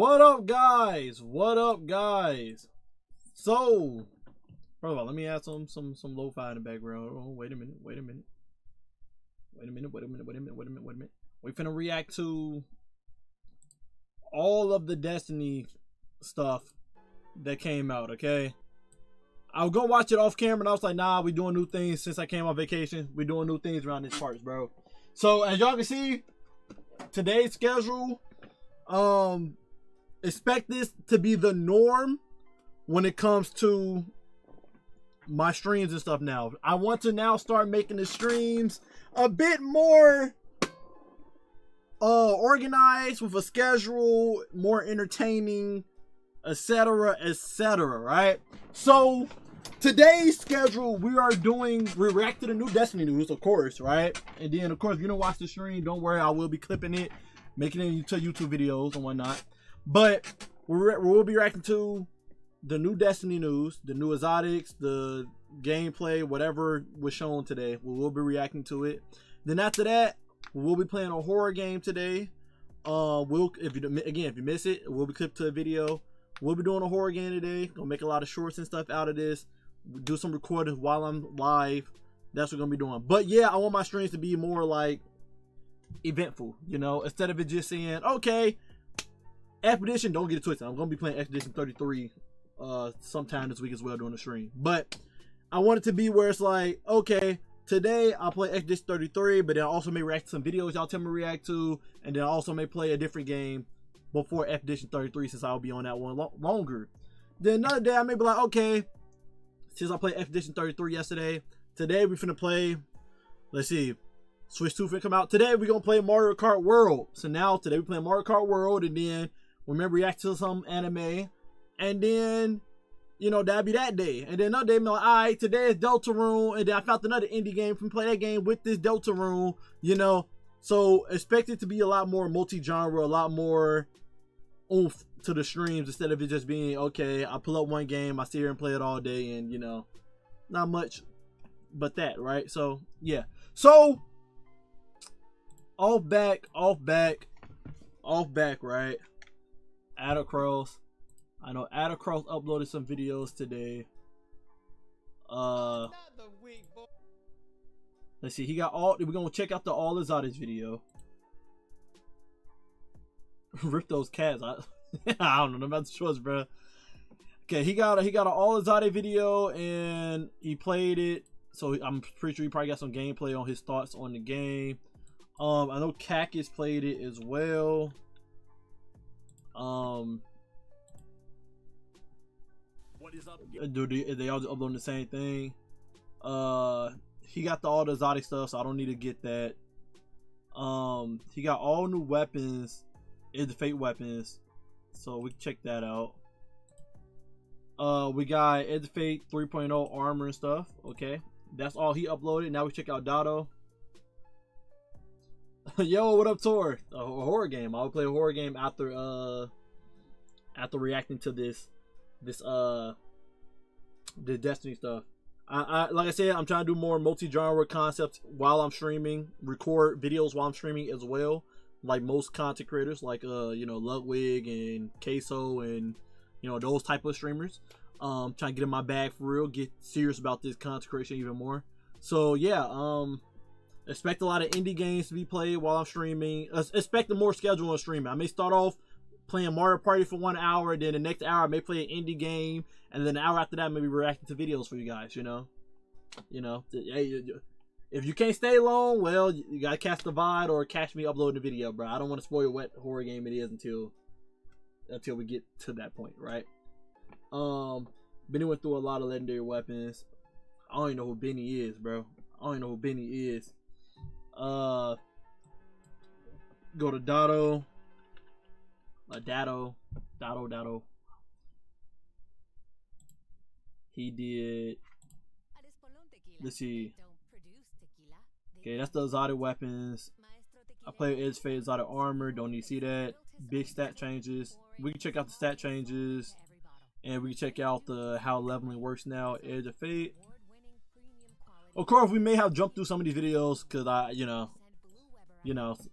What up, guys? What up, guys? So, first of all, let me add some lo-fi in the background. Oh, wait a minute. We finna react to all of the Destiny stuff that came out, okay? I was gonna watch it off camera and I was like, nah, we doing new things since I came on vacation. We doing new things around these parts, bro. So as y'all can see, today's schedule, expect this to be the norm when it comes to my streams and stuff now. I want to now start making the streams a bit more organized, with a schedule, more entertaining, etc, etc, right? So today's schedule, we react to the new Destiny news, of course, right? And then of course, if you don't watch the stream, don't worry, I will be clipping it, making it into YouTube videos and whatnot. But we'll be reacting to the new Destiny news, the new exotics, the gameplay, whatever was shown today. We'll be reacting to it. Then after that, we'll be playing a horror game today. If you miss it, we'll be clipped to a video. We'll be doing a horror game today. Gonna make a lot of shorts and stuff out of this. Do some recordings while I'm live. That's what we're gonna be doing. But yeah, I want my streams to be more like eventful, you know, instead of it just saying, okay, Expedition, don't get it twisted, I'm gonna be playing Expedition 33 sometime this week as well during the stream. But I want it to be where it's like, okay, today I'll play Expedition 33, but then I also may react to some videos y'all tell me to react to, and then I also may play a different game before Expedition 33 since I'll be on that one longer. Then another day I may be like, okay, since I played Expedition 33 yesterday, today we're finna play, let's see, Switch 2 finna come out. Today we're gonna play Mario Kart World. So now today we're playing Mario Kart World, and then we're gonna react to some anime, and then, you know, that'll be that day. And then another day, I'm like, all right, today is Deltarune, and then I found another indie game from play that game with this Deltarune, you know. So expect it to be a lot more multi-genre, a lot more oomph to the streams, instead of it just being, okay, I pull up one game, I sit here and play it all day, and, you know, not much but that, right? So yeah, so off back, right? Adacross, I know Adacross uploaded some videos today. Let's see, he got all, we're gonna check out the All Exotics video. Rip those cats. I don't know about the choice, bro. Okay, he got an All Exotic video and he played it, so I'm pretty sure he probably got some gameplay on his thoughts on the game. I know Cactus played it as well. What is up? They all just uploading the same thing. He got all the exotic stuff, so I don't need to get that. He got all new weapons, the fate weapons, so we can check that out. We got Ed Fate 3.0 armor and stuff. Okay, that's all he uploaded. Now we check out Dado. Yo, what up, Tor? A horror game. I would play a horror game after reacting to the Destiny stuff. I like I said, I'm trying to do more multi-genre concepts while I'm streaming, record videos while I'm streaming as well, like most content creators, like you know, Ludwig and Queso and, you know, those type of streamers. Trying to get in my bag for real, get serious about this content creation even more. So yeah, expect a lot of indie games to be played while I'm streaming. Expect a more schedule on streaming. I may start off playing Mario Party for 1 hour, then the next hour I may play an indie game, and then an hour after that maybe reacting to videos for you guys. You know, if you can't stay long, well, you gotta catch the VOD or catch me uploading the video, bro. I don't want to spoil what horror game it is until we get to that point, right? Benny went through a lot of legendary weapons. I don't even know who Benny is, bro. I don't even know who Benny is. Go to Dado. Dado. He did. Let's see. Okay, that's the exotic weapons. I play Edge Fate exotic armor. Don't need to see that. Big stat changes. We can check out the stat changes, and we can check out how leveling works now. Edge of Fate. Of course, we may have jumped through some of these videos because you know,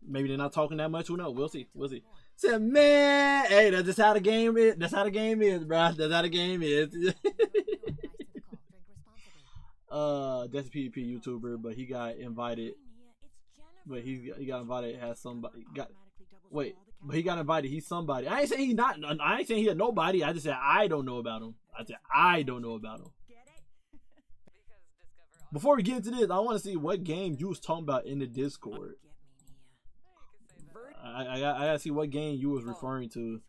maybe they're not talking that much. Who knows? We'll see. Said, man, hey, that's just how the game is. That's how the game is, bro. That's how the game is. That's a PvP YouTuber, but he got invited. But he got invited. Has somebody got? Wait, but he got invited. He's somebody. I ain't saying he not. I ain't saying he a nobody. I just said I don't know about him. I said I don't know about him. Before we get into this, I want to see what game you was talking about in the Discord. I gotta see what game you was referring to.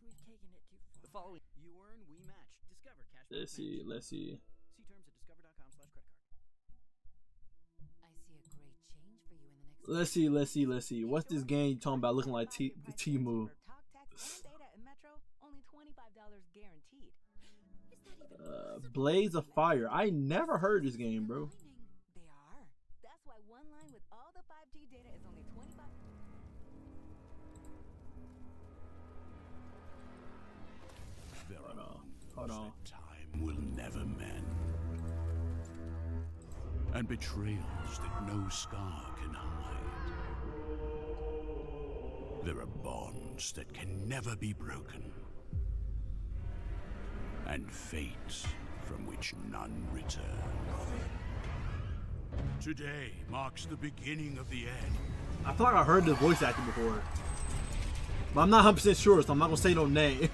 Let's see. Let's see. What's this game you talking about looking like T-Move? Blaze of Fire. I never heard this game, bro. Hold on. Time will never mend, and betrayals that no scar can hide. There are bonds that can never be broken, and fates from which none return. Today marks the beginning of the end. I feel like I heard this voice acting before, but I'm not 100% sure, so I'm not gonna say no name.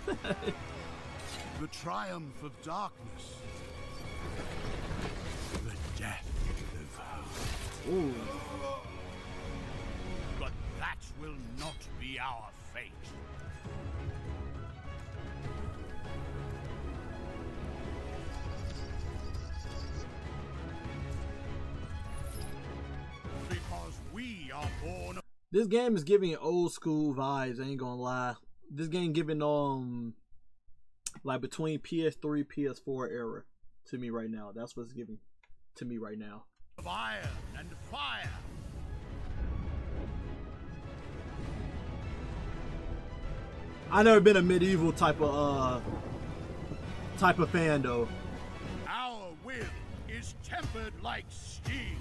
The triumph of darkness. The death of hope. Ooh. But that will not be our fate. Because we are born. This game is giving old school vibes, I ain't gonna lie. This game giving like between PS3, PS4 era to me right now. That's what's giving to me right now. Of iron and fire. I never been a medieval type of fan though. Our will is tempered like steel.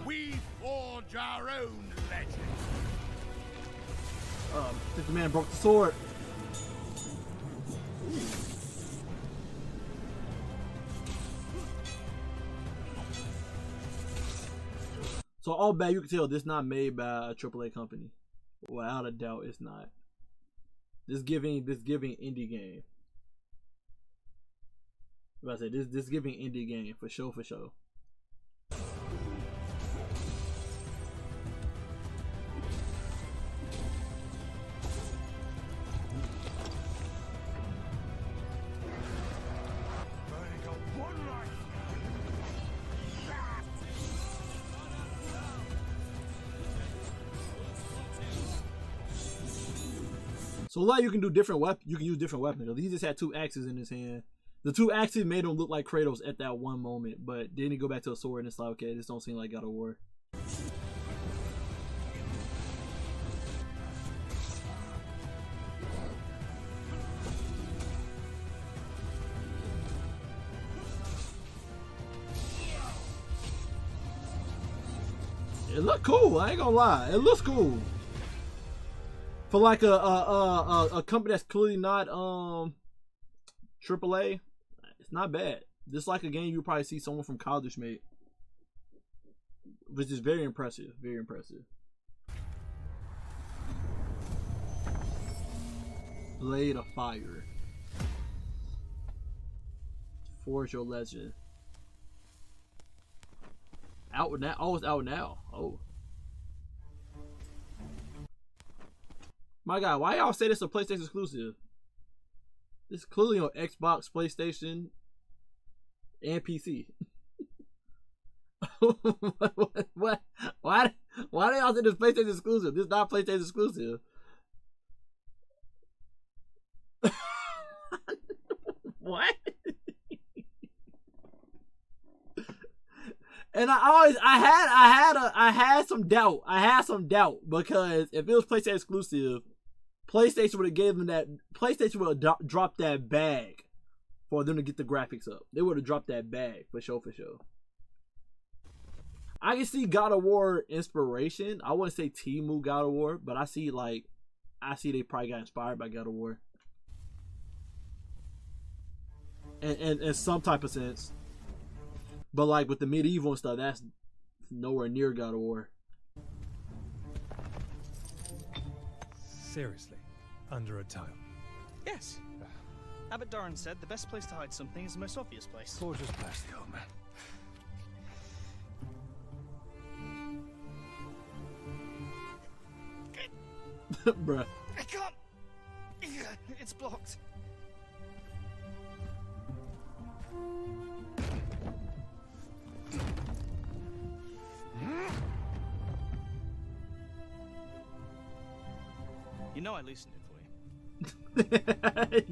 We forge our own legend. 50 Man broke the sword. So all bad, you can tell this not made by a AAA company. Without a doubt, it's not. This giving indie game. What I say, this giving indie game for sure. So like you can do different you can use different weapons. He just had 2 axes in his hand. The 2 axes made him look like Kratos at that one moment, but then he go back to a sword and it's like, okay, this don't seem like God of War. It look cool, I ain't gonna lie. It looks cool. For like a company that's clearly not AAA, it's not bad. Just like a game you probably see someone from college make, which is very impressive. Very impressive. Blade of Fire. Forge Your Legend. Out now. Oh, it's out now. Oh. My God, why y'all say this is a PlayStation exclusive? This is clearly on Xbox, PlayStation, and PC. what? Why do y'all say this PlayStation exclusive? This is not PlayStation exclusive. What? And I had some doubt. I had some doubt because if it was PlayStation exclusive, PlayStation would have given that. PlayStation would have dropped that bag for them to get the graphics up. They would have dropped that bag for sure, for sure. I can see God of War inspiration. I wouldn't say Temu God of War, but I see they probably got inspired by God of War. And in some type of sense. But like with the medieval and stuff, that's nowhere near God of War. Seriously, under a tile. Yes. Abbot Doran said the best place to hide something is the most obvious place. Or just past the old man. Bruh. I can't. It's blocked. You know I loosened it for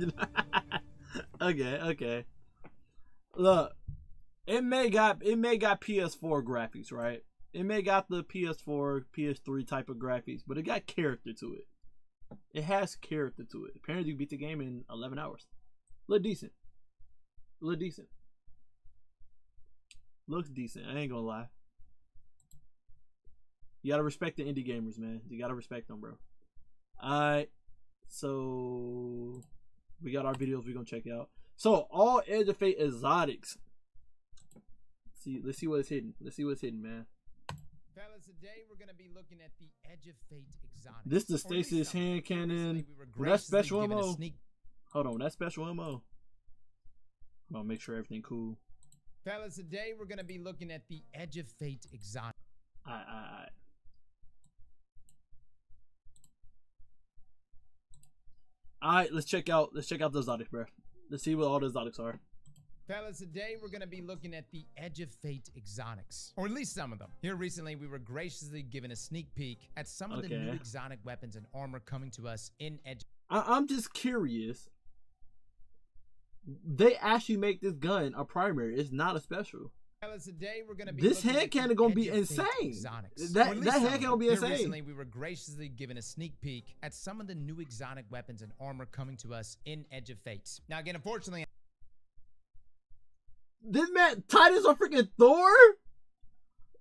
you. Okay. Look, it may got PS4 graphics, right? It may got the PS4, PS3 type of graphics, but it got character to it. It has character to it. Apparently, you beat the game in 11 hours. Look decent. Looks decent. I ain't gonna lie. You gotta respect the indie gamers, man. You gotta respect them, bro. Alright. So we got our videos we're gonna check out. So all Edge of Fate exotics. Let's see what it's hidden. Man. Fellas, today we're gonna be looking at the Edge of Fate exotic. This the Stasis hand cannon. That's special ammo. Hold on, that's special ammo. I'm gonna make sure everything cool. Fellas, today we're gonna be looking at the Edge of Fate exotic. Alright. Alright, let's check out the exotics, bro. Let's see what all the exotics are. Fellas, today we're going to be looking at the Edge of Fate exotics, or at least some of them. Here recently, we were graciously given a sneak peek at some of the new exotic weapons and armor coming to us in Edge. I'm just curious. They actually make this gun a primary. It's not a special. Fellas, today we're going to be this hand cannon gonna be insane. That hand cannon gonna be insane. Recently, we were graciously given a sneak peek at some of the new exotic weapons and armor coming to us in Edge of Fate. Now, again, unfortunately, this man Titus or freaking Thor?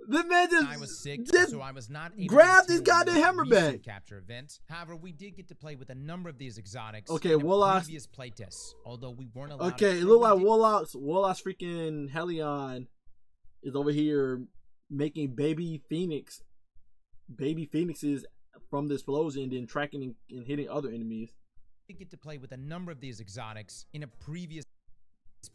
This man just I was sick, so I was not able grab to this goddamn hammer back. Capture event. However, we did get to play with a number of these exotics. Okay, Warlock's previous playtests, although we weren't allowed. Okay, it looked like Warlock's freaking Helion is over here making baby phoenixes from the explosion, and then tracking and hitting other enemies. We get to play with a number of these exotics in a previous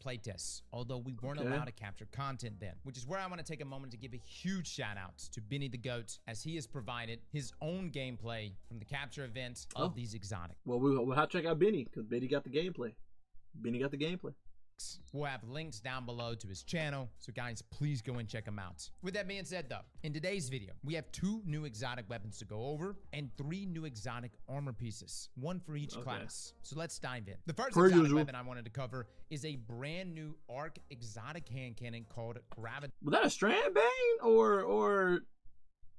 playtests, although we weren't allowed to capture content then, which is where I want to take a moment to give a huge shout out to Benny the Goat, as he has provided his own gameplay from the capture event of these exotics. Well, we'll have to check out Benny, because Benny got the gameplay. We'll have links down below to his channel, so guys, please go and check him out. With that being said though, in today's video, we have 2 new exotic weapons to go over and 3 new exotic armor pieces, 1 for each class. So let's dive in. The first exotic weapon I wanted to cover is a brand new arc exotic hand cannon called Gravity. Was that a Strand Bane or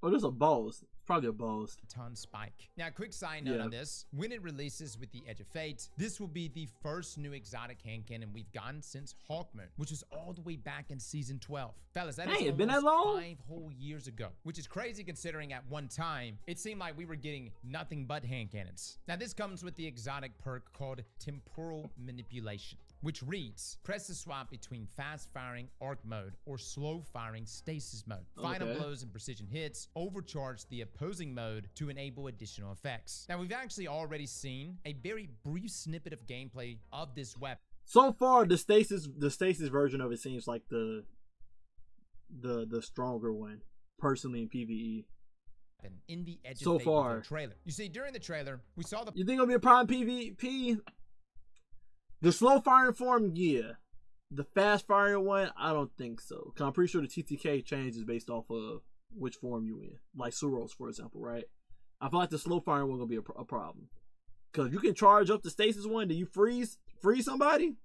there's a boss? Probably a boss. Ton spike. Now, quick side note on this. When it releases with the Edge of Fate, this will be the first new exotic hand cannon we've gotten since Hawkmoon, which was all the way back in season 12. Fellas, that is been that long? 5 whole years ago, which is crazy considering at one time, it seemed like we were getting nothing but hand cannons. Now, this comes with the exotic perk called Temporal Manipulation, which reads, press the swap between fast firing arc mode or slow firing stasis mode. Final blows and precision hits overcharge the opposing mode to enable additional effects. Now, we've actually already seen a very brief snippet of gameplay of this weapon. So far, the stasis version of it seems like the stronger one, personally, in PvE. In the Edge so of Fate far trailer. You see, during the trailer, we saw the. You think it'll be a problem PvP? The slow firing form, yeah. The fast firing one, I don't think so. Cause I'm pretty sure the TTK changes based off of which form you in. Like Suros, for example, right? I feel like the slow firing one gonna be a problem. Cause you can charge up the stasis one, do you freeze somebody?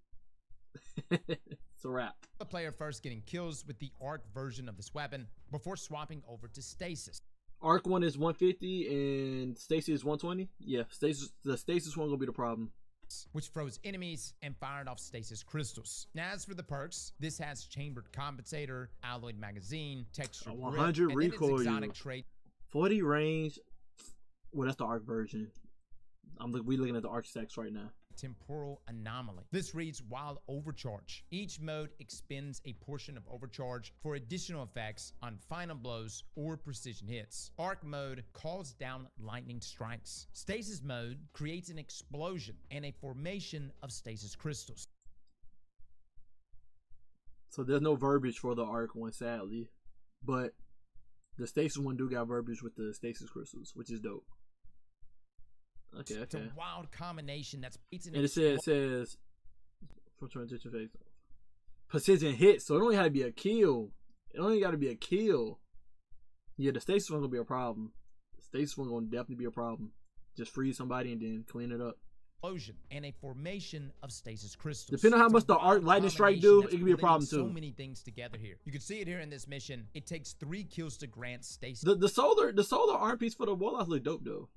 It's a wrap. The player first getting kills with the arc version of this weapon before swapping over to stasis. Arc one is 150 and stasis is 120. Yeah, the stasis one gonna be the problem. shots, which froze enemies and fired off stasis crystals. Now, as for the perks, this has chambered compensator, alloyed magazine, texture grip, 100 and then its recoil exotic yield. trait 40 range. Well, that's the arc version. We looking at the arc stacks right now. temporal anomaly. This reads while overcharge. Each mode expends a portion of overcharge for additional effects on final blows or precision hits. Arc mode calls down lightning strikes. Stasis mode creates an explosion and a formation of stasis crystals. So there's no verbiage for the arc one, sadly, but the stasis one do got verbiage with the stasis crystals, which is dope. Okay. It's a wild combination that's and it says from transition phase precision hit, so it only had to be a kill. It only got to be a kill. Yeah, the stasis one gonna be a problem. The stasis one gonna definitely be a problem. Just freeze somebody and then clean it up. Explosion and a formation of stasis crystals. Depending on how much the arc lightning strike do, it can be a problem too. So many things together here. You can see it here in this mission. It takes 3 kills to grant stasis. The solar arm piece for the warlocks look dope though.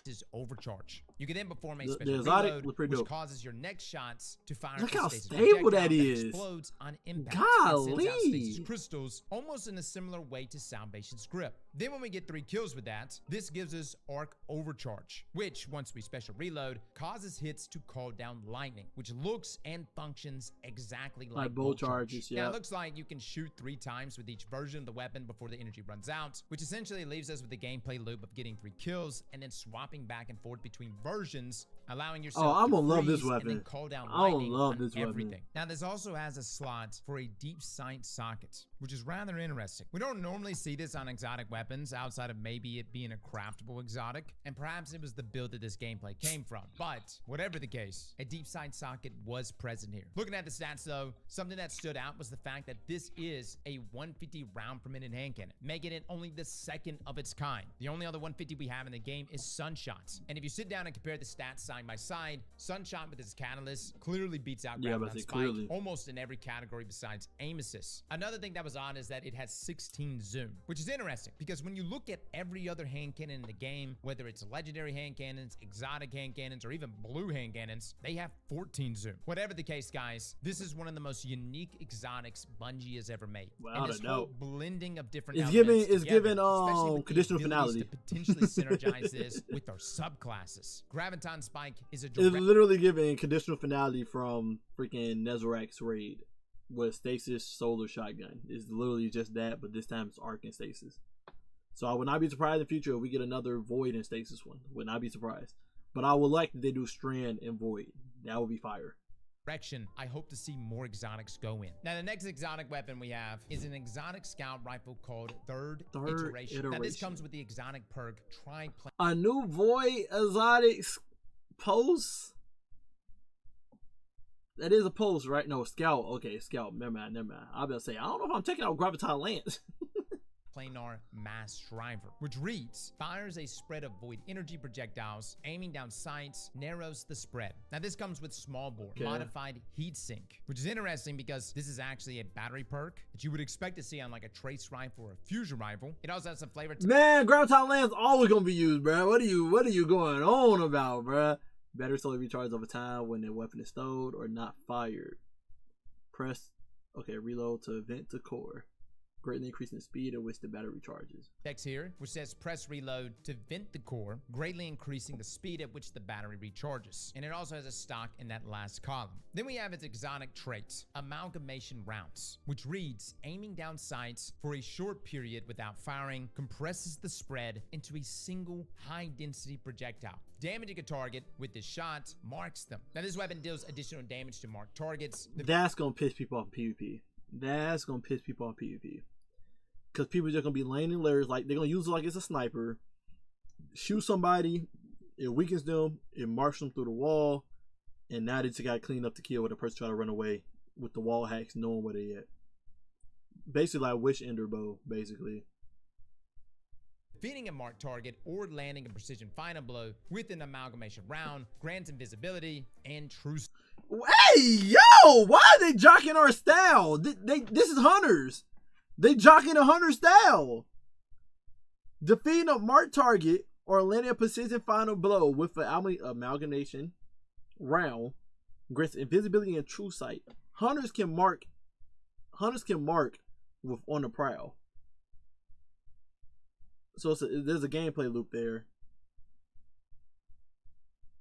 Is overcharge. You can then perform a The special exotic reload, look pretty which dope. causes your next shots to fire. Look a how stasis stable projectile that is. Explodes on impact. Golly. And sends out stasis crystals, almost in a similar way to Salvation's grip. Then when we get 3 kills with that, this gives us arc overcharge, which once we special reload, causes hits to call down lightning, which looks and functions exactly like bolt charges. Now Yeah. it looks like you can shoot 3 times with each version of the weapon before the energy runs out, which essentially leaves us with the gameplay loop of getting 3 kills and then swapping back and forth between versions, allowing yourself I'm to gonna love this freeze and then weapon. call down I don't lightning love on this weapon. everything. Now this also has a slot for a deep sight socket, which is rather interesting. We don't normally see this on exotic weapons outside of maybe it being a craftable exotic, and perhaps it was the build that this gameplay came from. But whatever the case, a deep sight socket was present here. Looking at the stats though, something that stood out was the fact that this is a 150 round per minute hand cannon, making it only the second of its kind. The only other 150 we have in the game is Sunshots. And if you sit down and compare the stats side by side, Sunshot with its catalyst clearly beats out Graviton Spike clearly. almost in every category besides aim assist. Another thing that was odd is that it has 16 zoom, which is interesting because when you look at every other hand cannon in the game, whether it's legendary hand cannons, exotic hand cannons, or even blue hand cannons, they have 14 zoom. Whatever the case, guys, this is one of the most unique exotics Bungie has ever made. Without and this a whole doubt. blending of different It's elements giving together, especially with the conditional abilities finality. to potentially synergize this with our subclasses. Graviton Spike is a It's direct literally giving conditional finality from freaking Nezarek's raid with stasis solar shotgun. It's literally just that, but this time it's arc and stasis. So I would not be surprised in the future if we get another void and stasis one. Would not be surprised. But I would like that they do strand and void. That would be fire. direction I hope to see more exotics go in. Now the next exotic weapon we have is an exotic scout rifle called Third Iteration. Now this comes with the exotic perk Triplane. A new void exotic post. That is a post, right? No, scout. Okay, scout. Never mind. I was about to say, I don't know if I'm taking out Graviton Lance. Planar Mass Driver, which reads, fires a spread of void energy projectiles, aiming down sights, narrows the spread. Now this comes with small bore, modified heat sink, which is interesting because this is actually a battery perk that you would expect to see on like a trace rifle or a fusion rifle. It also has some flavor to Man, Graviton Lance always gonna be used, bro. What are you going on about, bro? Battery slowly recharges over time when the weapon is stowed or not fired. Reload to vent to core, greatly increasing the speed at which the battery recharges. Text here, which says press reload to vent the core, greatly increasing the speed at which the battery recharges. And it also has a stock in that last column. Then we have its exotic trait, Amalgamation Rounds, which reads, aiming down sights for a short period without firing, compresses the spread into a single high-density projectile. Damaging a target with this shot marks them. Now this weapon deals additional damage to marked targets. That's gonna piss people off in PvP. That's gonna piss people off in PvP. Because people are just gonna be laying in layers, like they're gonna use it like it's a sniper. Shoot somebody, it weakens them, it marks them through the wall, and now they just gotta clean up the kill with a person trying to run away with the wall hacks, knowing where they at. Basically like Wish Ender Bow, basically. Defeating a marked target or landing a precision final blow with an amalgamation round grants invisibility and true. Hey, yo! Why are they jocking our style? This is Hunters. They jocking a Hunter style. Defeating a marked target or landing a precision final blow with an amalgamation round, grants invisibility and true sight. Hunters can mark with on the prowl. So there's a gameplay loop there.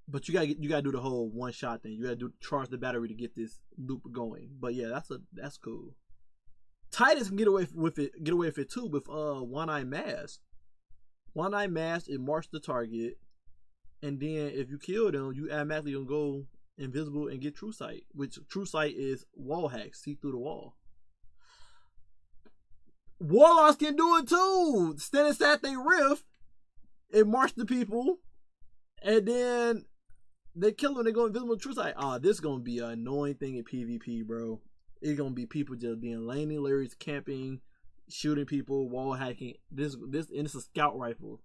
But you gotta do the whole one shot thing. You gotta charge the battery to get this loop going. But yeah, that's cool. Titus can get away with it too with one-eye mask. One-eye mask, it marks the target, and then if you kill them, you automatically gonna go invisible and get true sight. Which true sight is wall hacks, see through the wall. Warlocks can do it too. Standing sat they rift, it marks the people, and then they kill them. They go invisible. True sight. This is gonna be an annoying thing in PvP, bro. It's gonna be people just being laning Larry's, camping, shooting people, wall hacking. This and it's a scout rifle.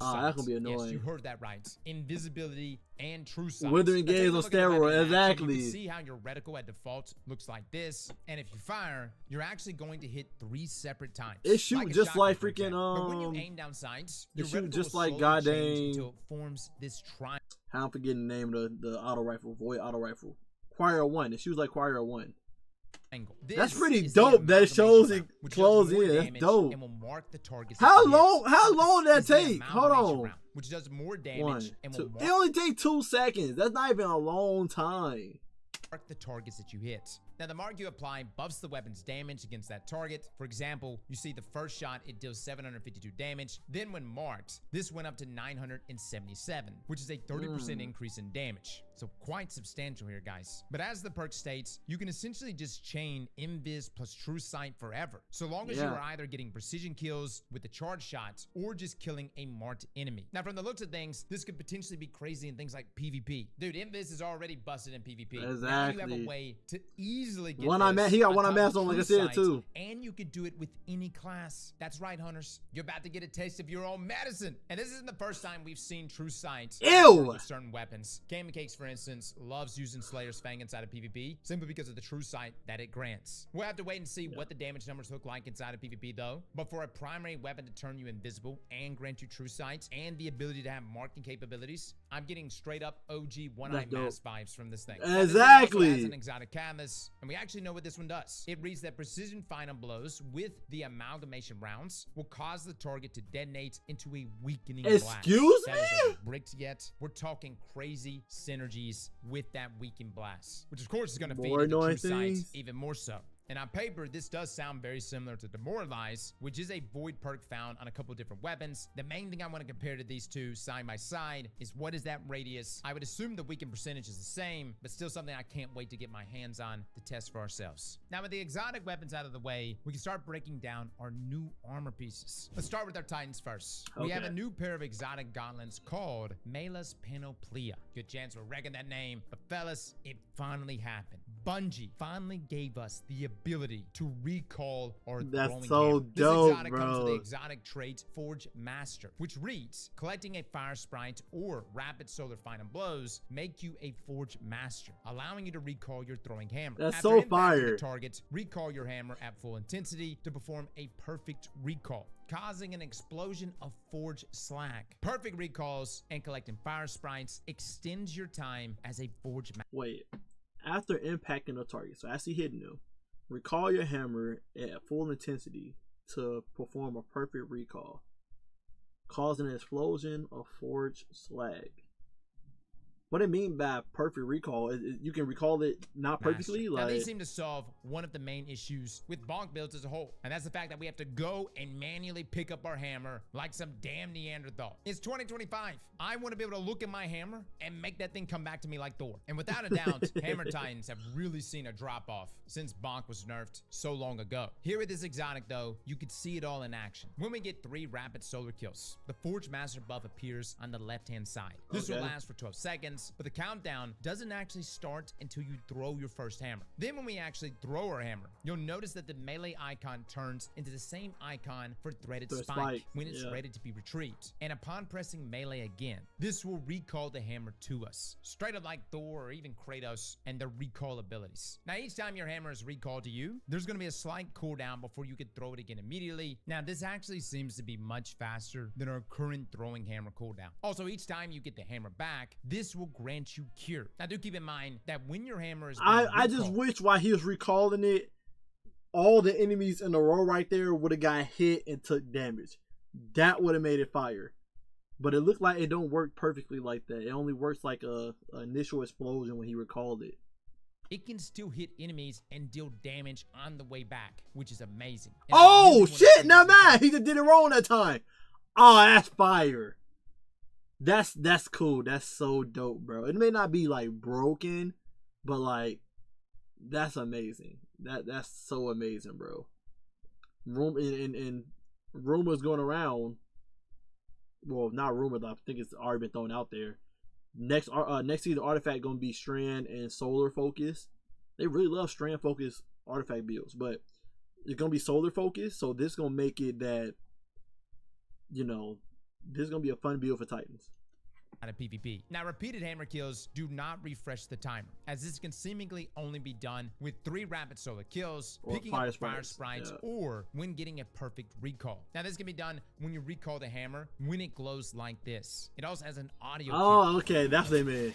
That's gonna be annoying. Yes, you heard that right. Invisibility and true sight. Withering gaze on steroids, exactly. You can see how your reticle at default looks like this, and if you fire, you're actually going to hit 3 separate times. It shoots just like freaking But when you aim down sights, your shoot reticle just will like slowly goddamn. change until it forms this triangle. I'm forgetting the name of the auto rifle, Void auto rifle. Quire 1. It shoots like Quire 1. That's pretty dope. That shows it close in. That's dope. And will mark the targets. How long did that take? Hold on. Which does more damage and will it only takes 2 seconds. That's not even a long time. Mark the targets that you hit. Now, the mark you apply buffs the weapon's damage against that target. For example, you see the first shot, it deals 752 damage. Then when marked, this went up to 977, which is a 30% increase in damage. So quite substantial here, guys. But as the perk states, you can essentially just chain invis plus true sight forever. So long as you are either getting precision kills with the charge shots or just killing a marked enemy. Now, from the looks of things, this could potentially be crazy in things like PvP. Dude, invis is already busted in PvP. Exactly. Now you have a way to easily get he got one-eye mask on, like I said, too. And you could do it with any class. That's right, hunters. You're about to get a taste of your own medicine. And this isn't the first time we've seen true sight with certain weapons. Game Cakes, for instance, loves using Slayer's Fang inside of PvP simply because of the true sight that it grants. We'll have to wait and see what the damage numbers look like inside of PvP, though. But for a primary weapon to turn you invisible and grant you true sight and the ability to have marking capabilities, I'm getting straight up OG one-eye mask vibes from this thing. Exactly. This has an exotic canvas, and we actually know what this one does. It reads that precision final blows with the amalgamation rounds will cause the target to detonate into a weakening blast. Excuse me? That isn't bricked yet. We're talking crazy synergies with that weakened blast, which of course is going to feed into true sight even more so. And on paper, this does sound very similar to Demoralize, which is a void perk found on a couple different weapons. The main thing I want to compare to these two side by side is what is that radius? I would assume the weaken percentage is the same, but still something I can't wait to get my hands on to test for ourselves. Now, with the exotic weapons out of the way, we can start breaking down our new armor pieces. Let's start with our Titans first. We have a new pair of exotic gauntlets called Melas Panoplia. Good chance we're wrecking that name, but fellas, it finally happened. Bungie finally gave us the ability to recall our throwing hammer. This exotic comes with the exotic trait Forge Master, which reads, collecting a fire sprite or rapid solar final blows make you a Forge Master, allowing you to recall your throwing hammer. That's so fire. The target, recall your hammer at full intensity to perform a perfect recall, causing an explosion of forge slag. Perfect recalls and collecting fire sprites extends your time as a Forge Master. Wait, after impacting a target, so as he hitting them, recall your hammer at full intensity to perform a perfect recall, causing an explosion of forged slag. What I mean by perfect recall is you can recall it not perfectly. Now, they seem to solve one of the main issues with bonk builds as a whole, and that's the fact that we have to go and manually pick up our hammer like some damn Neanderthal. It's 2025. I want to be able to look at my hammer and make that thing come back to me like Thor. And without a doubt, Hammer Titans have really seen a drop off since bonk was nerfed so long ago. Here with this exotic, though, you could see it all in action. When we get 3 rapid solar kills, the Forge Master buff appears on the left-hand side. This will last for 12 seconds, but the countdown doesn't actually start until you throw your first hammer. Then when we actually throw our hammer, you'll notice that the melee icon turns into the same icon for threaded spike when it's ready to be retrieved. And upon pressing melee again, this will recall the hammer to us, straight up like Thor or even Kratos and their recall abilities. Now, each time your hammer is recalled to you, there's going to be a slight cooldown before you can throw it again immediately. Now, this actually seems to be much faster than our current throwing hammer cooldown. Also, each time you get the hammer back, this will grant you cure. Now do keep in mind that when your hammer is I just wish while he was recalling it, all the enemies in a row right there would have got hit and took damage. That would have made it fire. But it looked like it don't work perfectly like that. It only works like a initial explosion when he recalled it. It can still hit enemies and deal damage on the way back, which is amazing. And Oh shit! Now man, he just did it wrong that time. Oh, that's fire. That's cool. That's so dope, bro. It may not be like broken, but like that's amazing. That's so amazing, bro. And rumors going around. Well, not rumors. I think it's already been thrown out there. Next season artifact gonna be strand and solar focus. They really love strand focus artifact builds, but it's gonna be solar focus. So this gonna make it that, you know, this is gonna be a fun build for Titans. Out of PvP. Now, repeated hammer kills do not refresh the timer, as this can seemingly only be done with 3 rapid solar kills, or picking up fire sprites, or when getting a perfect recall. Now, this can be done when you recall the hammer when it glows like this. It also has an audio Oh, okay, that's what they mean.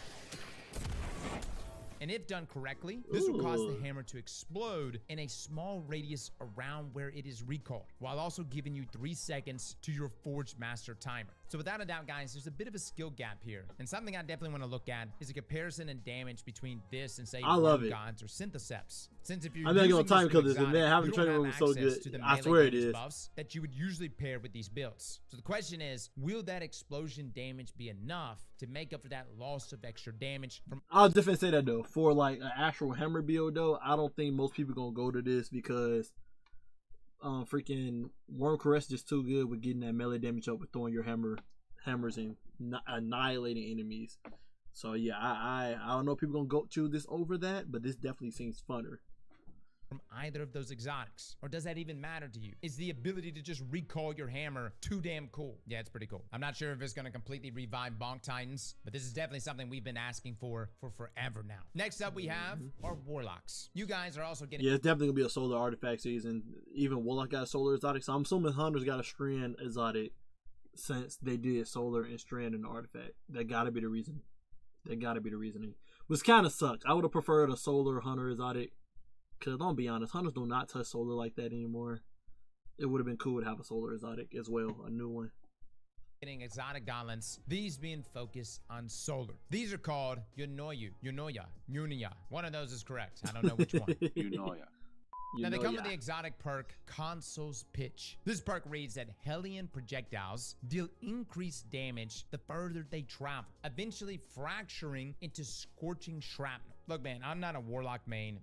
And if done correctly, this will cause the hammer to explode in a small radius around where it is recalled, while also giving you 3 seconds to your Forged Master timer. So without a doubt, guys, there's a bit of a skill gap here. And something I definitely want to look at is a comparison in damage between this and, say, Gods or Syntheseps. Since if you're I'm not gonna time because exotic, man, having the training room is so good. I swear it is. Buffs that you would usually pair with these builds. So the question is, will that explosion damage be enough to make up for that loss of extra damage from... I'll definitely say that though. For like an actual hammer build though, I don't think most people gonna go to this because freaking Worm Caress is just too good with getting that melee damage up with throwing your hammers and annihilating enemies. So yeah, I don't know if people gonna choose this over that, but this definitely seems funner. From either of those exotics, or does that even matter to you? Is the ability to just recall your hammer too damn cool? Yeah, it's pretty cool. I'm not sure if it's gonna completely revive Bonk Titans, but this is definitely something we've been asking for forever now. Next up, we have our Warlocks. You guys are also getting... Yeah, it's definitely gonna be a solar artifact season. Even Warlock got a solar exotic, so I'm assuming Hunters got a strand exotic since they did solar and strand in the artifact. That gotta be the reason. That gotta be the reasoning. Which kind of sucks. I would have preferred a solar Hunter exotic. Because don't be honest, Hunters do not touch solar like that anymore. It would have been cool to have a solar exotic as well, a new one. Getting exotic gauntlets, these being focused on solar. These are called Unoya. One of those is correct. I don't know which one. Unoya. Now they come with the exotic perk Consul's Pitch. This perk reads that Hellion projectiles deal increased damage the further they travel, eventually fracturing into scorching shrapnel. Look, man, I'm not a Warlock main,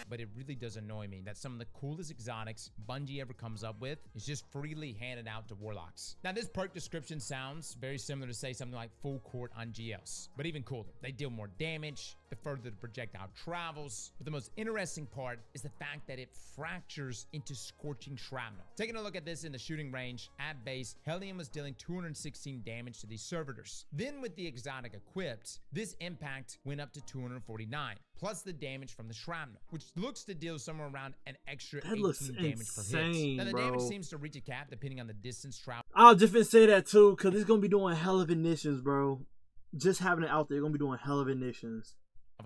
but it really does annoy me that some of the coolest exotics Bungie ever comes up with is just freely handed out to Warlocks. Now, this perk description sounds very similar to, say, something like Full Court on GLs, but even cooler. They deal more damage the further the projectile travels, but the most interesting part is the fact that it fractures into scorching shrapnel. Taking a look at this in the shooting range, at base, Hellion was dealing 216 damage to these servitors. Then with the exotic equipped, this impact went up to 249, plus the damage from the shrapnel, which looks to deal somewhere around an extra 18 damage per hit. Now the damage seems to reach a cap depending on the distance traveled. I'll just say that too, because it's gonna be doing hell of ignitions, bro. Just having it out there, gonna be doing hell of ignitions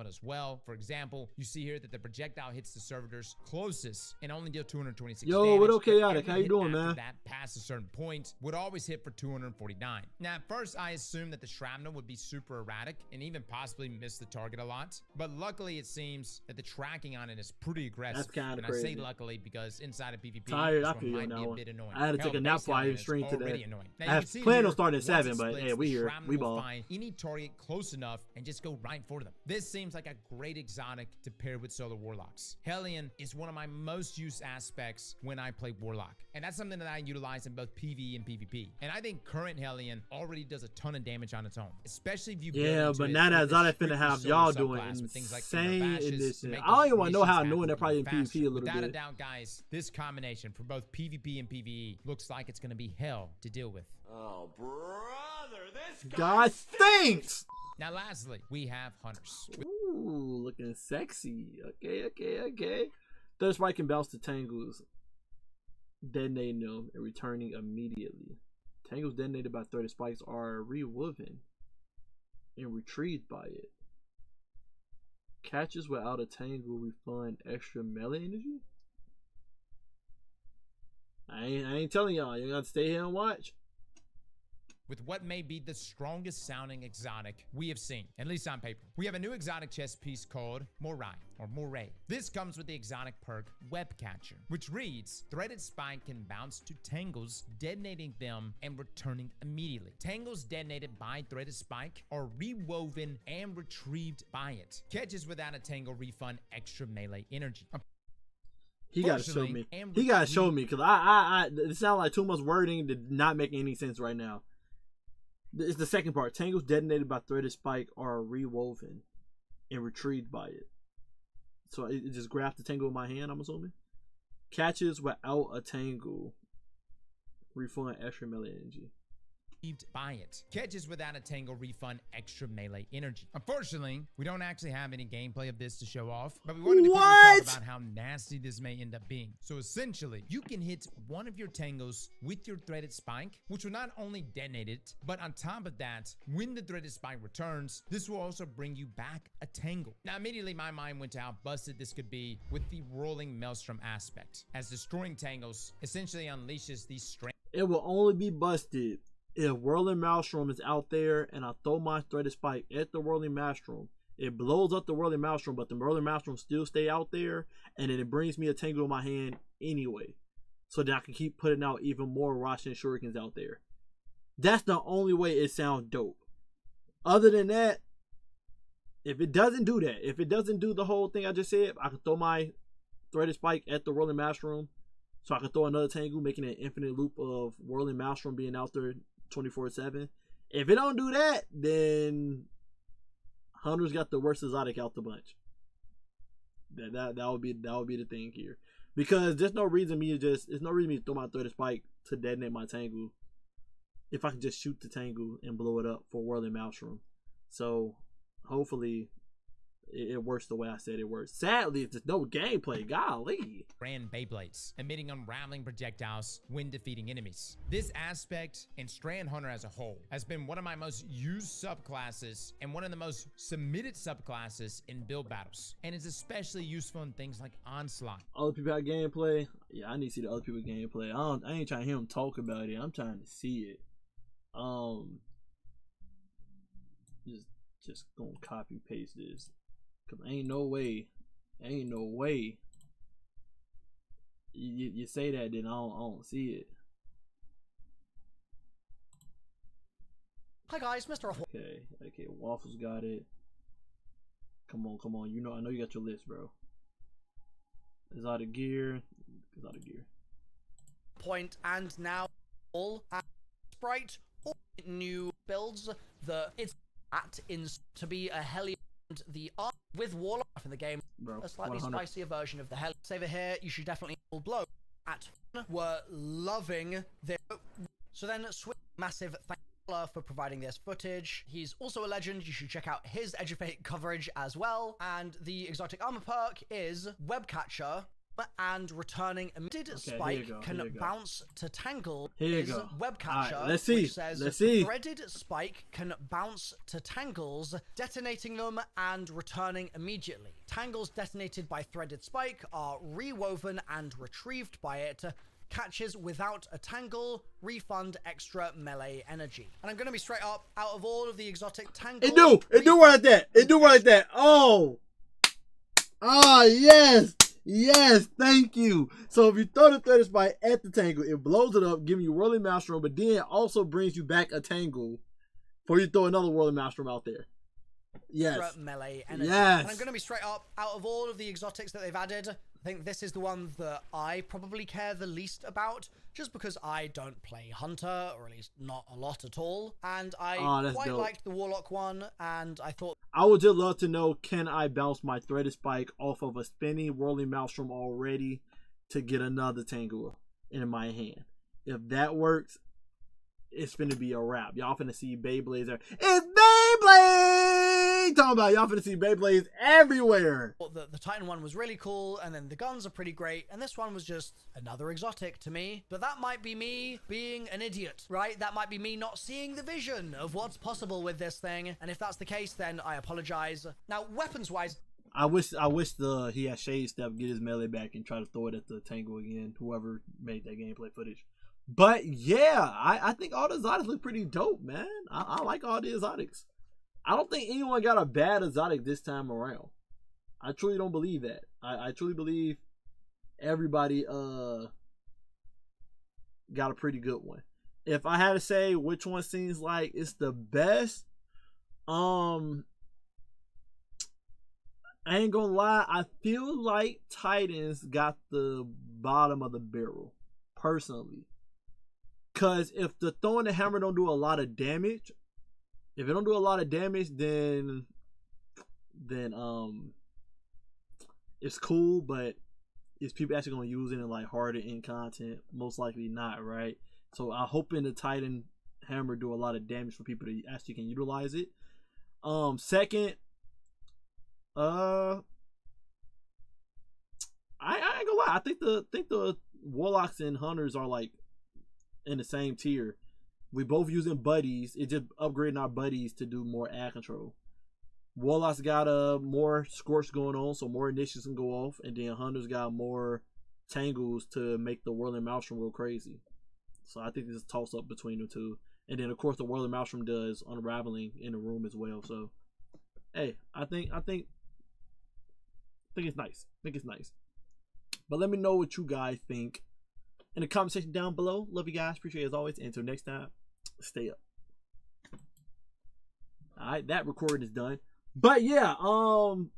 as well. For example, you see here that the projectile hits the servitors closest and only deal 226 Yo, damage. what up, Chaotic? How you doing, man? That past a certain point would always hit for 249. Now, at first, I assumed that the shrapnel would be super erratic and even possibly miss the target a lot. But luckily, it seems that the tracking on it is pretty aggressive. That's kind of crazy. I say luckily because inside of PvP, tired. I this feel one might you be on a bit annoying. I had to take a nap before I even streamed today. I Now, plan on starting at 7, but hey, we here. We ball. Find any target close enough and just go right for them. This seems like a great exotic to pair with Solar Warlocks. Hellion is one of my most used aspects when I play Warlock, and that's something that I utilize in both PvE and PvP. And I think current Hellion already does a ton of damage on its own, especially if you but now that exotic finna have y'all doing insane edition. I don't even want to know how annoying that probably in PvP a little bit. Without a doubt, guys, this combination for both PvP and PvE looks like it's gonna be hell to deal with. Oh, brother, this guy stinks! Now, lastly, we have Hunters. Ooh, looking sexy. Okay. Third Spike can bounce to Tangles, detonating them and returning immediately. Tangles detonated by 30 spikes are rewoven and retrieved by it. Catches without a tangle refund extra melee energy? I ain't telling y'all. You gotta stay here and watch. With what may be the strongest sounding exotic we have seen, at least on paper. We have a new exotic chest piece called Morai, or Moray. This comes with the exotic perk Web Catcher, which reads, Threaded Spike can bounce to tangles, detonating them and returning immediately. Tangles detonated by Threaded Spike are rewoven and retrieved by it. Catches without a tangle refund extra melee energy. He gotta show me. He gotta show me, because it sounds like too much wording to not make any sense right now. It's the second part. Tangles detonated by Threaded Spike are rewoven and retrieved by it. So it just grabs the tangle in my hand, I'm assuming. Catches without a tangle refund extra melee energy. By it. Catches without a tangle refund extra melee energy. Unfortunately, we don't actually have any gameplay of this to show off, but we wanted to quickly talk about how nasty this may end up being. So essentially, you can hit one of your tangles with your Threaded Spike, which will not only detonate it, but on top of that, when the Threaded Spike returns, this will also bring you back a tangle. Now, immediately my mind went to how busted this could be with the rolling maelstrom aspect, as destroying tangles essentially unleashes these strange. It will only be busted if Whirling Maelstrom is out there and I throw my Threaded Spike at the Whirling Maelstrom. It blows up the Whirling Maelstrom, but the Whirling Maelstrom still stay out there, and then it brings me a tangle in my hand anyway, so that I can keep putting out even more Roshan Shurikens out there. That's the only way it sounds dope. Other than that, if it doesn't do that, if it doesn't do the whole thing I just said, I can throw my Threaded Spike at the Whirling Maelstrom, so I can throw another tangle, making an infinite loop of Whirling Maelstrom being out there 24/7. If it don't do that, then Hunter's got the worst exotic out the bunch. That would be the thing here, because there's no reason me to throw my Threaded Spike to detonate my tangle if I can just shoot the tangle and blow it up for Whirling Maelstrom. So hopefully it works the way I said it works. Sadly, there's no gameplay. Golly. Ran Beyblades, emitting unraveling projectiles when defeating enemies. This aspect, and Strand Hunter as a whole, has been one of my most used subclasses and one of the most submitted subclasses in build battles. And it's especially useful in things like Onslaught. Other people have gameplay. Yeah, I need to see the other people gameplay. I ain't trying to hear them talk about it. I'm trying to see it. Just gonna copy paste this. Cause ain't no way you say that, then I don't see it. Hi guys, Mr. Okay, Waffles got it. Come on. I know you got your list, bro. Exotic gear. Point, and now all Sprite, all new builds. It's to be a heli. The art with Warlock in the game, bro, a slightly 100. spicier version of the hell saver here. You should definitely all blow at. We're loving this. So then, massive thank you for providing this footage. He's also a legend. You should check out his Edge of Fate coverage as well. And the exotic armor perk is Web Catcher. And returning immediate spike can bounce to tangle. Here you go. Web Catcher. Right, let's see. Threaded spike can bounce to tangles, detonating them and returning immediately. Tangles detonated by threaded spike are rewoven and retrieved by it. Catches without a tangle refund extra melee energy. And I'm going to be straight up, out of all of the exotic tangles, it do right that. Oh yes, thank you. So if you throw the Threaded Spike at the tangle, it blows it up, giving you Whirling Maelstrom, but then it also brings you back a tangle before you throw another Whirling Maelstrom out there. Yes. Melee energy. Yes. And I'm going to be straight up, out of all of the exotics that they've added, I think this is the one that I probably care the least about, just because I don't play Hunter, or at least not a lot at all. And I quite liked the Warlock one, and I thought... I would just love to know, can I bounce my Threaded Spike off of a spinning Whirling Maelstrom already to get another tangle in my hand? If that works, it's finna be a wrap. Y'all finna see Beyblades there. It's Beyblades! ain't talking about y'all finna see Beyblades everywhere. The Titan one was really cool, and then the guns are pretty great, and this one was just another exotic to me. But that might be me being an idiot, right? That might be me not seeing the vision of what's possible with this thing, and if that's the case, then I apologize. Now, weapons-wise, I wish he had Shade Step get his melee back and try to throw it at the Tangle again. Whoever made that gameplay footage. But yeah, I think all the exotics look pretty dope, man. I like all the exotics. I don't think anyone got a bad exotic this time around. I truly don't believe that. I truly believe everybody got a pretty good one. If I had to say which one seems like it's the best, I ain't gonna lie, I feel like Titans got the bottom of the barrel, personally. Cause if the throwing the hammer don't do a lot of damage, if it don't do a lot of damage, then it's cool, but is people actually gonna use it in like harder end content? Most likely not, right? So I'm hoping the Titan hammer do a lot of damage for people that actually can utilize it. Second, I ain't gonna lie. I think the warlocks and hunters are like in the same tier. We both using buddies. It just upgrading our buddies to do more ad control. Warlocks got more scorch going on, so more initiatives can go off, and then hunters got more tangles to make the whirling maelstrom go crazy. So I think there's a toss up between the two. And then of course the whirling maelstrom does unraveling in the room as well. So hey, I think it's nice. But let me know what you guys think in the comment section down below. Love you guys. Appreciate it as always. Until next time, stay up. Alright, that recording is done. But yeah, I'm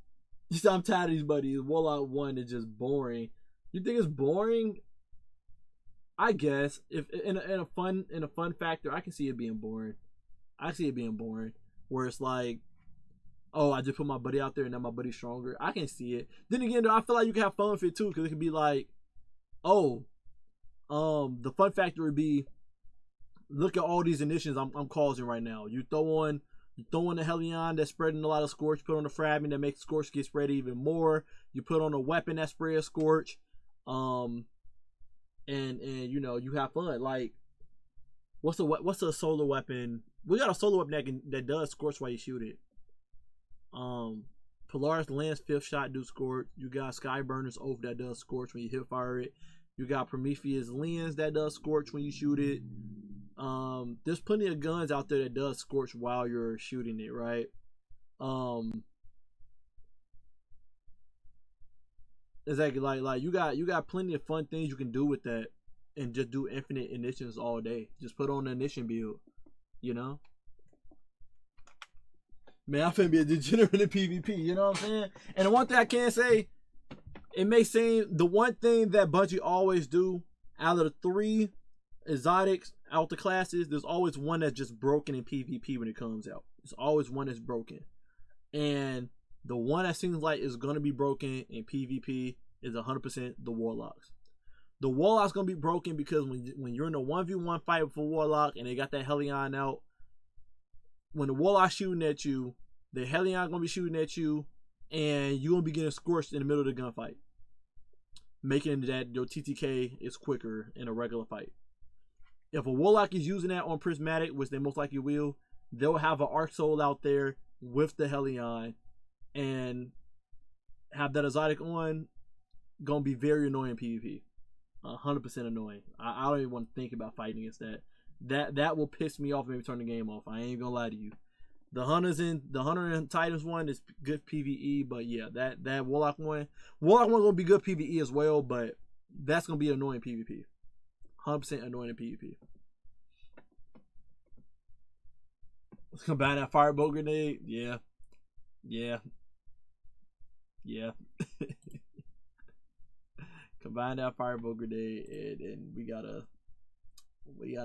tired of these buddies. Warlock 1 is just boring. You think it's boring? I guess if in a fun factor, I can see it being boring. I see it being boring. Where it's like, oh, I just put my buddy out there and now my buddy's stronger. I can see it. Then again, though, I feel like you can have fun with it too, because it could be like, oh, the fun factor would be, look at all these initiatives I'm causing right now. You throw on the Hellion that's spreading a lot of Scorch. Put on the Fragment that makes Scorch get spread even more. You put on a weapon that spreads Scorch. And you know, you have fun. Like, what's a solar weapon? We got a solar weapon that does Scorch while you shoot it. Polaris Lance 5th shot do Scorch. You got Skyburner's Oath that does Scorch when you hip fire it. You got Prometheus Lens that does Scorch when you shoot it. There's plenty of guns out there that does Scorch while you're shooting it, right? Exactly, like you got plenty of fun things you can do with that, and just do infinite initiatives all day. Just put on the initiation build, you know. Man, I'm finna be a degenerate in PvP, you know what I'm saying? And the one thing I can say, it may seem the one thing that Bungie always do out of the 3 exotics, out the classes, there's always one that's just broken in PvP when it comes out. There's always one that's broken. And the one that seems like is going to be broken in PvP is 100% the Warlocks. The Warlock's going to be broken because when you're in a 1v1 fight with a Warlock and they got that Hellion out, when the Warlock's shooting at you, the Hellion going to be shooting at you, and you're going to be getting scorched in the middle of the gunfight, making that your TTK is quicker in a regular fight. If a Warlock is using that on Prismatic, which they most likely will, they'll have an Arc Soul out there with the Hellion and have that exotic on. Gonna be very annoying in PvP. 100% annoying. I don't even want to think about fighting against that. That will piss me off and maybe turn the game off. I ain't gonna lie to you. The Hunter and Titans one is good PvE, but yeah, that Warlock one gonna be good PvE as well, but that's gonna be annoying PvP. 100% annoying in PvP. Let's combine that Firebolt Grenade. Yeah. Combine that Firebolt Grenade and we got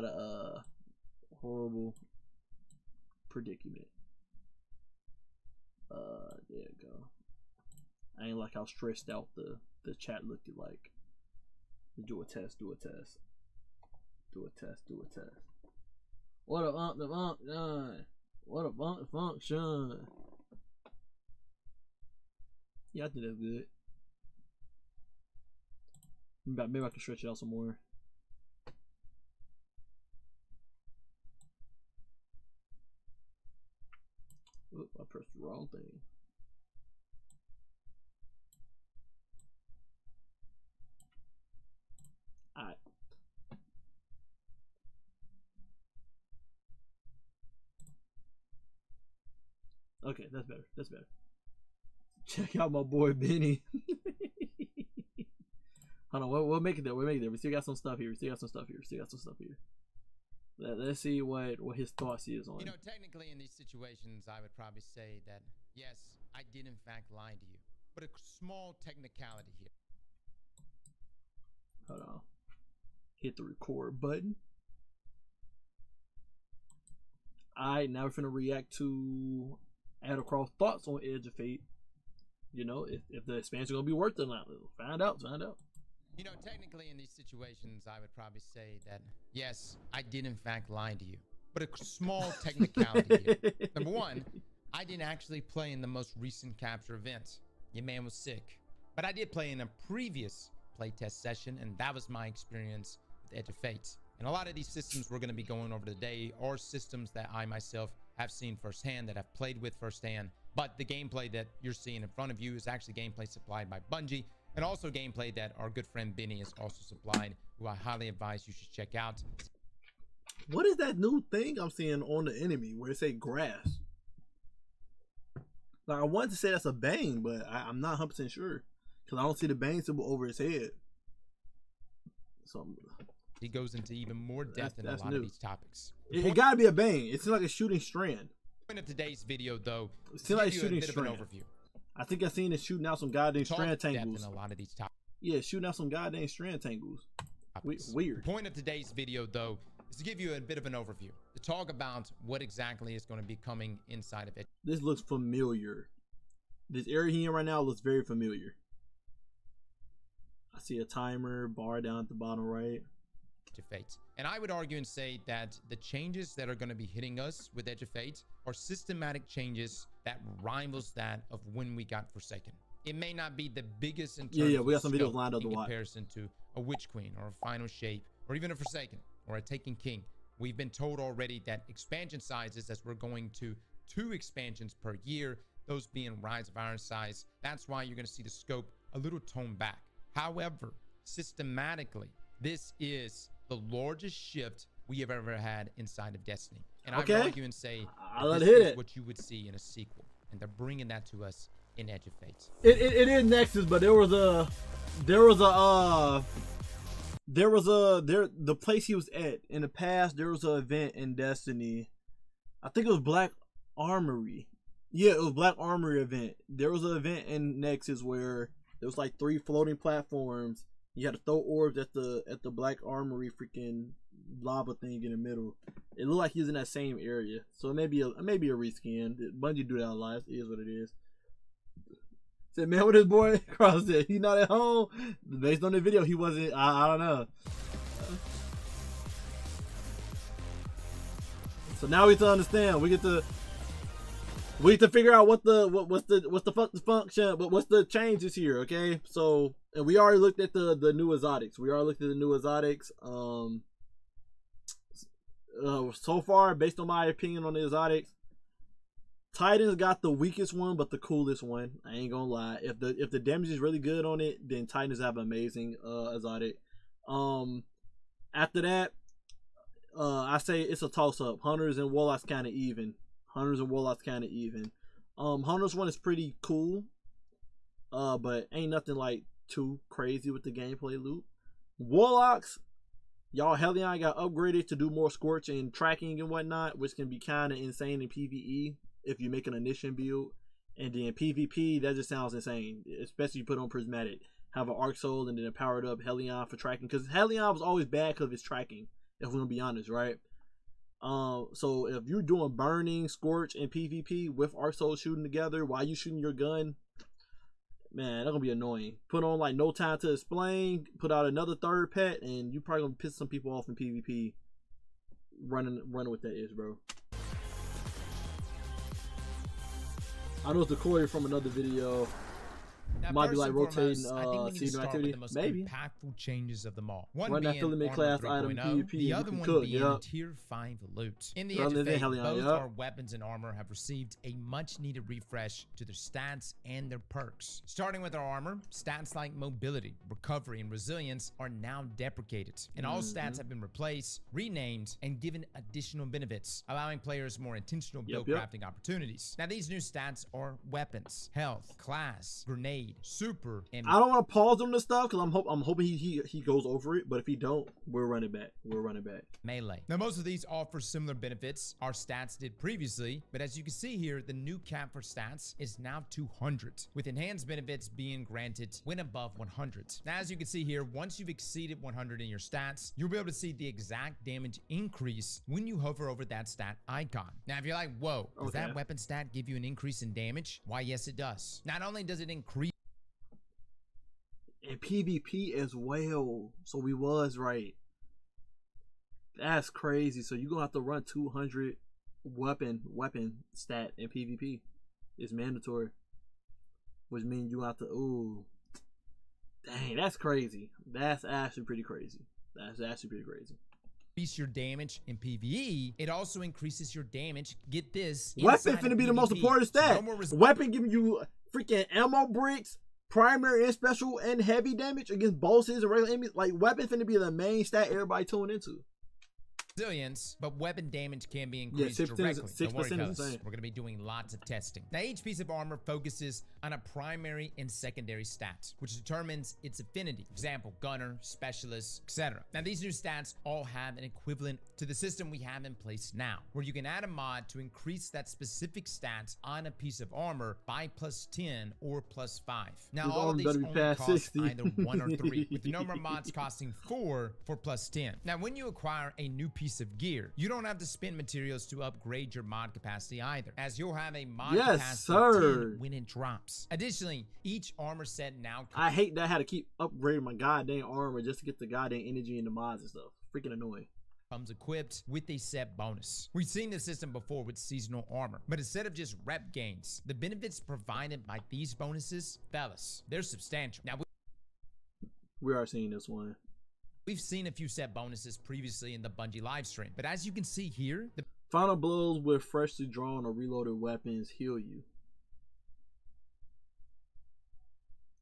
a horrible predicament. There you go. I ain't like how stressed out the chat looked like. Do a test. What a function. Yeah, I think that's good. Maybe I can stretch it out some more. Oop, I pressed the wrong thing. Alright. Okay, that's better. That's better. Check out my boy Benny. Hold on, we'll make it there. We'll make it there. We still got some stuff here. We still got some stuff here. We still got some stuff here. Let's see what his thoughts is on. You know, technically in these situations, I would probably say that yes, I did in fact lie to you, but a small technicality here. Hold on. Hit the record button. Alright, now we're gonna react to Adacroft's thoughts on Edge of Fate. You know, if the expansion gonna be worth it or not. Find out. You know, technically in these situations, I would probably say that yes, I did in fact lie to you, but a small technicality here. Number one, I didn't actually play in the most recent capture event. Your man was sick, but I did play in a previous playtest session, and that was my experience with Edge of Fate. And a lot of these systems we're going to be going over today are systems that I myself have seen firsthand, that I've played with firsthand. But the gameplay that you're seeing in front of you is actually gameplay supplied by Bungie, and also gameplay that our good friend Benny has also supplied, who I highly advise you should check out. What is that new thing I'm seeing on the enemy where it say grass? Like, I wanted to say that's a bang, but I'm not 100% sure because I don't see the bang symbol over his head. So he goes into even more depth in a lot of these topics. It gotta be a bang. It seems like a shooting strand. The point of today's video, though, it seems like shooting a bit strand. of an overview. I think I seen it shooting out some goddamn strand tangles. In a lot of these topics. Yeah, shooting out some goddamn strand tangles. Weird. The point of today's video, though, is to give you a bit of an overview, to talk about what exactly is going to be coming inside of it. This looks familiar. This area here right now looks very familiar. I see a timer bar down at the bottom right. Edge of Fate. And I would argue and say that the changes that are going to be hitting us with Edge of Fate are systematic changes that rivals that of when we got Forsaken. It may not be the biggest in terms we got some videos of lined up to in watch. comparison to a Witch Queen or a Final Shape or even a Forsaken or a Taken King. We've been told already that expansion sizes, as we're going to 2 expansions per year, those being Rise of Iron size, that's why you're going to see the scope a little toned back. However, systematically, this is the largest shift we have ever had inside of Destiny. And I would argue and say this is what you would see in a sequel. And they're bringing that to us in Edge of Fate. It is Nexus, but the place he was at in the past, there was an event in Destiny. I think it was Black Armory. Yeah, it was Black Armory event. There was an event in Nexus where there was like 3 floating platforms. You had to throw orbs at the Black Armory freaking lava thing in the middle. It looked like he was in that same area. So it may be a reskin. Bungie do that a lot. It is what it is. Said, man, with his boy Cross said he not at home. Based on the video, he wasn't. I don't know. So now we have to understand. We get to figure out what's the function, but what's the changes here, okay? So, and we already looked at the new exotics. So far, based on my opinion on the exotics, Titan's got the weakest one, but the coolest one. I ain't gonna lie. If the damage is really good on it, then Titans have an amazing exotic. After that, I say it's a toss up. Hunters and Warlocks kind of even. Hunters one is pretty cool, but ain't nothing like too crazy with the gameplay loop. Warlocks, y'all Hellion got upgraded to do more Scorch and tracking and whatnot, which can be kind of insane in PvE if you make an Initiation build. And then PvP, that just sounds insane, especially you put on Prismatic. Have an Arc Soul and then a powered up Hellion for tracking, because Hellion was always bad because of its tracking, if we're gonna be honest, right? So if you're doing burning, Scorch, and PvP with Arc Soul shooting together while you shooting your gun, man, that's gonna be annoying. Put on like No Time to Explain, put out another 3rd pet, and you probably gonna piss some people off in PvP. Running with that is, bro. I know it's the Corey from another video. Now, Might be first like and rotating foremost, I think we need to seasonal start activity. with the most Maybe. impactful changes of them all. One Run that being filament Armor class item 3.0, PvP, the you other can one cook, being yeah. the Tier 5 loot. In the Rather Edge of than Fate, Hellion, both yeah. our weapons and armor have received a much-needed refresh to their stats and their perks. Starting with our armor, stats like mobility, recovery, and resilience are now deprecated, and all stats have been replaced, renamed, and given additional benefits, allowing players more intentional build crafting opportunities. Now, these new stats are weapons, health, class, grenade, super, and I don't want to pause on this stuff because I'm hoping he goes over it. But if he don't, we're running back. We're running back. melee. Now, most of these offer similar benefits our stats did previously, but as you can see here, the new cap for stats is now 200, with enhanced benefits being granted when above 100. Now, as you can see here, once you've exceeded 100 in your stats, you'll be able to see the exact damage increase when you hover over that stat icon. Now, if you're like, whoa, does that weapon stat give you an increase in damage? Why, yes, it does. Not only does it increase And PvP as well. So we was right. That's crazy. So you're gonna have to run 200 weapon stat in PvP. It's mandatory. Which means you have to dang, that's crazy. That's actually pretty crazy. That's actually pretty crazy. increase your damage in PvE, it also increases your damage. Get this. Weapon finna be the most important stat. No more Weapon giving you freaking ammo bricks, primary and special and heavy damage against bosses and regular enemies. Like, weapon finna be the main stat everybody tune into. resilience, but weapon damage can be increased 6% directly. Don't worry, 6% is fellas. insane. We're going to be doing lots of testing. Now, each piece of armor focuses on a primary and secondary stat, which determines its affinity. For example, gunner, specialist, etc. Now, these new stats all have an equivalent to the system we have in place now, where you can add a mod to increase that specific stat on a piece of armor by +10 or +5. Now, all of these only cost 60. either 1 or 3, with the number of mods costing 4 for +10. Now, when you acquire a new piece of gear, you don't have to spend materials to upgrade your mod capacity either, as you'll have a mod capacity of 10 when it drops. Additionally, each armor set now I hate that I had to keep upgrading my goddamn armor just to get the goddamn energy and the mods and stuff. Freaking annoying. comes equipped with a set bonus. We've seen this system before with seasonal armor, but instead of just rep gains, the benefits provided by these bonuses, fellas, they're substantial. Now, We are seeing this one. we've seen a few set bonuses previously in the Bungie livestream, but as you can see here, the Final blows with freshly drawn or reloaded weapons heal you.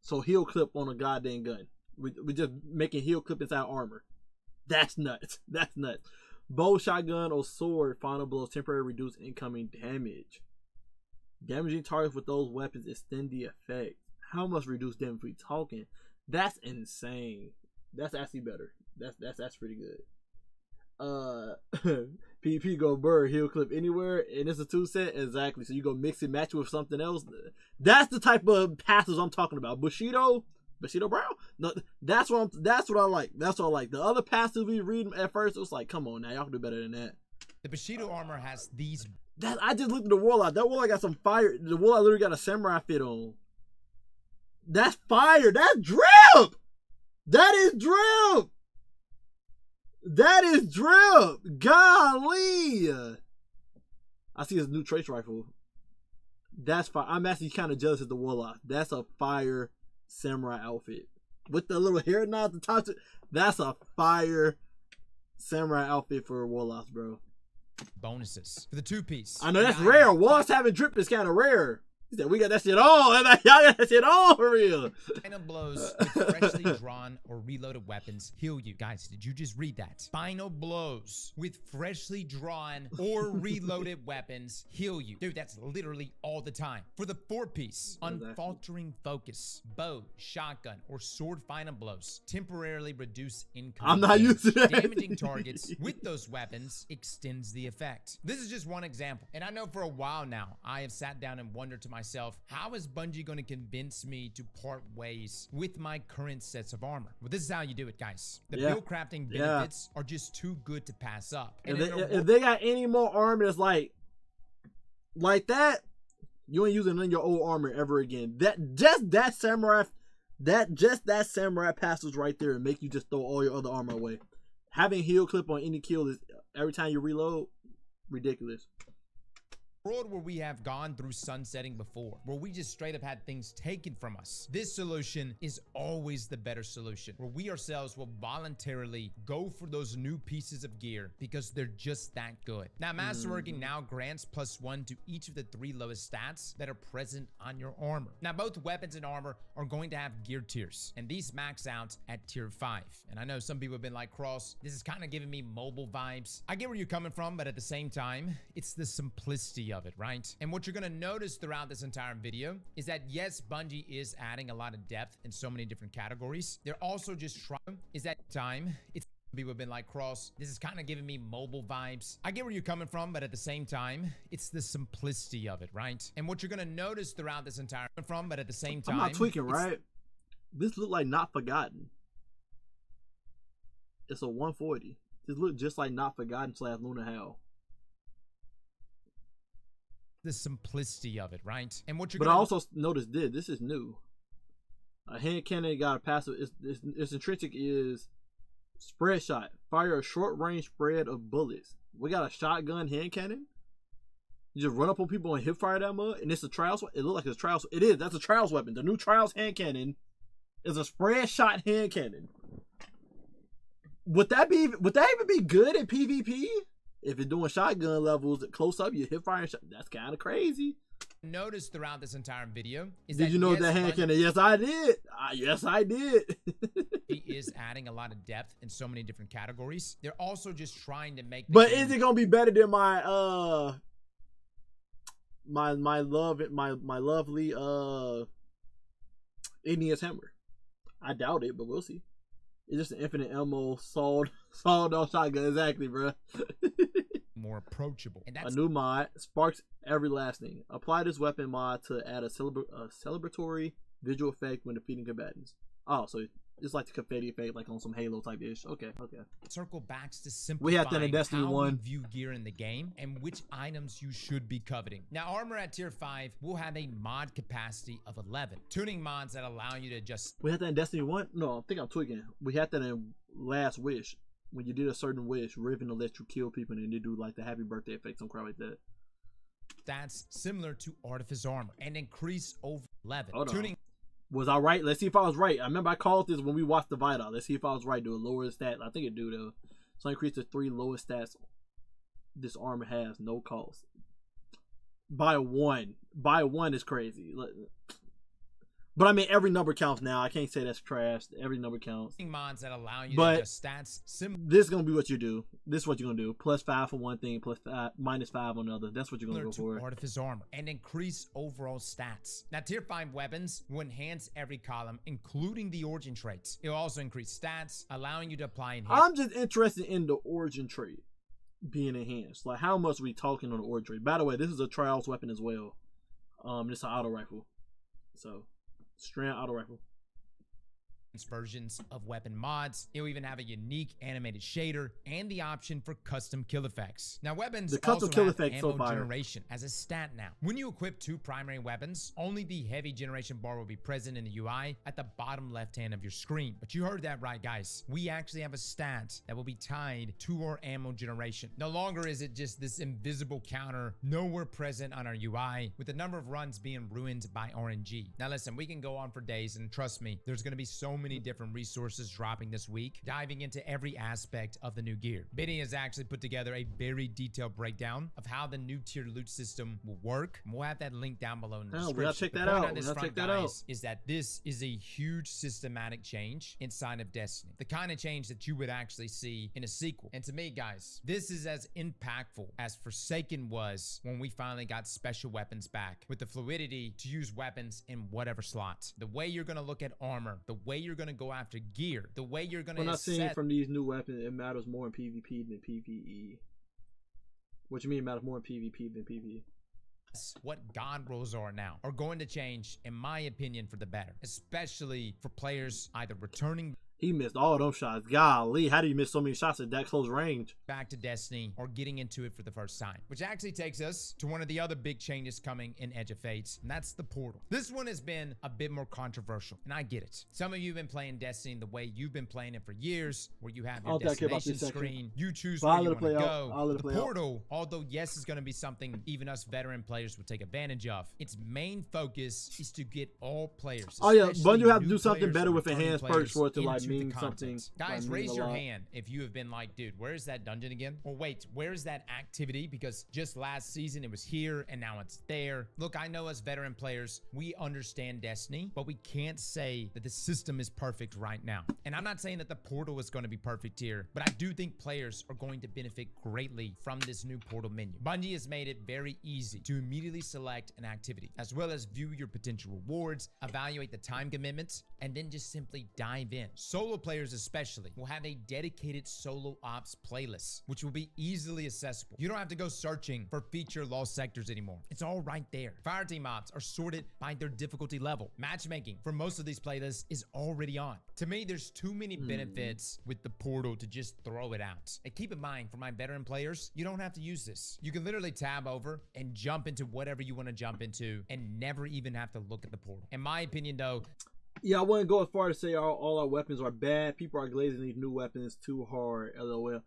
So heal clip on a goddamn gun. We just making heal clip inside armor. That's nuts. That's nuts. Bow, shotgun, or sword. Final blows temporarily reduce incoming damage. Damaging targets with those weapons extend the effect. How much reduced damage we talking? That's insane. That's actually better. That's pretty good. PP go bird heal clip anywhere, and it's a 2-set exactly. So you go mix and match with something else. That's the type of passes I'm talking about. Bushido Brown. No, that's what I like. That's what I like. The other passes we read at first, it was like, come on now, y'all can do better than that. the Bushido armor has these I just looked at the warlock. That warlock got some fire. The warlock literally got a samurai fit on. That's fire. That's drip. That is drip. That is drip. Golly. I see his new trace rifle. That's fire. I'm actually kind of jealous of the warlock. That's a fire samurai outfit. With the little hair knot at the top. That's a fire samurai outfit for warlocks, bro. bonuses for the 2-piece. I know that's rare. Warlocks having drip is kind of rare. He said, we got that shit on. Y'all got that shit on for real. Final blows with freshly drawn or reloaded weapons heal you. Guys, did you just read that? Final blows with freshly drawn or reloaded weapons heal you. Dude, that's literally all the time. For the 4-piece, unfaltering focus, bow, shotgun, or sword final blows temporarily reduce income. I'm not used to that. Damaging targets with those weapons extends the effect. This is just one example. And I know for a while now, I have sat down and wondered to myself, how is Bungie going to convince me to part ways with my current sets of armor? Well, this is how you do it, guys. The build crafting benefits are just too good to pass up. And If they got any more armor that's like that, you ain't using none of your old armor ever again. That samurai passes right there and make you just throw all your other armor away. Having heal clip on any kill is every time you reload, ridiculous. world where we have gone through sunsetting before, where we just straight up had things taken from us, this solution is always the better solution, where we ourselves will voluntarily go for those new pieces of gear because they're just that good. Now, Masterworking now grants +1 to each of the 3 lowest stats that are present on your armor. Now, both weapons and armor are going to have gear tiers, and these max out at tier 5. And I know some people have been like, Cross, this is kind of giving me mobile vibes. I get where you're coming from, but at the same time, it's the simplicity of it, right? And what you're gonna notice throughout this entire video is that yes, Bungie is adding a lot of depth in so many different categories. They're also just trying, is that time, it's people have been like, Cross, this is kind of giving me mobile vibes. I get where you're coming from, but at the same time, it's the simplicity of it, right? And what you're gonna notice throughout this entire but at the same time, I'm not tweaking, right? This look like Not Forgotten. It's a 140. This look just like Not Forgotten / Luna Hell. The simplicity of it, right? And what you're but gonna I also noticed this is new. A hand cannon got a passive. Its intrinsic is spread shot. Fire a short range spread of bullets. We got a shotgun hand cannon. You just run up on people and hip fire that mud, and it's a trials. It looks like it's a trials. It is. That's a trials weapon. The new trials hand cannon is a spread shot hand cannon. Would that even be good in PvP? If you're doing shotgun levels close up, you hip fire. That's kind of crazy. Notice throughout this entire video is did that you know yes, that hand cannon? Yes, I did. Yes, I did. He is adding a lot of depth in so many different categories. They're also just trying to make. But is it gonna be better than my my lovely Igneous Hammer? I doubt it, but we'll see. It's just an infinite ammo sawed off shotgun. Exactly, bro. More approachable. And that's a new mod, Sparks Everlasting. Apply this weapon mod to add a celebratory visual effect when defeating combatants. Oh, so it's like the confetti effect, like on some Halo type ish. Okay. circle back to simplifying We had that in Destiny how 1. we view gear in the game and which items you should be coveting. Now, armor at tier 5 will have a mod capacity of 11. Tuning mods that allow you to adjust. We had that in Destiny 1? No, I think I'm tweaking. We had that in Last Wish. When you did a certain wish, Riven will let you kill people and they do like the happy birthday effect, some crap like that. That's similar to Artifice armor and increase over 11. Hold on. Tuning. Was I right? Let's see if I was right. I remember I called this when we watched the Vita. Let's see if I was right. Do a lower stat. I think it do though. So increase the 3 lowest stats this armor has, no cost. By 1. By 1 is crazy. But I mean, every number counts now. I can't say that's trash. Every number counts. Mods that allow you to adjust stats. This is gonna be what you do. This is what you're gonna do. +5 for one thing, -5 on the other. That's what you're gonna go for. Artifice armor and increase overall stats. Now, tier 5 weapons will enhance every column, including the origin traits. It will also increase stats, allowing you to apply enhanced. I'm just interested in the origin trait being enhanced. Like, how much we talking on the origin trait? By the way, this is a trials weapon as well. It's an auto rifle. So. Strand auto rifle. Versions of weapon mods. It will even have a unique animated shader and the option for custom kill effects. Now, weapons the custom also kill have effect ammo so fire. generation as a stat now. When you equip 2 primary weapons, only the heavy generation bar will be present in the UI at the bottom left hand of your screen. But you heard that right, guys. We actually have a stat that will be tied to our ammo generation. No longer is it just this invisible counter nowhere present on our UI, with the number of runs being ruined by RNG. Now, listen, we can go on for days, and trust me, there's going to be so many different resources dropping this week, diving into every aspect of the new gear. Biddy has actually put together a very detailed breakdown of how the new tier loot system will work. And we'll have that link down below in the description. We gotta check that out. We gotta check that out. Is that this is a huge systematic change inside of Destiny. The kind of change that you would actually see in a sequel. And to me, guys, this is as impactful as Forsaken was when we finally got special weapons back, with the fluidity to use weapons in whatever slot. The way you're gonna look at armor, the way you're gonna go after gear, the way you're gonna. We're not seeing from these new weapons. It matters more in PvP than PvE. What you mean it matters more in PvP than PvE? What God rolls are now are going to change, in my opinion, for the better, especially for players either returning. He missed all them shots. Golly, how do you miss so many shots at that close range? Back to Destiny or getting into it for the first time, which actually takes us to one of the other big changes coming in Edge of Fates, and that's the portal. This one has been a bit more controversial, and I get it. Some of you have been playing Destiny the way you've been playing it for years, where you have your destination screen, you choose where you want to go. The portal, although yes, is going to be something even us veteran players will take advantage of, its main focus is to get all players. Oh yeah, but you have to do something better with enhanced perks for it to like mean something. Guys, like, raise your hand if you have been like, dude, where is that dungeon again? Or wait, where is that activity? Because just last season it was here and now it's there. Look, I know as veteran players, we understand Destiny, but we can't say that the system is perfect right now. And I'm not saying that the portal is going to be perfect here, but I do think players are going to benefit greatly from this new portal menu. Bungie has made it very easy to immediately select an activity, as well as view your potential rewards, evaluate the time commitments, and then just simply dive in. Solo players especially will have a dedicated solo ops playlist, which will be easily accessible. You don't have to go searching for feature lost sectors anymore. It's all right there. Fireteam ops are sorted by their difficulty level. Matchmaking for most of these playlists is already on. To me, there's too many benefits with the portal to just throw it out. And keep in mind, for my veteran players, you don't have to use this. You can literally tab over and jump into whatever you want to jump into and never even have to look at the portal. In my opinion, though, yeah, I wouldn't go as far as say all our weapons are bad. People are glazing these new weapons too hard. LOL.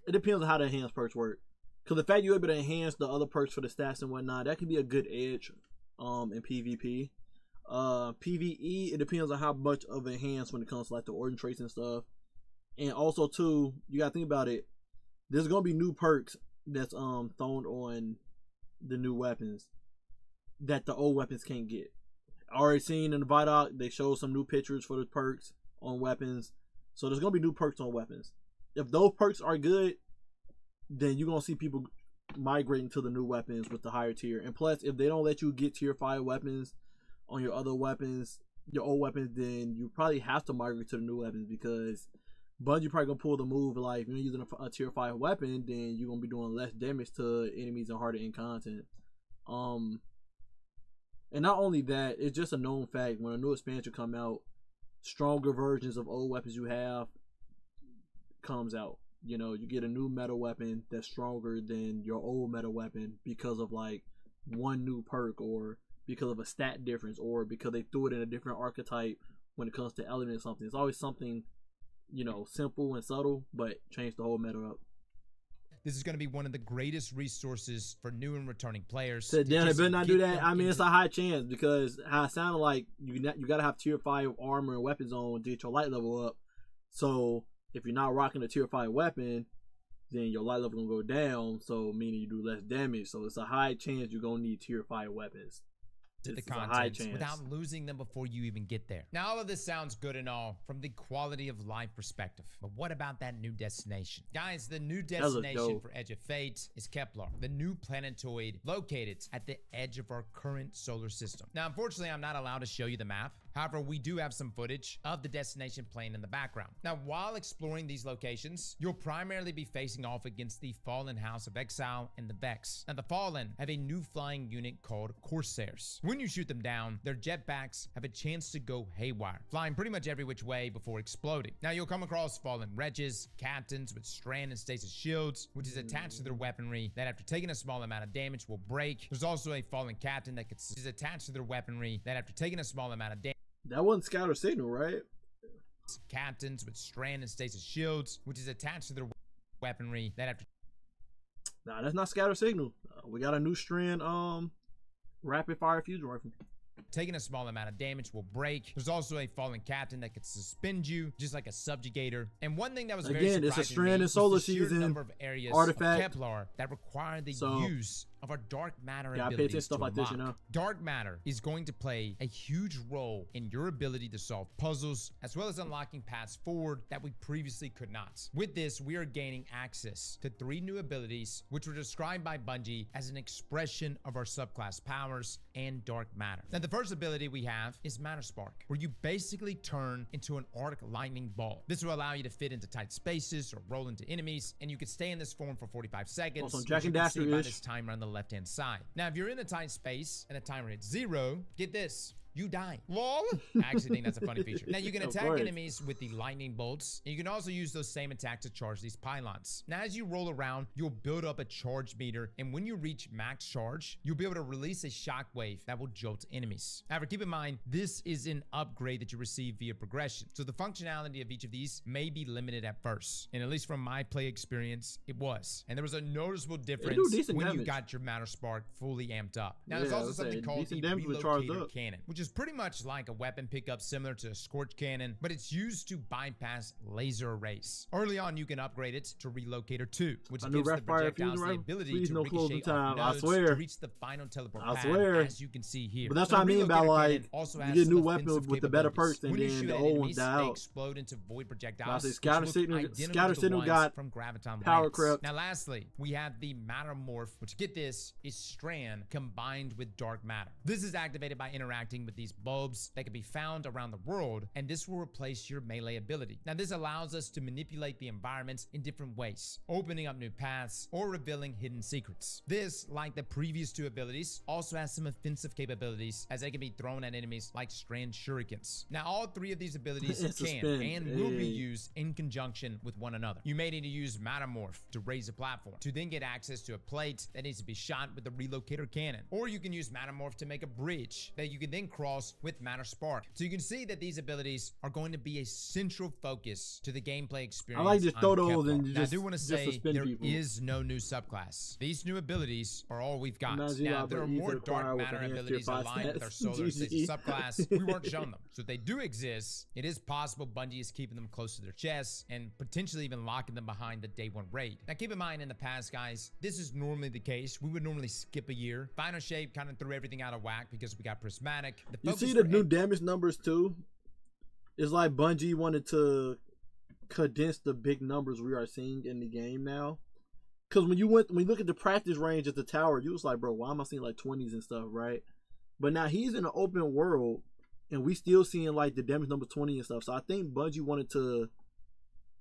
It depends on how the enhanced perks work. Because the fact you're able to enhance the other perks for the stats and whatnot, that can be a good edge in PvP. PvE, it depends on how much of enhance when it comes to like the origin traits and stuff. And also too, you gotta think about it. There's gonna be new perks that's thrown on the new weapons that the old weapons can't get. Already seen in the Vidoc, they show some new pictures for the perks on weapons. So there's gonna be new perks on weapons. If those perks are good, then you're gonna see people migrating to the new weapons with the higher tier. And plus, if they don't let you get tier 5 weapons on your other weapons, your old weapons, then you probably have to migrate to the new weapons, because Bungie probably gonna pull the move like, if you're using a tier 5 weapon, then you're gonna be doing less damage to enemies and harder in content. And not only that, it's just a known fact, when a new expansion come out, stronger versions of old weapons you have comes out. You know, you get a new meta weapon that's stronger than your old meta weapon because of like one new perk, or because of a stat difference, or because they threw it in a different archetype when it comes to element or something. It's always something, you know, simple and subtle, but change the whole meta up. This is going to be one of the greatest resources for new and returning players. So then they better not do that. I mean, it's a high chance, because how it sounded like you got to have tier 5 armor and weapons on to get your light level up. So if you're not rocking a tier 5 weapon, then your light level gonna go down. So meaning you do less damage. So it's a high chance you're gonna need tier 5 weapons to the content without losing them before you even get there. Now, all of this sounds good and all from the quality of life perspective, but what about that new destination? Guys, the new destination for Edge of Fate is Kepler, the new planetoid located at the edge of our current solar system. Now, unfortunately, I'm not allowed to show you the map. However, we do have some footage of the destination playing in the background. Now, while exploring these locations, you'll primarily be facing off against the Fallen House of Exile and the Vex. Now, the Fallen have a new flying unit called Corsairs. When you shoot them down, their jetpacks have a chance to go haywire, flying pretty much every which way before exploding. Now, you'll come across Fallen Wretches, captains with strand and stasis shields, which is attached to their weaponry that after taking a small amount of damage will break. There's also a Fallen Captain that is attached to their weaponry that after taking a small amount of damage. That wasn't Scout or Signal, right? Captains with strand and stasis shields, which is attached to their weaponry that after. Nah, that's not Scout or Signal. We got a new strand, rapid fire fusion rifle. Taking a small amount of damage will break. There's also a Fallen Captain that could suspend you, just like a subjugator. And one thing that was very surprising it's a strand in solar season number of areas artifact of Kepler that require the use of our dark matter abilities to unlock. You know? Dark matter is going to play a huge role in your ability to solve puzzles, as well as unlocking paths forward that we previously could not. With this, we are gaining access to 3 new abilities, which were described by Bungie as an expression of our subclass powers and dark matter. Now, the first ability we have is Matter Spark, where you basically turn into an arc lightning ball. This will allow you to fit into tight spaces or roll into enemies, and you can stay in this form for 45 seconds. Also, Jack and Daxter by this timer on the left-hand side. Now, if you're in a tight space and the timer hits 0, get this. you die. Lol. I actually think that's a funny feature. Now you can Of attack course. enemies with the lightning bolts, and you can also use those same attacks to charge these pylons. Now as you roll around, you'll build up a charge meter, and when you reach max charge, you'll be able to release a shockwave that will jolt enemies. However, keep in mind, this is an upgrade that you receive via progression, so the functionality of each of these may be limited at first, and at least from my play experience, it was. And there was a noticeable difference decent when you damage. got your matter spark fully amped up. Now Yeah, there's I also would something say called the decent damage with charged relocator up. cannon, which is pretty much like a weapon pickup similar to a scorch cannon, but it's used to bypass laser arrays. Early on, you can upgrade it to relocator 2, which A new gives the rapid fire projectiles fusion the rifle? ability Please to no closing ricochet off time. I nodes swear. to reach the final teleport I pad, swear. as you can see here. But that's Now, what I the mean by relocator like cannon also you has get some new weapons offensive with the better capabilities. perks and When you then shoot the at old ones enemies, die they out. explode into void projectiles. I say which scatter look signal- identical scatter to the signal ones got from Graviton power Lance. crept. Now lastly, we have the matter morph, which get this, is Strand combined with dark matter. This is activated by interacting with these bulbs that can be found around the world, and this will replace your melee ability. Now this allows us to manipulate the environments in different ways, opening up new paths or revealing hidden secrets. This, like the previous two abilities, also has some offensive capabilities as they can be thrown at enemies like Strand shurikens. Now all three of these abilities It's a can spin. and will be Hey. used in conjunction with one another. You may need to use Mattermorph to raise a platform to then get access to a plate that needs to be shot with the relocator cannon, or you can use Mattermorph to make a bridge that you can then cross with Matter Spark. So you can see that these abilities are going to be a central focus to the gameplay experience. I like just on throw those Kevlar. and Now, I just- do want to just to say spin there people. is no new subclass. These new abilities are all we've got. Imagine Now that, there but are easy more to acquire dark with matter enhanced abilities tier 5 aligned with our stats. solar GG. stasis subclass. We weren't shown them, so they do exist. It is possible Bungie is keeping them close to their chests and potentially even locking them behind the day one raid. Now keep in mind, in the past, guys, this is normally the case. We would normally skip a year. Final Shape kind of threw everything out of whack because we got Prismatic. The You focus see the for new damage numbers too? It's like Bungie wanted to condense the big numbers we are seeing in the game now. Because when you look at the practice range at the tower, you was like, bro, why am I seeing like 20s and stuff, right? But now he's in an open world, and we still seeing like the damage number 20 and stuff. So I think Bungie wanted to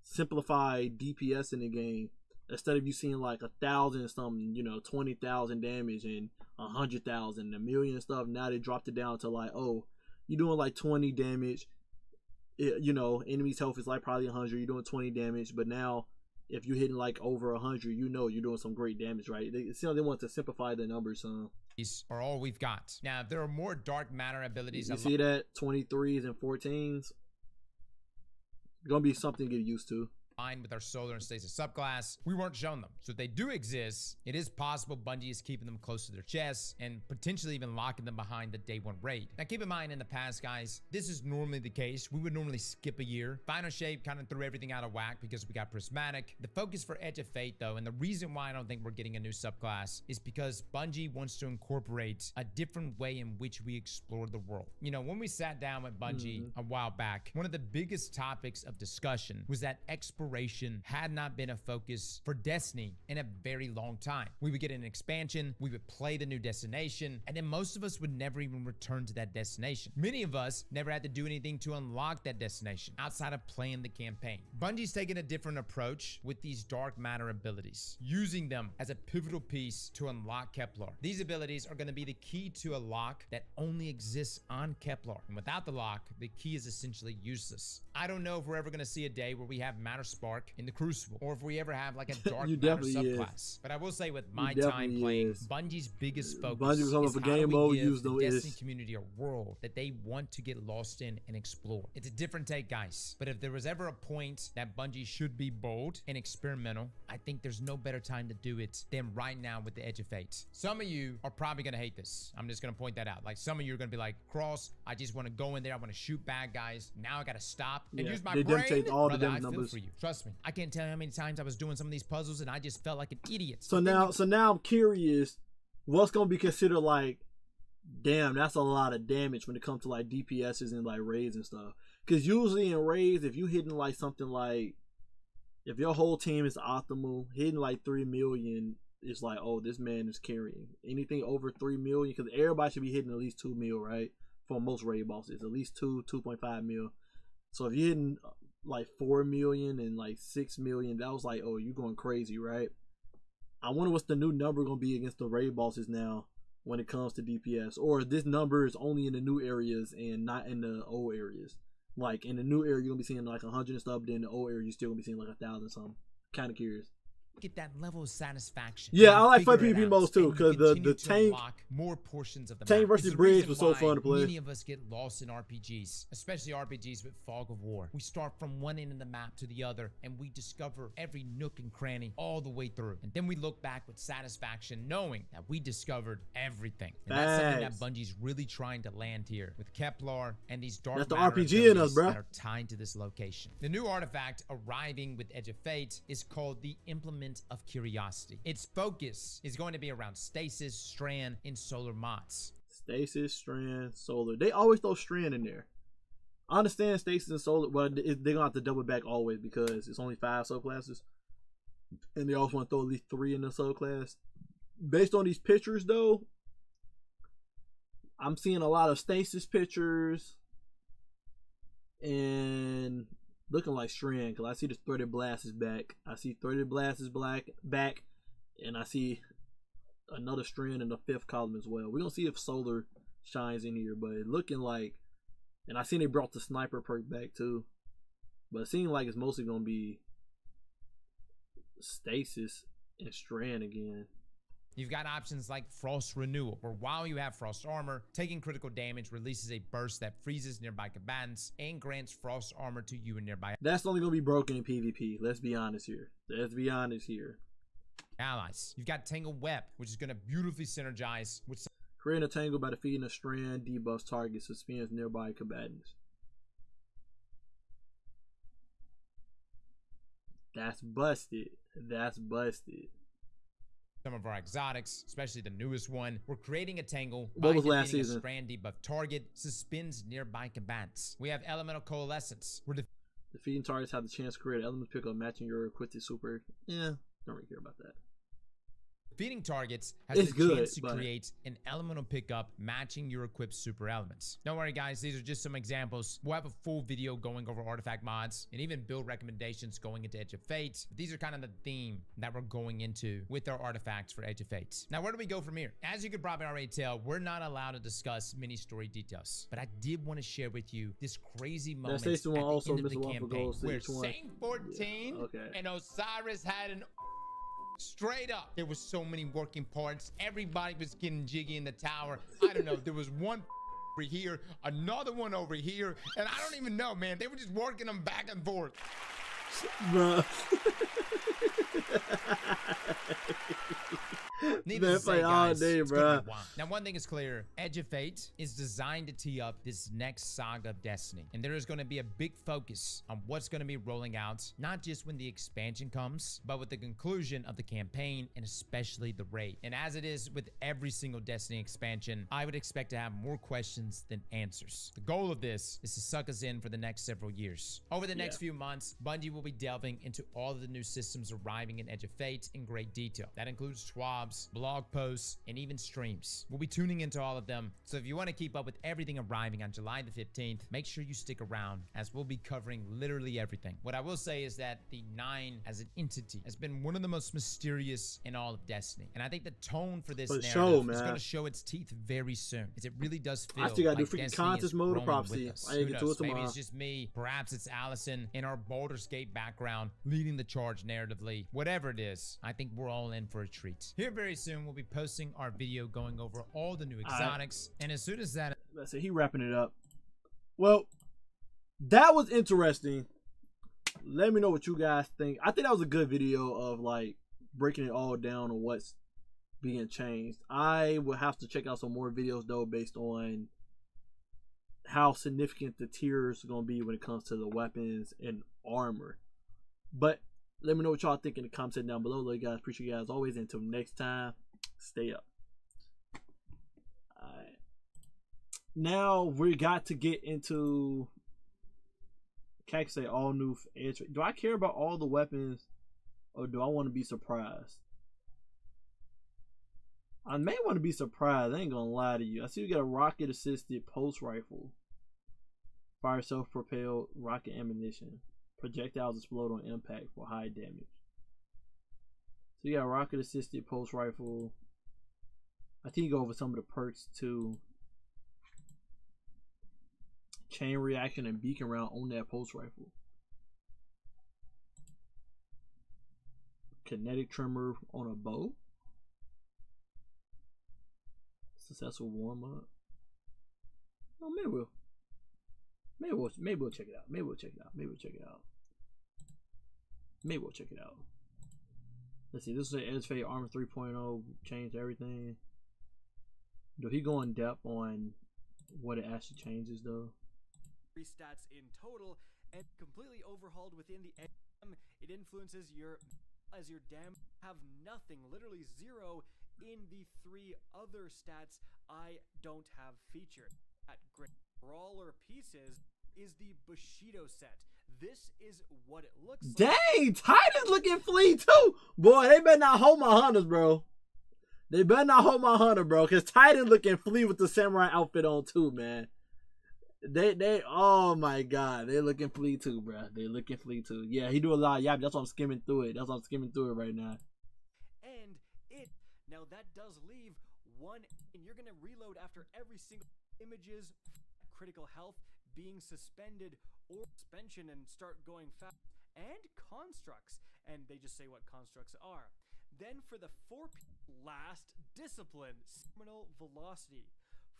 simplify DPS in the game. Instead of you seeing like 1,000 and something, 20,000 damage and 100,000, 1,000,000 and stuff. Now they dropped it down to like, oh, you're doing like 20 damage. Enemy's health is like probably 100. You're doing 20 damage, but now if you're hitting like over 100, you're doing some great damage, right? They want to simplify the numbers. These are all we've got. Now, there are more dark matter abilities. You see that 23s and 14s? Gonna be something to get used to. With our solar and stasis subclass, we weren't shown them, so if they do exist, it is possible Bungie is keeping them close to their chests and potentially even locking them behind the day one raid. Now keep in mind, in the past, guys, this is normally the case. We would normally skip a year. Final Shape kind of threw everything out of whack because we got Prismatic. The focus for Edge of Fate, though, and the reason why I don't think we're getting a new subclass is because Bungie wants to incorporate a different way in which we explore the world. When we sat down with Bungie a while back, one of the biggest topics of discussion was that exploration had not been a focus for Destiny in a very long time. We would get an expansion, we would play the new destination, and then most of us would never even return to that destination. Many of us never had to do anything to unlock that destination outside of playing the campaign. Bungie's taken a different approach with these dark matter abilities, using them as a pivotal piece to unlock Kevlar. These abilities are going to be the key to a lock that only exists on Kevlar, and without the lock, the key is essentially useless. I don't know if we're ever going to see a day where we have Matter Spark in the Crucible, or if we ever have like a dark You matter definitely subclass. is. But I will say, with my You time definitely playing, is. Bungie's biggest focus Bungie was coming is up how a game do mode, we give use the no Destiny ish. community a world that they want to get lost in and explore. It's a different take, guys. But if there was ever a point that Bungie should be bold and experimental, I think there's no better time to do it than right now with the Edge of Fate. Some of you are probably going to hate this. I'm just going to point that out. Like, some of you are going to be like, Cross, I just want to go in there. I want to shoot bad guys. Now I got to stop and Yeah, use my they brain. dictate all the Brother, damage I feel numbers. for you. Trust me. I can't tell you how many times I was doing some of these puzzles and I just felt like an idiot. So now I'm curious, what's gonna be considered like, damn, that's a lot of damage when it comes to like DPSs and like raids and stuff. Because usually in raids, if you hitting like something like, if your whole team is optimal, hitting like 3 million, it's like, oh, this man is carrying. Anything over 3 million, because everybody should be hitting at least 2 mil, right? For most raid bosses, at least 2.5 mil. So if you're hitting like 4 million and like 6 million, that was like, oh, you going crazy, right? I wonder what's the new number gonna be against the raid bosses now. when it comes to DPS, or this number is only in the new areas and not in the old areas. Like in the new area, you're gonna be seeing like 100 and stuff. Then in the old area, you're still gonna be seeing like 1,000 something. Kind of curious. Get that level of satisfaction. Yeah, I like figure fun it PvP out, modes too, and because you the continue to tank unlock more portions of the tank map. versus It's the bridge reason was so why fun to play. Many of us get lost in RPGs, especially RPGs with Fog of War. We start from one end of the map to the other, and we discover every nook and cranny all the way through. And then we look back with satisfaction, knowing that we discovered everything. And that's something that Facts. Bungie's really trying to land here with Kepler and these dark That's the matter RPG in us, abilities bruh. that are tied to this location. The new artifact arriving with Edge of Fate is called the Implement of Curiosity. Its focus is going to be around stasis, strand, and solar mods. Stasis, strand, solar. They always throw strand in there. I understand stasis and solar, but they're gonna have to double back always because it's only 5 subclasses, and they also want to throw at least 3 in the subclass. Based on these pictures, though, I'm seeing a lot of stasis pictures and looking like strand, because I see the threaded blast is back. I see threaded blast is back, and I see another strand in the 5th column as well. We're gonna see if solar shines in here, but it looking like, and I seen they brought the sniper perk back too, but it seems like it's mostly gonna be stasis and strand again. You've got options like Frost Renewal, where while you have Frost Armor, taking critical damage releases a burst that freezes nearby combatants and grants Frost Armor to you and nearby That's only gonna be broken in PvP. Let's be honest here. allies. You've got Tangle Web, which is going to beautifully synergize with Creating a tangle by defeating a strand debuffs targets, suspends nearby combatants. That's busted. some of our exotics, especially the newest one. We're creating a tangle What by was last defeating season? a strand debuff target, suspends nearby combatants. We have Elemental Coalescence. We're Defeating targets have the chance to create element pickup matching your equipped super. Yeah, don't really care about that. defeating targets has It's the good, chance to but- create an elemental pickup matching your equipped super elements. Don't worry guys, these are just some examples. We'll have a full video going over artifact mods and even build recommendations going into Edge of Fate. These are kind of the theme that we're going into with our artifacts for Edge of Fate. Now where do we go from here? As you could probably already tell, we're not allowed to discuss many story details, but I did want to share with you this crazy moment at station the one also end of the missed one for campaign gold, so where each one- Saint 14 okay. and Osiris had an straight up. There was so many working parts. Everybody was getting jiggy in the tower. I don't know. There was one over here, another one over here, and I don't even know, man. They were just working them back and forth. Bruh. Needless to play say, all guys, day, it's gonna bruh. be wild. Now, one thing is clear. Edge of Fate is designed to tee up this next saga of Destiny. And there is going to be a big focus on what's going to be rolling out, not just when the expansion comes, but with the conclusion of the campaign and especially the raid. And as it is with every single Destiny expansion, I would expect to have more questions than answers. The goal of this is to suck us in for the next several years. Over the next few months, Bungie will be delving into all of the new systems arriving in Edge of Fate in great detail. That includes TWABs, blog posts, and even streams. We'll be tuning into all of them, so if you want to keep up with everything arriving on July the 15th, make sure you stick around as we'll be covering literally everything. What I will say is that the 9 as an entity has been one of the most mysterious in all of Destiny, and I think the tone for this For narrative sure, is man. going to show its teeth very soon, as it really does feel I still gotta do like freaking Destiny contest is mode of growing prophecy. with us. I ain't Who get to knows? it Maybe tomorrow. it's just me, perhaps it's Allison in our Baldur's Gate background leading the charge narratively. Whatever it is, I think we're all in for a treat. Here very soon we'll be posting our video going over all the new exotics, and as soon as that That's it. He wrapping it up. Well, that was interesting. Let me know what you guys think. I think that was a good video of like breaking it all down on what's being changed. I will have to check out some more videos though based on how significant the tiers are gonna be when it comes to the weapons and armor. But let me know what y'all think in the comment section down below. Love you guys. Appreciate you guys always. Until next time, stay up. Alright. Now we got to get into, can't say all new edge. Do I care about all the weapons, or do I want to be surprised? I may want to be surprised. I ain't gonna lie to you. I see you got a rocket assisted pulse rifle, fire self propelled rocket ammunition, projectiles explode on impact for high damage. So you got a rocket assisted pulse rifle. I think you go over some of the perks too. Chain reaction and beacon round on that pulse rifle. Kinetic tremor on a bow. Successful warm up. Oh, maybe we'll check it out. Maybe we'll check it out. Maybe we'll check it out. Maybe we'll check it out. Let's see. This is an Edge Fade Armor 3.0. Changed everything. Do he go in depth on what it actually changes though? 3 stats in total and completely overhauled within the AM. It influences your as your damage have nothing, literally 0 in the 3 other stats I don't have featured. At Great Brawler Pieces is the Bushido set. This is what it looks like. Dang, Titan's looking flea too. Boy, they better not hold my hunters, bro. They better not hold my hunter, bro. Cause Titan looking flea with the samurai outfit on too, man. They oh my god, they looking flea too, bro. They looking flea too. Yeah, he do a lot of yap. That's why I'm skimming through it. That's why I'm skimming through it right now. And it now that does leave 1, and you're gonna reload after every single images, critical health being suspended or suspension and start going fast, and constructs, and they just say what constructs are. Then for the 4 last discipline, terminal velocity.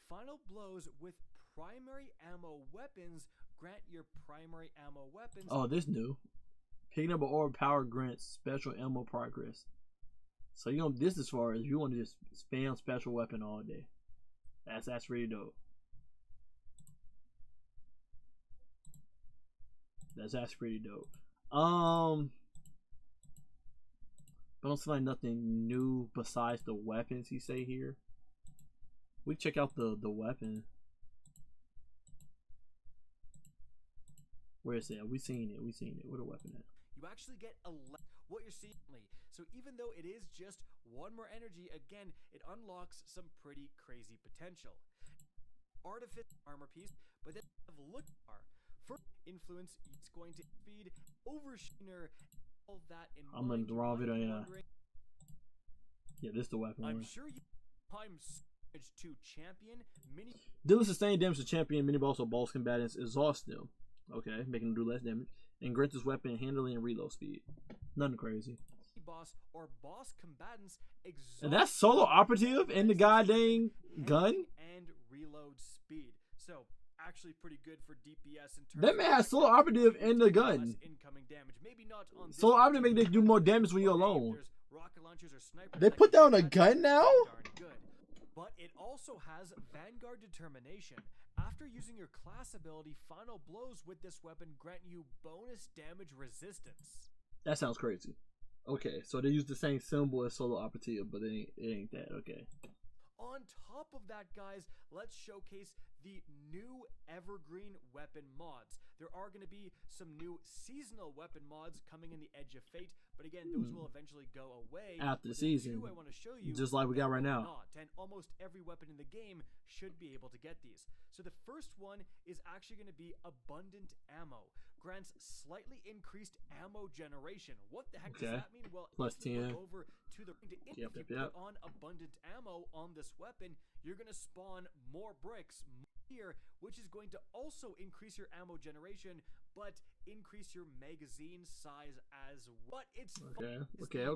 Final blows with primary ammo weapons grant your primary ammo weapons. Oh, this new. Picking up an orb power grants special ammo progress. So you know this as far as you want to just spam special weapon all day. That's really dope. That's pretty dope. But I don't see like nothing new besides the weapons he say here. We check out the weapon. Where is it? We seen it. Where the weapon at? You actually get what you're seeing. So even though it is just 1 more energy, again, it unlocks some pretty crazy potential. Artifice armor piece, but then have look bar. First influence, it's going to speed overshiner, all that in I'm mind. in the wrong video, yeah. Yeah, this is the weapon. I'm sure you time to champion mini. Dealing sustained damage to champion mini boss or boss combatants, exhaust them. Okay, making them do less damage. And grant this weapon handling and reload speed. Nothing crazy. Boss or boss combatants exhaust. And that's solo operative in the goddamn gun. And reload speed. So actually pretty good for DPS in terms That man has solo operative in the gun. Incoming damage. Maybe not on this Solo operative make they do more damage when you're alone. There's rocket launchers or snipers They put that on a gun now? Darn good. But it also has Vanguard Determination. After using your class ability, final blows with this weapon grant you bonus damage resistance. That sounds crazy. Okay, so they use the same symbol as solo operative, but it ain't that. Okay. On top of that, guys, let's showcase the new evergreen weapon mods. There are going to be some new seasonal weapon mods coming in the Edge of Fate, but again, those will eventually go away after the But season. I want to show you, just like we got right now. And almost every weapon in the game should be able to get these. So the first one is actually going to be Abundant Ammo. Grants slightly increased ammo generation. What the heck does that mean? Well, plus if you 10. look over to the if you put on Abundant Ammo on this weapon, you're going to spawn more bricks here, which is going to also increase your ammo generation, but increase your magazine size as well. But it's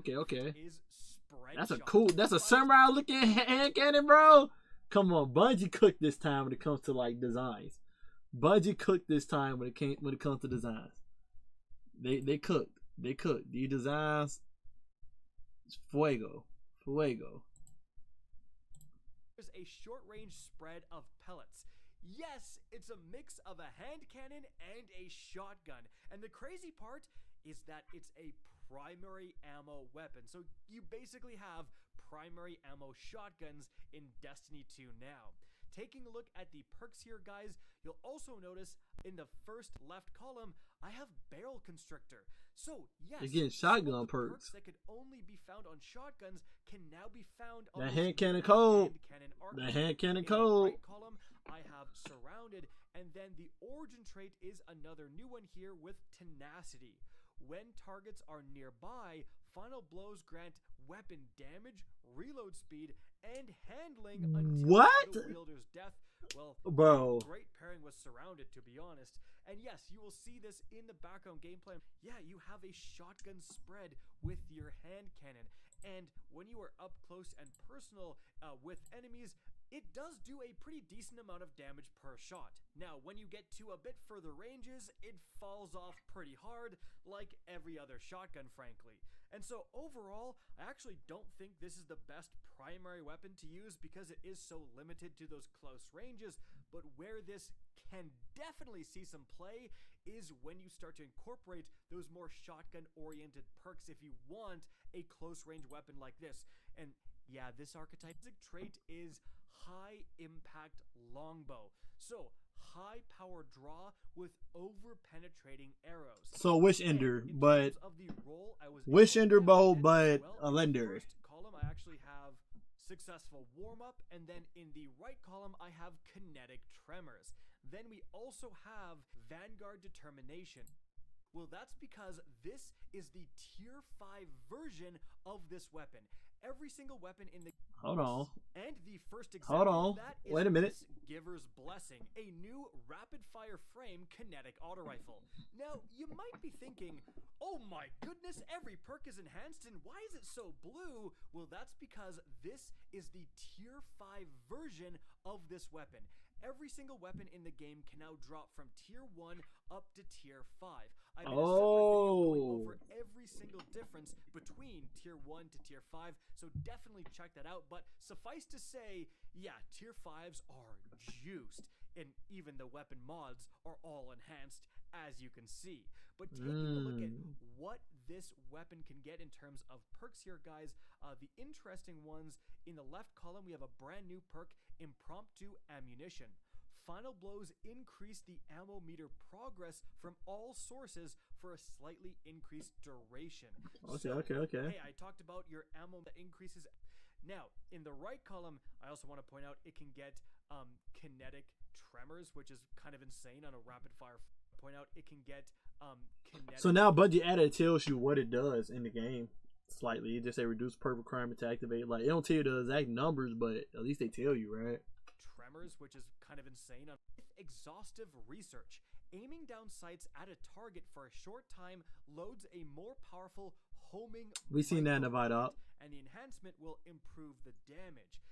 okay. Is spread that's a shot. cool. That's a samurai looking hand cannon, bro. Come on, Bungie cooked this time when it comes to like designs. Bungie cooked this time when it comes to designs. They cooked. These designs, fuego. There's a short range spread of pellets. Yes, it's a mix of a hand cannon and a shotgun. And the crazy part is that it's a primary ammo weapon. So you basically have primary ammo shotguns in Destiny 2 now. Taking a look at the perks here, guys, you'll also notice in the first left column, I have Barrel Constrictor. So, yes, you're getting shotgun perks that could only be found on shotguns can now be found on that hand cannon code. The hand cannon code. Right column, I have Surrounded, and then the origin trait is another new one here with Tenacity. when targets are nearby, final blows grant weapon damage, reload speed, and handling until What? the wielder's death. Well, Bro. great pairing was Surrounded, to be honest. And yes, you will see this in the background gameplay. Yeah, you have a shotgun spread with your hand cannon. And when you are up close and personal with enemies, it does do a pretty decent amount of damage per shot. Now, when you get to a bit further ranges, it falls off pretty hard, like every other shotgun, frankly. And so overall, I actually don't think this is the best primary weapon to use because it is so limited to those close ranges. But where this can definitely see some play is when you start to incorporate those more shotgun-oriented perks if you want a close-range weapon like this. And yeah, this archetype trait is high impact longbow. So high power draw with over penetrating arrows. So wish ender, In but terms of the role I was wish able to ender bow, get, but well, a in the legendary. first column I actually have successful warm up, and then in the right column I have kinetic tremors. Then we also have Vanguard Determination. Well, that's because this is the tier 5 version of this weapon. Every single weapon in the Hold on. and the first Hold example on. of that is Wait a minute. this Giver's Blessing, a new rapid fire frame kinetic auto rifle. Now, you might be thinking, oh my goodness, every perk is enhanced and why is it so blue? Well, that's because this is the tier 5 version of this weapon. Every single weapon in the game can now drop from tier 1 up to tier 5. I made a separate video going over every single difference between tier 1 to tier 5, so definitely check that out. But suffice to say, yeah, tier 5s are juiced, and even the weapon mods are all enhanced, as you can see. But taking a look at what this weapon can get in terms of perks here, guys, the interesting ones, in the left column we have a brand new perk, Impromptu Ammunition. Final blows increase the ammo meter progress from all sources for a slightly increased duration. Okay. Hey, I talked about your ammo that increases. Now, in the right column, I also want to point out it can get kinetic tremors, which is kind of insane on a rapid fire. Point out it can get kinetic. So now Bungie added, it tells you what it does in the game slightly. It just say reduce perk requirement to activate. Like, it don't tell you the exact numbers, but at least they tell you, right? Tremors, which is kind of insane. With exhaustive research, aiming down sights at a target for a short time loads a more powerful homing. We seen that in the Vital. And the enhancement will improve the damage.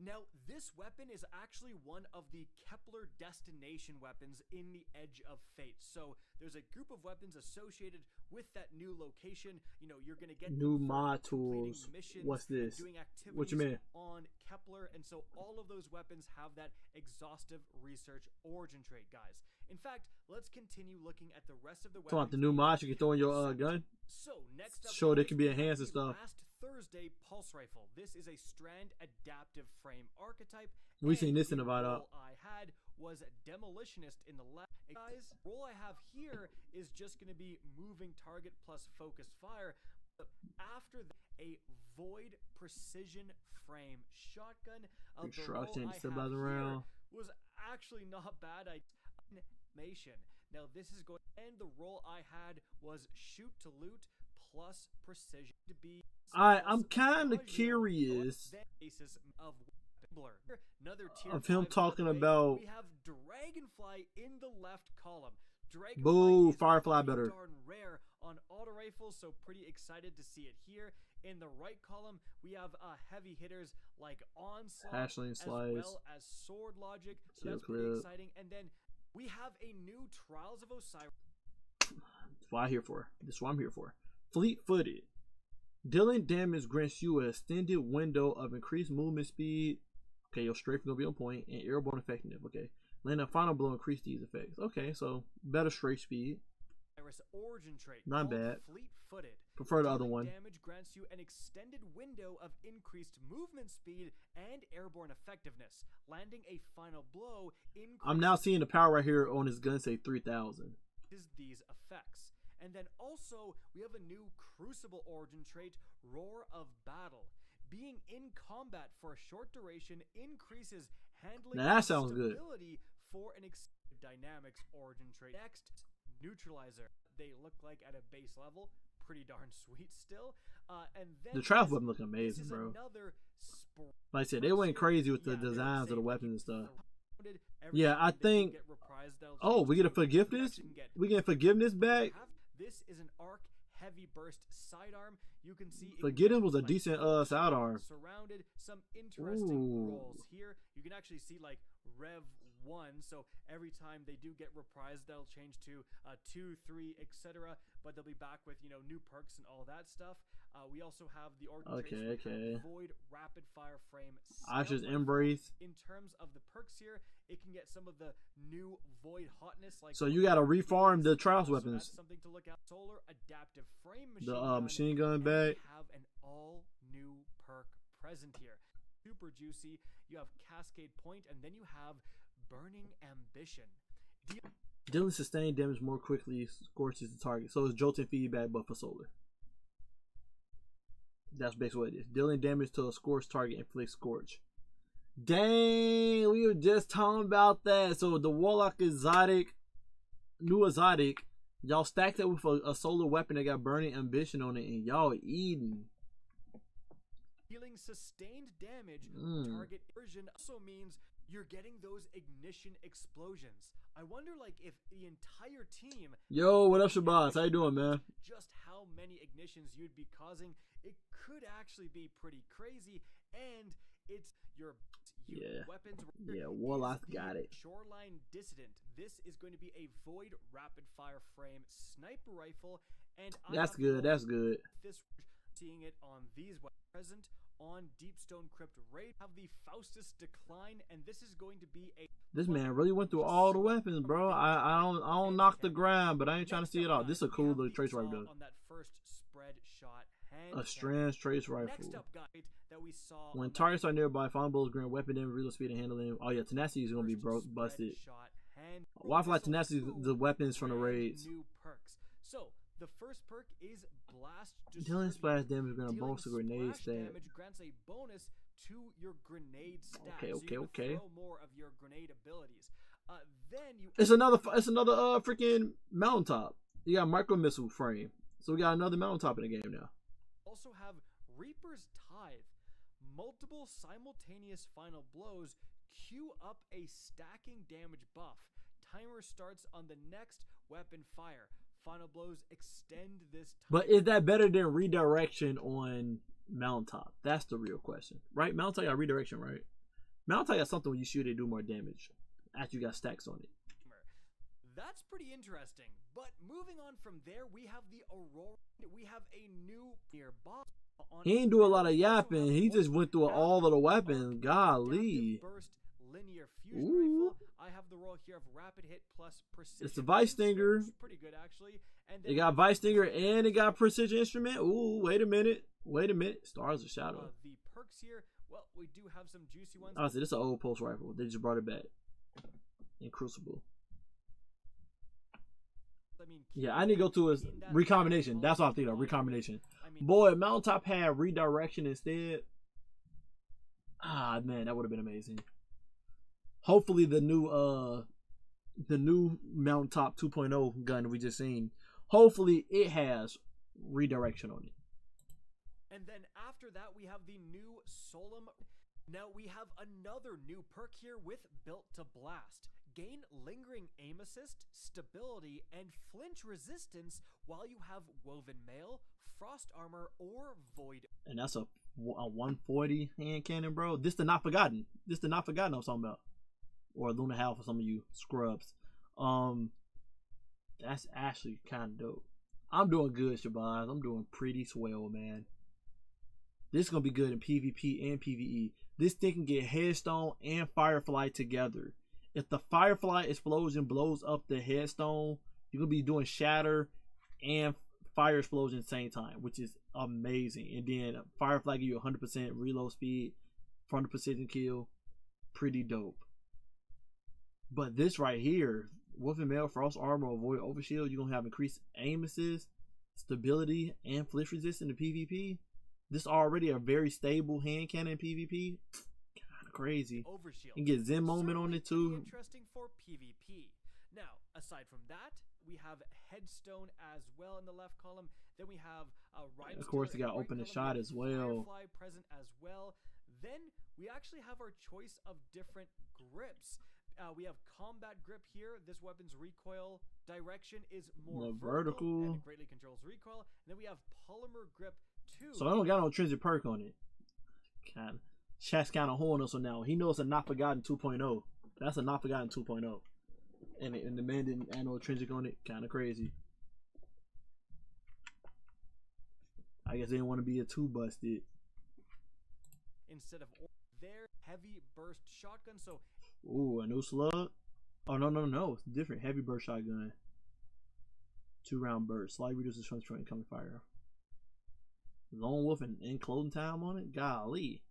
Now, this weapon is actually one of the Kepler destination weapons in the Edge of Fate. So there's a group of weapons associated with that new location. You know, you're going to get new mod tools. What's this? Doing activities What you mean? on Kepler, and so all of those weapons have that exhaustive research origin trait, guys. In fact, let's continue looking at the rest of the weapons. Talking about the new mods you can throw in your gun. So next up, show they can be we have enhanced and the stuff. Last Thursday pulse rifle. This is a strand adaptive frame archetype. We seen this in the Vital. Role I had was demolitionist in the left. Guys, role I have here is just going to be moving target plus focused fire. After that, a void precision frame shotgun. The role I have here was actually not bad. Animation. Now this is going, and the role I had was shoot to loot plus precision to be. I'm kind of curious of him talking about. We have Dragonfly in the left column. Dragonfly Boo, is Firefly better. darn rare on auto rifles, so pretty excited to see it here. In the right column, we have heavy hitters like Onslaught, Ashling as Slice, well as Sword Logic. So Kill that's pretty Clip. exciting. And then we have a new Trials of Osiris. That's what I'm here for. That's what I'm here for. Fleet-footed. Dealing damage grants you an extended window of increased movement speed. Okay, your strength gonna be on point, and airborne effectiveness. Okay, land a final blow increase these effects. Okay, so better straight speed. Origin trait. Not bad. Fleet-footed. Prefer the other one. Damage grants you an extended window of increased movement speed and airborne effectiveness. Landing a final blow I'm now seeing the power right here on his gun say 3,000. These effects. And then also we have a new Crucible origin trait, Roar of Battle. Being in combat for a short duration increases handling Now that sounds good. stability for an extended dynamics origin trait. Next, Neutralizer. they look like at a base level. Pretty darn sweet still. And then The trap weapon look amazing, bro. Like I said, they went crazy with the designs of the weapons and stuff. Yeah, I think. Oh, we get a forgiveness. We get forgiveness back. This is an arc heavy burst sidearm. You can see Forgiveness was a decent sidearm. Surrounded some interesting rolls here. You can actually see like Rev 1, so every time they do get reprised, they'll change to 2, 3, etc. But they'll be back with, you know, new perks and all that stuff. We also have the okay. Void rapid fire frame. Asher's Embrace. In terms of the perks here, it can get some of the new Void hotness. Like so you gotta refarm the trials weapons. So that's something to look at. Solar adaptive frame machine the machine gun bag. We have an all new perk present here. Super juicy. You have Cascade Point, and then you have Burning Ambition. Dealing sustained damage more quickly scorches the target. So it's jolting feedback, but for solar. That's basically what it is. Dealing damage to a scorched target inflicts scorch. Dang, we were just talking about that. So the Warlock exotic, new exotic, y'all stacked that with a solar weapon that got Burning Ambition on it, and y'all eating. Dealing sustained damage, target version also means you're getting those ignition explosions. I wonder, like, if the entire team. Yo, what up, Shabazz? How you doing, man? Just how many ignitions you'd be causing. It could actually be pretty crazy, and it's your weapons. Yeah, Warlock got it. Shoreline Dissident. This is going to be a Void rapid fire frame sniper rifle, and that's good. That's good. This seeing it on these weapons present. On Deepstone Crypt Raid, have the Faustus Decline, and this is going to be a. This man really went through all the weapons, bro. I don't knock the ground, but I ain't trying to see it all. This is a cool little trace rifle, though. On that first spread shot hand a strange trace rifle. Next up, guys, that we saw when targets are nearby, final blows grant weapon damage, reload speed, and handling. Oh yeah, tenacity is gonna be busted. Well, I feel like tenacity is the weapons from the raids. New perks. So the first perk is Blast. Dealing splash damage grants a bonus to grenade stat. Damage grants a bonus to your grenade stat. Okay. So you can throw more of your grenade abilities. Then you. It's another freaking mountaintop. You got micro missile frame, so we got another mountaintop in the game now. Also have Reaper's Tithe. Multiple simultaneous final blows queue up a stacking damage buff. Timer starts on the next weapon fire. Final blows extend this time. But is that better than redirection on mountaintop? That's the real question, right? Mountaintop got redirection, right? Mountaintop got something when you shoot it do more damage after you got stacks on it. That's pretty interesting. But moving on from there, we have the Aurora. We have a new near boss. He ain't do a lot of yapping. He just went through all of the weapons. Golly. Burst linear fusion rifle. I have the roll here of rapid hit plus precision. It's the Vice Stinger. Pretty good actually. And it got Vice Stinger and it got precision instrument. Ooh, wait a minute. Stars of Shadow. The perks here. Well, we do have some juicy ones. Honestly, this is an old pulse rifle. They just brought it back in Crucible. Yeah, I need to go to a recombination. That's what I'm thinking of. Recombination. Boy, Mountaintop had redirection instead. Ah, man, that would have been amazing. Hopefully the new Mountaintop 2.0 gun we just seen, hopefully it has redirection on it. And then after that we have the new Solum. Now we have another new perk here with Built to Blast. Gain lingering aim assist, stability, and flinch resistance while you have Woven Mail, Frost Armor, or Void. And that's a 140 hand cannon, bro. This the Not Forgotten. This the Not Forgotten I'm talking about. Or Luna Hal for some of you scrubs. That's actually kind of dope. I'm doing good, Shabazz. I'm doing pretty swell, man. This is going to be good in PvP and PvE. This thing can get Headstone and Firefly together. If the Firefly explosion blows up the Headstone, you're going to be doing Shatter and Fire Explosion at the same time, which is amazing. And then Firefly give you 100% reload speed, 100% precision kill. Pretty dope. But this right here, Woven Mail, Frost Armor, Avoid Overshield, you're going to have increased aim assist, stability, and flinch resistance in PvP. This already a very stable hand cannon in PvP. Kind of crazy. Overshield. You get Zen Moment on it too. Interesting for PvP. Now, aside from that, we have Headstone as well in the left column. Then we have Of course, they got open the shot as well. Firefly present as well. Then we actually have our choice of different grips. We have combat grip here. This weapon's recoil direction is more vertical and it greatly controls recoil. And then we have polymer grip 2. So I don't got no intrinsic perk on it. Chat's kind of horning us on now. He knows a not forgotten 2.0. That's a not forgotten 2.0. And the man didn't add no intrinsic on it. Kind of crazy. I guess they didn't want to be a 2 busted. Instead of their heavy burst shotgun. So ooh, a new slug. Oh no, it's different. Heavy burst shotgun. 2-round burst. Slightly reduces strength for incoming fire. Lone wolf and clothing time on it. Golly.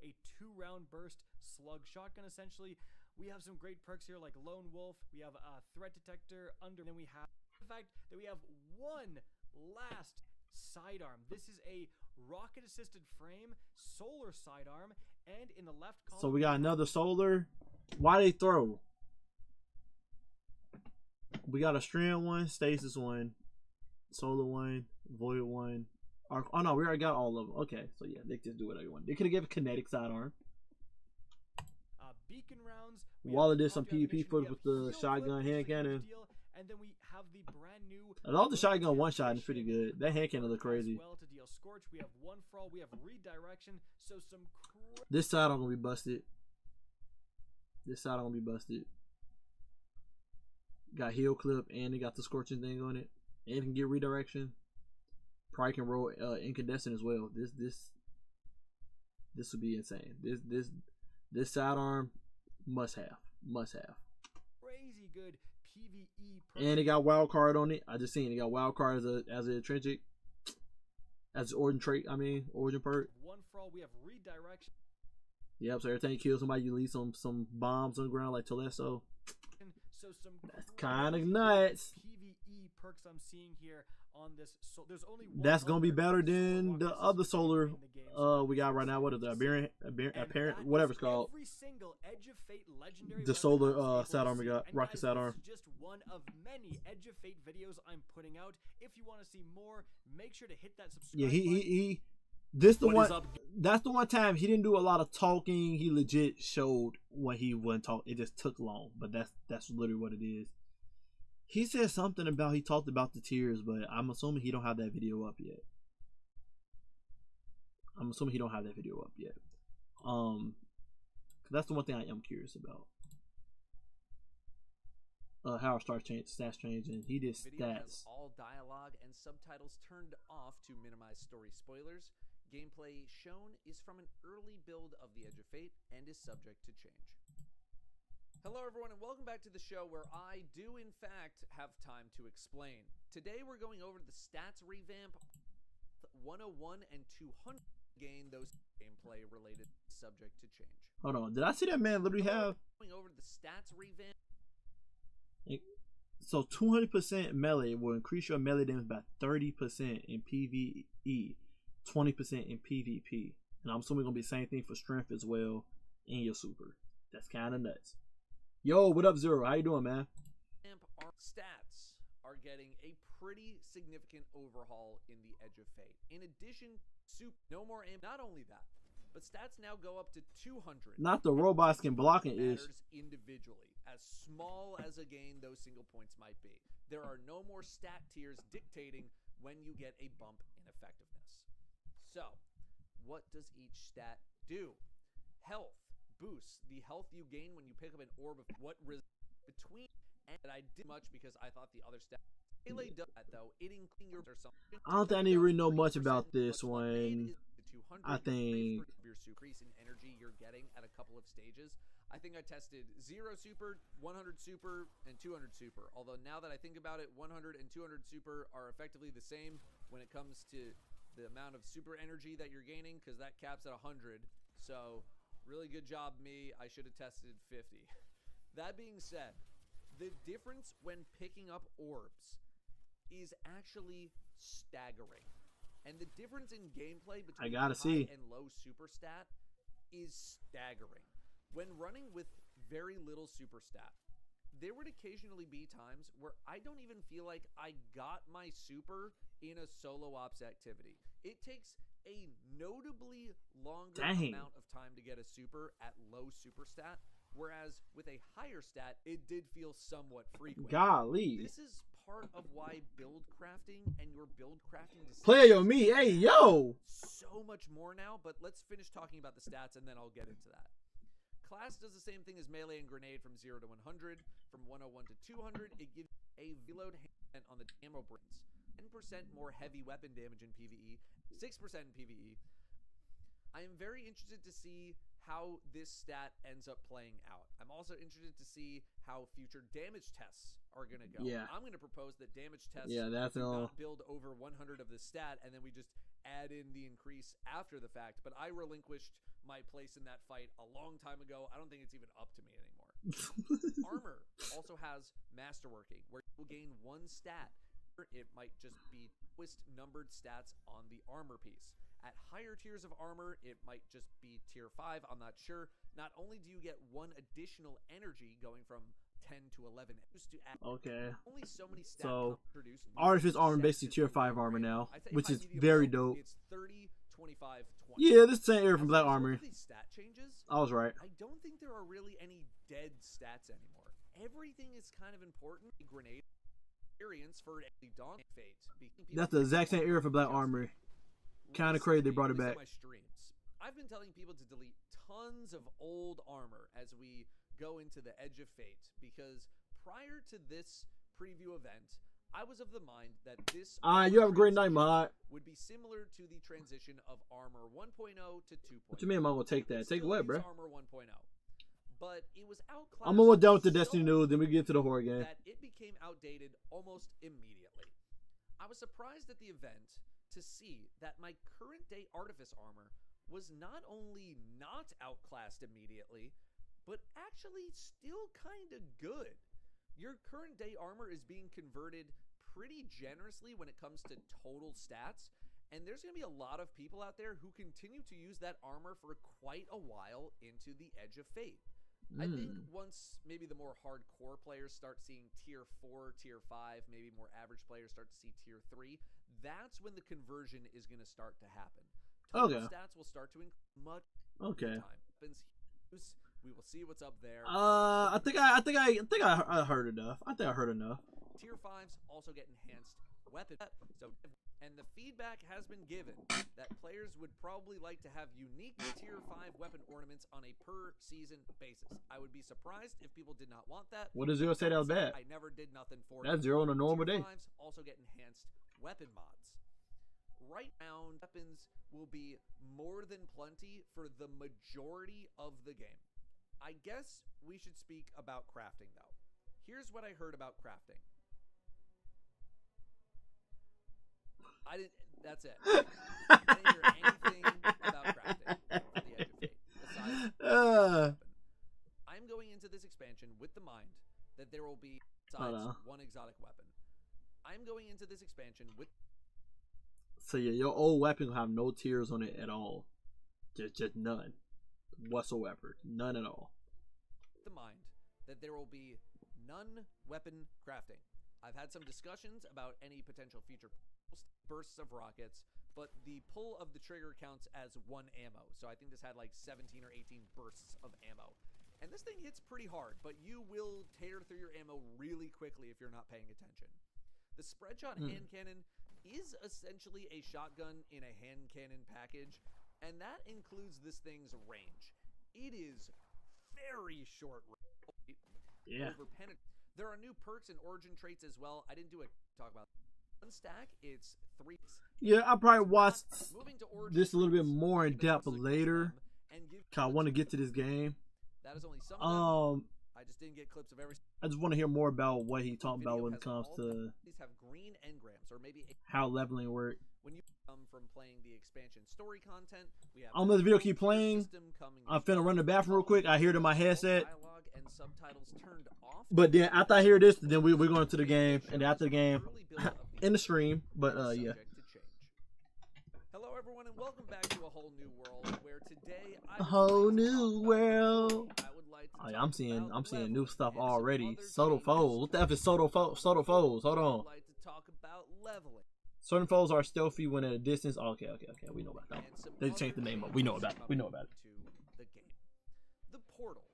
A 2-round burst slug shotgun essentially. We have some great perks here like lone wolf. We have a threat detector under. Then we have the fact that we have one last sidearm. This is a rocket assisted frame solar sidearm, and in the left column, so we got another solar. Why they throw? We got a strand one, stasis one, solar one, void one. Oh no, we already got all of them. Okay, so yeah, they just do whatever they want. They could have given kinetic sidearm. Beacon rounds. Waller did some PvP footage with the shotgun hand cannon. And then we have the brand new. I love the shotgun one shot. It's pretty good. That hand cannon look crazy. Well, to deal scorch, we have one for all. We have redirection. So some. This side I'm gonna be busted. This side I'm gonna be busted. Got heal clip and they got the scorching thing on it, and it can get redirection. Probably can roll incandescent as well. This would be insane. This sidearm must have. Crazy good PvE. And it got wild card on it. I just seen it got wild card as a intrinsic, as origin trait. I mean origin perk. One for all. We have redirection. Yep. So every time you kill somebody, you leave some bombs on the ground like Teleso. So some. That's kind of nuts. PvE perks I'm seeing here on this. So there's only one. That's gonna be better than the other solar we got right now. What is the apparent whatever it's called? Every single Edge of Fate legendary the solar sidearm we got, rocket sidearm. This is just one of many Edge of Fate videos I'm putting out. If you want to see more, make sure to hit that subscribe Yeah, button. he this the one. That's the one time he didn't do a lot of talking. He legit showed what he wouldn't talk. It just took long, but that's literally what it is. He said something about he talked about the tiers, but I'm assuming he don't have that video up yet. Cause that's the one thing I am curious about. How our stats changing. He did stats. All dialogue and subtitles turned off to minimize story spoilers. Gameplay shown is from an early build of the Edge of Fate and is subject to change. Hello everyone and welcome back to the show where I do in fact have time to explain. Today we're going over the stats revamp 101 and 200 gain those gameplay related subject to change. Hold on, did I see that man literally have going over the stats revamp? So 200% melee will increase your melee damage by 30% in PvE, 20% in PvP. And I'm assuming it's gonna be the same thing for strength as well in your super. That's kind of nuts. Yo, what up, Zero? How you doing, man? Our stats are getting a pretty significant overhaul in the Edge of Fate. In addition, no more aim. Not only that, but stats now go up to 200. Not the robots can block it is individually, as small as a gain those single points might be. There are no more stat tiers dictating when you get a bump in effectiveness. So, what does each stat do? Health boosts the health you gain when you pick up an orb of what between, and I did much because I thought the other stat melee does that though. It including your or something. I don't think I need to really know much about this one. I think your increase in energy you're getting at a couple of stages. I think I tested 0 super, 100 super, and 200 super. Although now that I think about it, 100 and 200 super are effectively the same when it comes to the amount of super energy that you're gaining, because that caps at 100. So really good job, me. I should have tested 50. That being said, the difference when picking up orbs is actually staggering. And the difference in gameplay between high and low super stat is staggering. When running with very little super stat, there would occasionally be times where I don't even feel like I got my super in a solo ops activity. It takes a notably longer amount of time to get a super at low super stat, whereas with a higher stat, it did feel somewhat frequent. Golly. This is part of why build crafting and your build crafting decisions Play on me, hey yo. So much more now, but let's finish talking about the stats and then I'll get into that. Class does the same thing as melee and grenade from 0 to 100. From 101 to 200, it gives a reload hand on the ammo brains. 10% more heavy weapon damage in PvE, 6% in PvE. I am very interested to see how this stat ends up playing out. I'm also interested to see how future damage tests are going to go. Yeah. I'm going to propose that damage tests that's do not build over 100 of the stat, and then we just add in the increase after the fact. But I relinquished my place in that fight a long time ago. I don't think it's even up to me anymore. Armor also has masterworking, where you will gain 1 stat. It might just be twist numbered stats on the armor piece. At higher tiers of armor, it might just be tier 5. I'm not sure. Not only do you get 1 additional energy going from 10 to 11, just to add only so many stats produced. Artifice armor basically tier 5 armor now, which is very dope. It's 30, 25, 20. Yeah, this is the same area from Black Armory. These stat changes, I was right. I don't think there are really any dead stats anymore. Everything is kind of important. A grenade experience for a Dawn Fate. That's the exact same area for Black Armory. Kind of crazy they brought it back. My streams, I've been telling people to delete tons of old armor as we go into the Edge of Fate, because prior to this preview event, I was of the mind that this you have a great night, Mod. Would be similar to the transition of Armor 1.0 to 2.0. What you mean I'm gonna take that? Take what, bro? Armor 1.0. But it was outclassed. I'm almost done with the Destiny news, then we get to the horror game. That it became outdated almost immediately. I was surprised at the event to see that my current day Artifice armor was not only not outclassed immediately, but actually still kind of good. Your current day armor is being converted pretty generously when it comes to total stats, and there's going to be a lot of people out there who continue to use that armor for quite a while into the Edge of Fate. I think once maybe the more hardcore players start seeing tier 4, tier 5, maybe more average players start to see tier 3, that's when the conversion is going to start to happen. Total stats will start to increase much time. We will see what's up there. I think I heard enough. I think I heard enough. Tier 5s also get enhanced weapon. And the feedback has been given that players would probably like to have unique tier 5 weapon ornaments on a per season basis. I would be surprised if people did not want that. What does Zero say that was bad? I never did nothing for That's Zero on a normal day. Tier 5s also get enhanced weapon mods. Right now, weapons will be more than plenty for the majority of the game. I guess we should speak about crafting, though. Here's what I heard about crafting. That's it. I didn't hear anything about crafting for the Edge of Fate. Besides, I'm going into this expansion with the mind that there will be, besides one exotic weapon. I'm going into this expansion with... So yeah, your old weapon will have no tiers on it at all. Just none. Whatsoever. None at all. The mind that there will be none weapon crafting. I've had some discussions about any potential future bursts of rockets, but the pull of the trigger counts as 1 ammo. So I think this had like 17 or 18 bursts of ammo. And this thing hits pretty hard, but you will tear through your ammo really quickly if you're not paying attention. The spread shot hand cannon is essentially a shotgun in a hand cannon package, and that includes this thing's range. It is very short range. Yeah. There are new perks and origin traits as well. I didn't do a talk about one stack. It's 3. Yeah, I'll probably watch this a little bit more in depth later. Cause I want to get to this game. That is only some of them. I just didn't get clips of every. I just want to hear more about what he talking about when it comes to these have green engrams or maybe how leveling works. When you come from playing the expansion story content, we have. I'm gonna let the video keep playing. I'm finna run the bathroom real quick. I hear it in my headset. Dialogue and subtitles turned off. But then after I hear this, then we're going to the game, and after the game, in the stream. But yeah. Hello everyone, and welcome back to a whole new world. Where today a whole new world. I would like to Oh, yeah, talk I'm seeing about new leveling stuff and some already. other Soto changes foes. What the F is Soto foes? Hold on. like to talk about leveling. Certain foes are stealthy when at a distance. Okay. We know about that. And some They changed the other name up. We know about it. changes We know about it. coming to the game. The Portal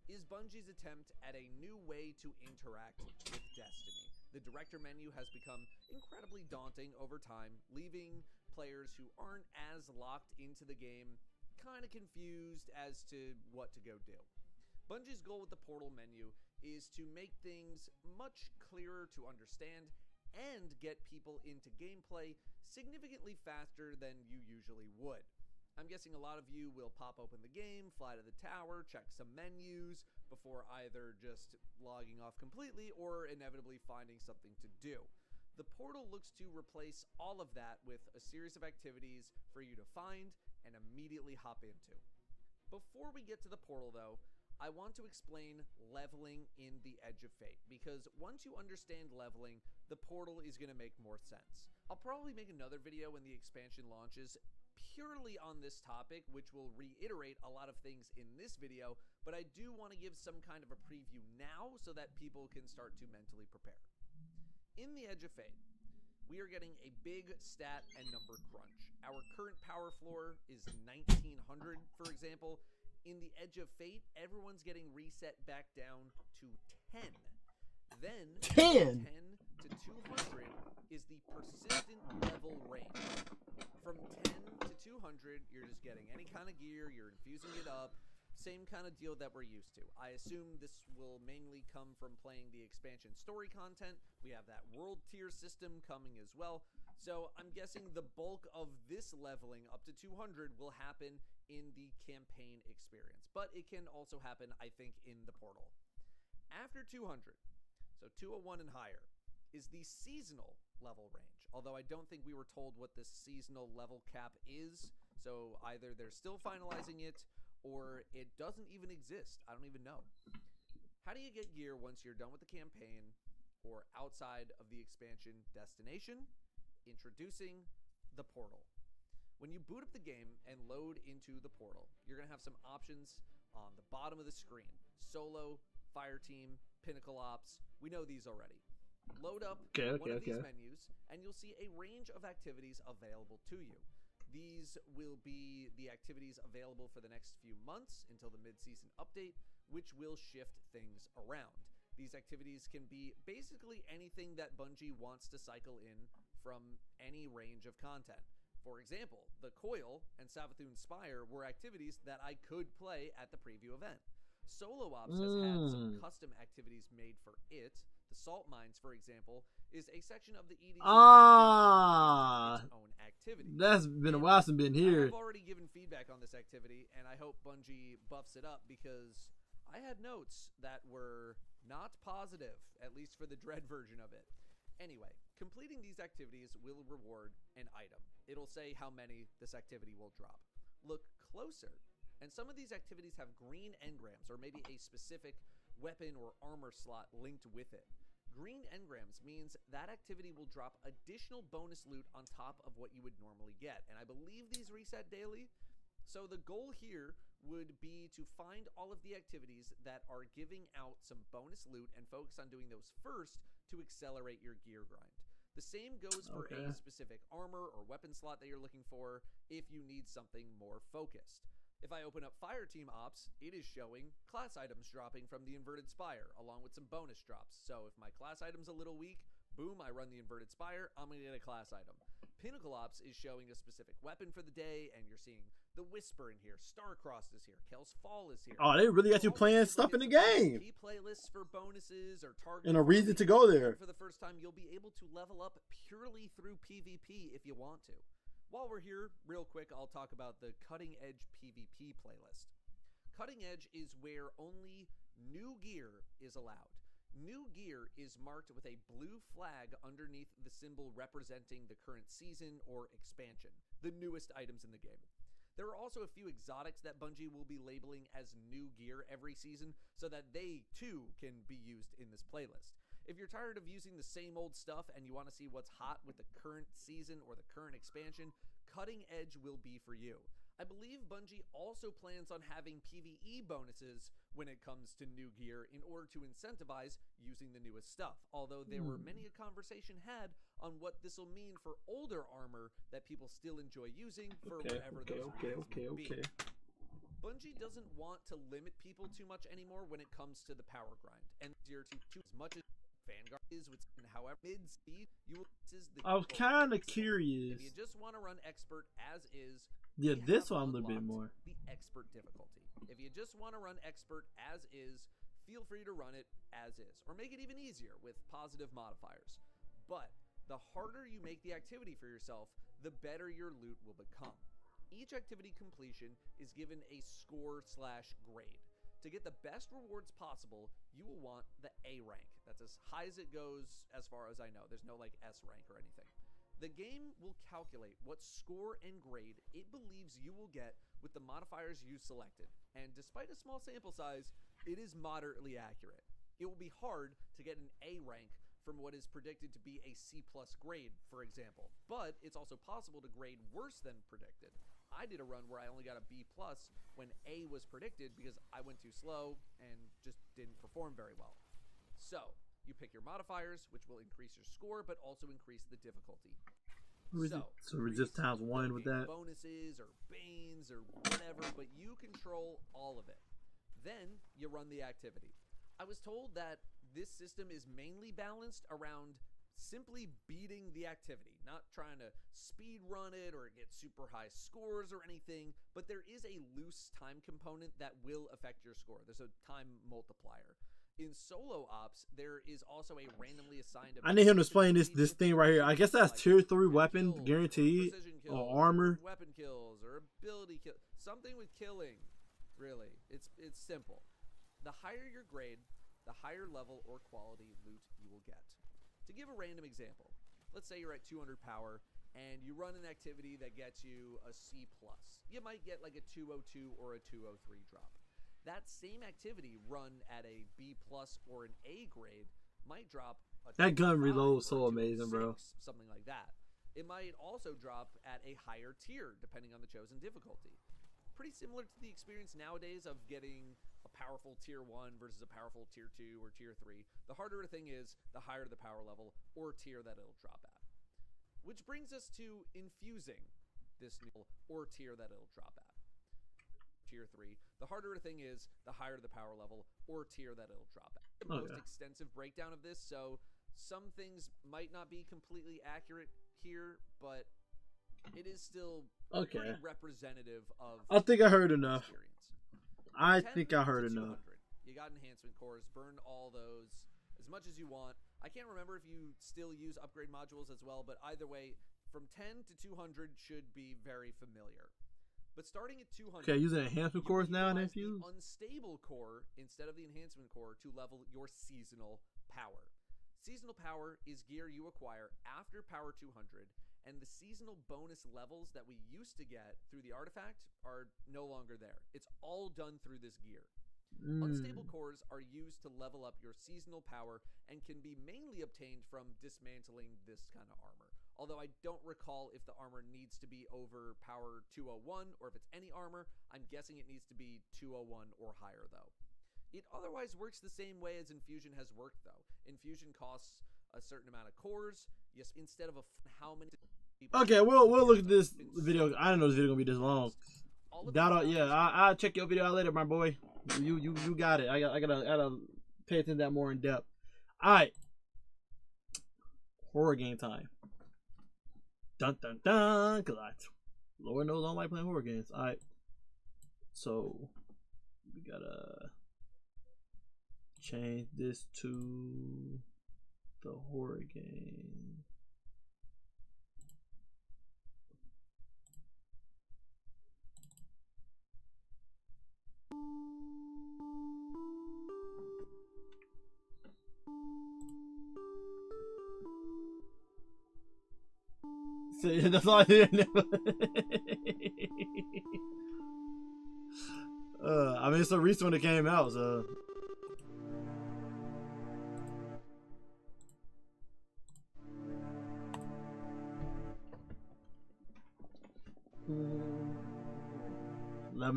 is Bungie's attempt at a new way to interact with Destiny. The director menu has become incredibly daunting over time, leaving players who aren't as locked into the game kind of confused as to what to go do. Bungie's goal with the Portal menu is to make things much clearer to understand and get people into gameplay significantly faster than you usually would. I'm guessing a lot of you will pop open the game, fly to the tower, check some menus before either just logging off completely or inevitably finding something to do. The Portal looks to replace all of that with a series of activities for you to find and immediately hop into. Before we get to the Portal though, I want to explain leveling in the Edge of Fate, because once you understand leveling, the Portal is going to make more sense. I'll probably make another video when the expansion launches purely on this topic, which will reiterate a lot of things in this video, but I do want to give some kind of a preview now so that people can start to mentally prepare. In the Edge of Fate, we are getting a big stat and number crunch. Our current power floor is 1900, for example. In the Edge of Fate, everyone's getting reset back down to 10. Then 10 to 200 is the persistent level range. From 10 to 200, you're just getting any kind of gear, you're infusing it up, same kind of deal that we're used to. I assume this will mainly come from playing the expansion story content. We have that world tier system coming as well. So I'm guessing the bulk of this leveling up to 200 will happen in the campaign experience, but it can also happen, I think, in the Portal. After 200, so 201 and higher, is the seasonal level range, although I don't think we were told what the seasonal level cap is, so either they're still finalizing it or it doesn't even exist. I don't even know. How do you get gear once you're done with the campaign or outside of the expansion destination? Introducing the Portal. When you boot up the game and load into the Portal, you're going to have some options on the bottom of the screen. Solo, Fire Team, Pinnacle Ops. We know these already. Load up one of these menus, and you'll see a range of activities available to you. These will be the activities available for the next few months until the mid-season update, which will shift things around. These activities can be basically anything that Bungie wants to cycle in from any range of content. For example, the Coil and Savathûn Spire were activities that I could play at the preview event. Solo Ops has had some custom activities made for it. The Salt Mines, for example, is a section of the EDZ its own activity. That's been a while since been here. I've already given feedback on this activity, and I hope Bungie buffs it up, because I had notes that were not positive, at least for the Dread version of it. Anyway, completing these activities will reward an item. It'll say how many this activity will drop. Look closer, and some of these activities have green engrams, or maybe a specific weapon or armor slot linked with it. Green engrams means that activity will drop additional bonus loot on top of what you would normally get, and I believe these reset daily. So the goal here would be to find all of the activities that are giving out some bonus loot and focus on doing those first to accelerate your gear grind. The same goes for a specific armor or weapon slot that you're looking for if you need something more focused. If I open up Fire Team Ops, it is showing class items dropping from the Inverted Spire, along with some bonus drops. So if my class item's a little weak, boom, I run the Inverted Spire, I'm going to get a class item. Pinnacle Ops is showing a specific weapon for the day, and you're seeing the Whisper in here, Starcrossed is here, Kel's Fall is here. Oh, they really got you playing stuff in the game. Key playlists for bonuses or targets. And a reason to go there. For the first time, you'll be able to level up purely through PvP if you want to. While we're here, real quick, I'll talk about the Cutting Edge PvP playlist. Cutting Edge is where only new gear is allowed. New gear is marked with a blue flag underneath the symbol representing the current season or expansion, the newest items in the game. There are also a few exotics that Bungie will be labeling as new gear every season so that they too can be used in this playlist. If you're tired of using the same old stuff and you want to see what's hot with the current season or the current expansion, Cutting Edge will be for you. I believe Bungie also plans on having PvE bonuses when it comes to new gear in order to incentivize using the newest stuff. Although there were many a conversation had on what this will mean for older armor that people still enjoy using for whatever those reasons may be. Bungie doesn't want to limit people too much anymore when it comes to the power grind, and easier to choose as much as Vanguard is with, however, mid speed you will. I was kind of curious. If you just want to run expert as is, yeah, this one a little bit more. The expert difficulty. If you just want to run expert as is, feel free to run it as is, or make it even easier with positive modifiers. But the harder you make the activity for yourself, the better your loot will become. Each activity completion is given a score/grade. To get the best rewards possible, you will want the A rank. That's as high as it goes as far as I know. There's no like S rank or anything. The game will calculate what score and grade it believes you will get with the modifiers you selected. And despite a small sample size, it is moderately accurate. It will be hard to get an A rank from what is predicted to be a C+ grade, for example. But it's also possible to grade worse than predicted. I did a run where I only got a B+ when A was predicted because I went too slow and just didn't perform very well. So, you pick your modifiers, which will increase your score, but also increase the difficulty. So resist times 1 with that. Bonuses or banes or whatever, but you control all of it. Then, you run the activity. I was told that this system is mainly balanced around simply beating the activity, not trying to speed run it or get super high scores or anything, but there is a loose time component that will affect your score. There's a time multiplier. In solo ops, there is also a randomly assigned. I need him to explain this thing right here. I guess that's tier 3 weapon guaranteed, or armor. Weapon kills or ability kill, something with killing. Really, it's simple. The higher your grade, the higher level or quality loot you will get. To give a random example, let's say you're at 200 power and you run an activity that gets you a C+. You might get like a 202 or a 203 drop. That same activity run at a B+ or an A grade might drop a that gun reload is so amazing, bro. Something like that. It might also drop at a higher tier depending on the chosen difficulty. Pretty similar to the experience nowadays of getting a powerful tier 1 versus a powerful tier 2 or tier 3. The harder a thing is, the higher the power level or tier that it'll drop at. Which brings us to infusing this new or tier that it'll drop at. Tier 3. The harder a thing is, the higher the power level or tier that it'll drop at. The most extensive breakdown of this, so some things might not be completely accurate here, but it is still pretty representative of. I think I heard enough. Experience. I think I heard enough. You got enhancement cores. Burn all those as much as you want. I can't remember if you still use upgrade modules as well, but either way, from 10 to 200 should be very familiar. But starting at 200, okay, using enhancement cores now and infuse the unstable core instead of the enhancement core to level your seasonal power. Seasonal power is gear you acquire after power 200, and the seasonal bonus levels that we used to get through the artifact are no longer there. It's all done through this gear. Unstable cores are used to level up your seasonal power and can be mainly obtained from dismantling this kind of armor. Although I don't recall if the armor needs to be over power 201 or if it's any armor. I'm guessing it needs to be 201 or higher though. It otherwise works the same way as Infusion has worked though. Infusion costs a certain amount of cores. Yes, instead of how many. Okay, we'll look at this video. I didn't know this video gonna be this long. I'll check your video out later, my boy. You got it. I gotta pay attention to that more in depth. All right, horror game time. Dun dun dun. Cause Lord knows I don't like playing horror games. All right, so we gotta change this to the horror game. So that's all I did. I mean, it's a recent when it came out, so.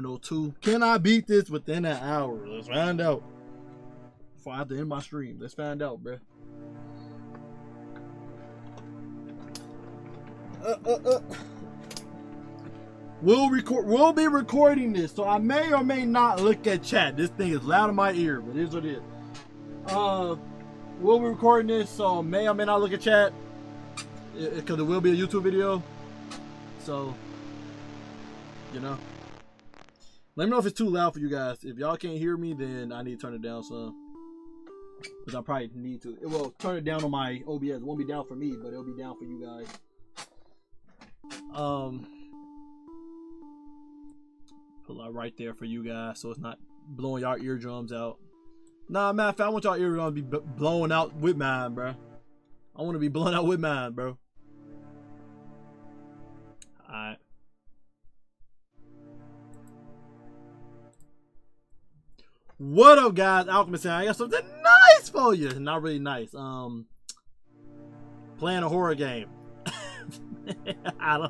7:02. Can I beat this within an hour? Let's find out. Before I have to end my stream. Let's find out, bruh. We'll be recording this, so I may or may not look at chat. This thing is loud in my ear, but it is what it is. We'll be recording this, so may or may not look at chat, because it will be a YouTube video. So, you know, let me know if it's too loud for you guys. If y'all can't hear me, then I need to turn it down some, because I probably need to. It will turn it down on my OBS. It won't be down for me, but it'll be down for you guys. Put that right there for you guys, so it's not blowing y'all eardrums out. Nah, man, I want y'all eardrums to be blowing out with mine, bro. I want to be blown out with mine, bro. Alright. What up, guys? Alchemist here. I got something nice for you. Not really nice. Playing a horror game. I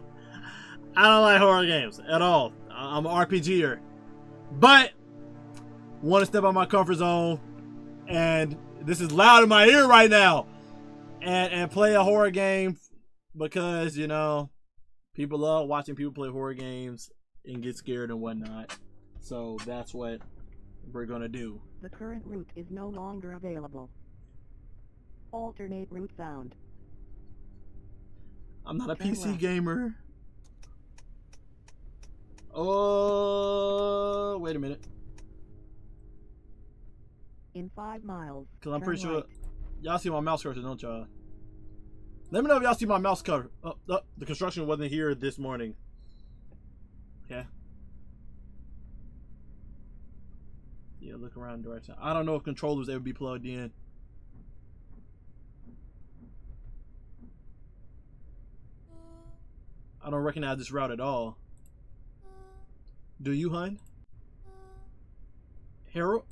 don't like horror games at all. I'm an RPGer, but want to step out my comfort zone, and this is loud in my ear right now, and play a horror game, because, you know, people love watching people play horror games and get scared and whatnot. So that's what we're gonna do. The current route is no longer available. Alternate route found. I'm not a Turn PC left. gamer. Oh, wait a minute. In 5 miles. Because I'm turn pretty sure right. y'all see my mouse cursor, don't y'all? Let me know if y'all see my mouse cover. Oh, the construction wasn't here this morning. Okay. Yeah, look around the direction. I don't know if controllers ever be plugged in. I don't recognize this route at all. Do you, hun? Harold?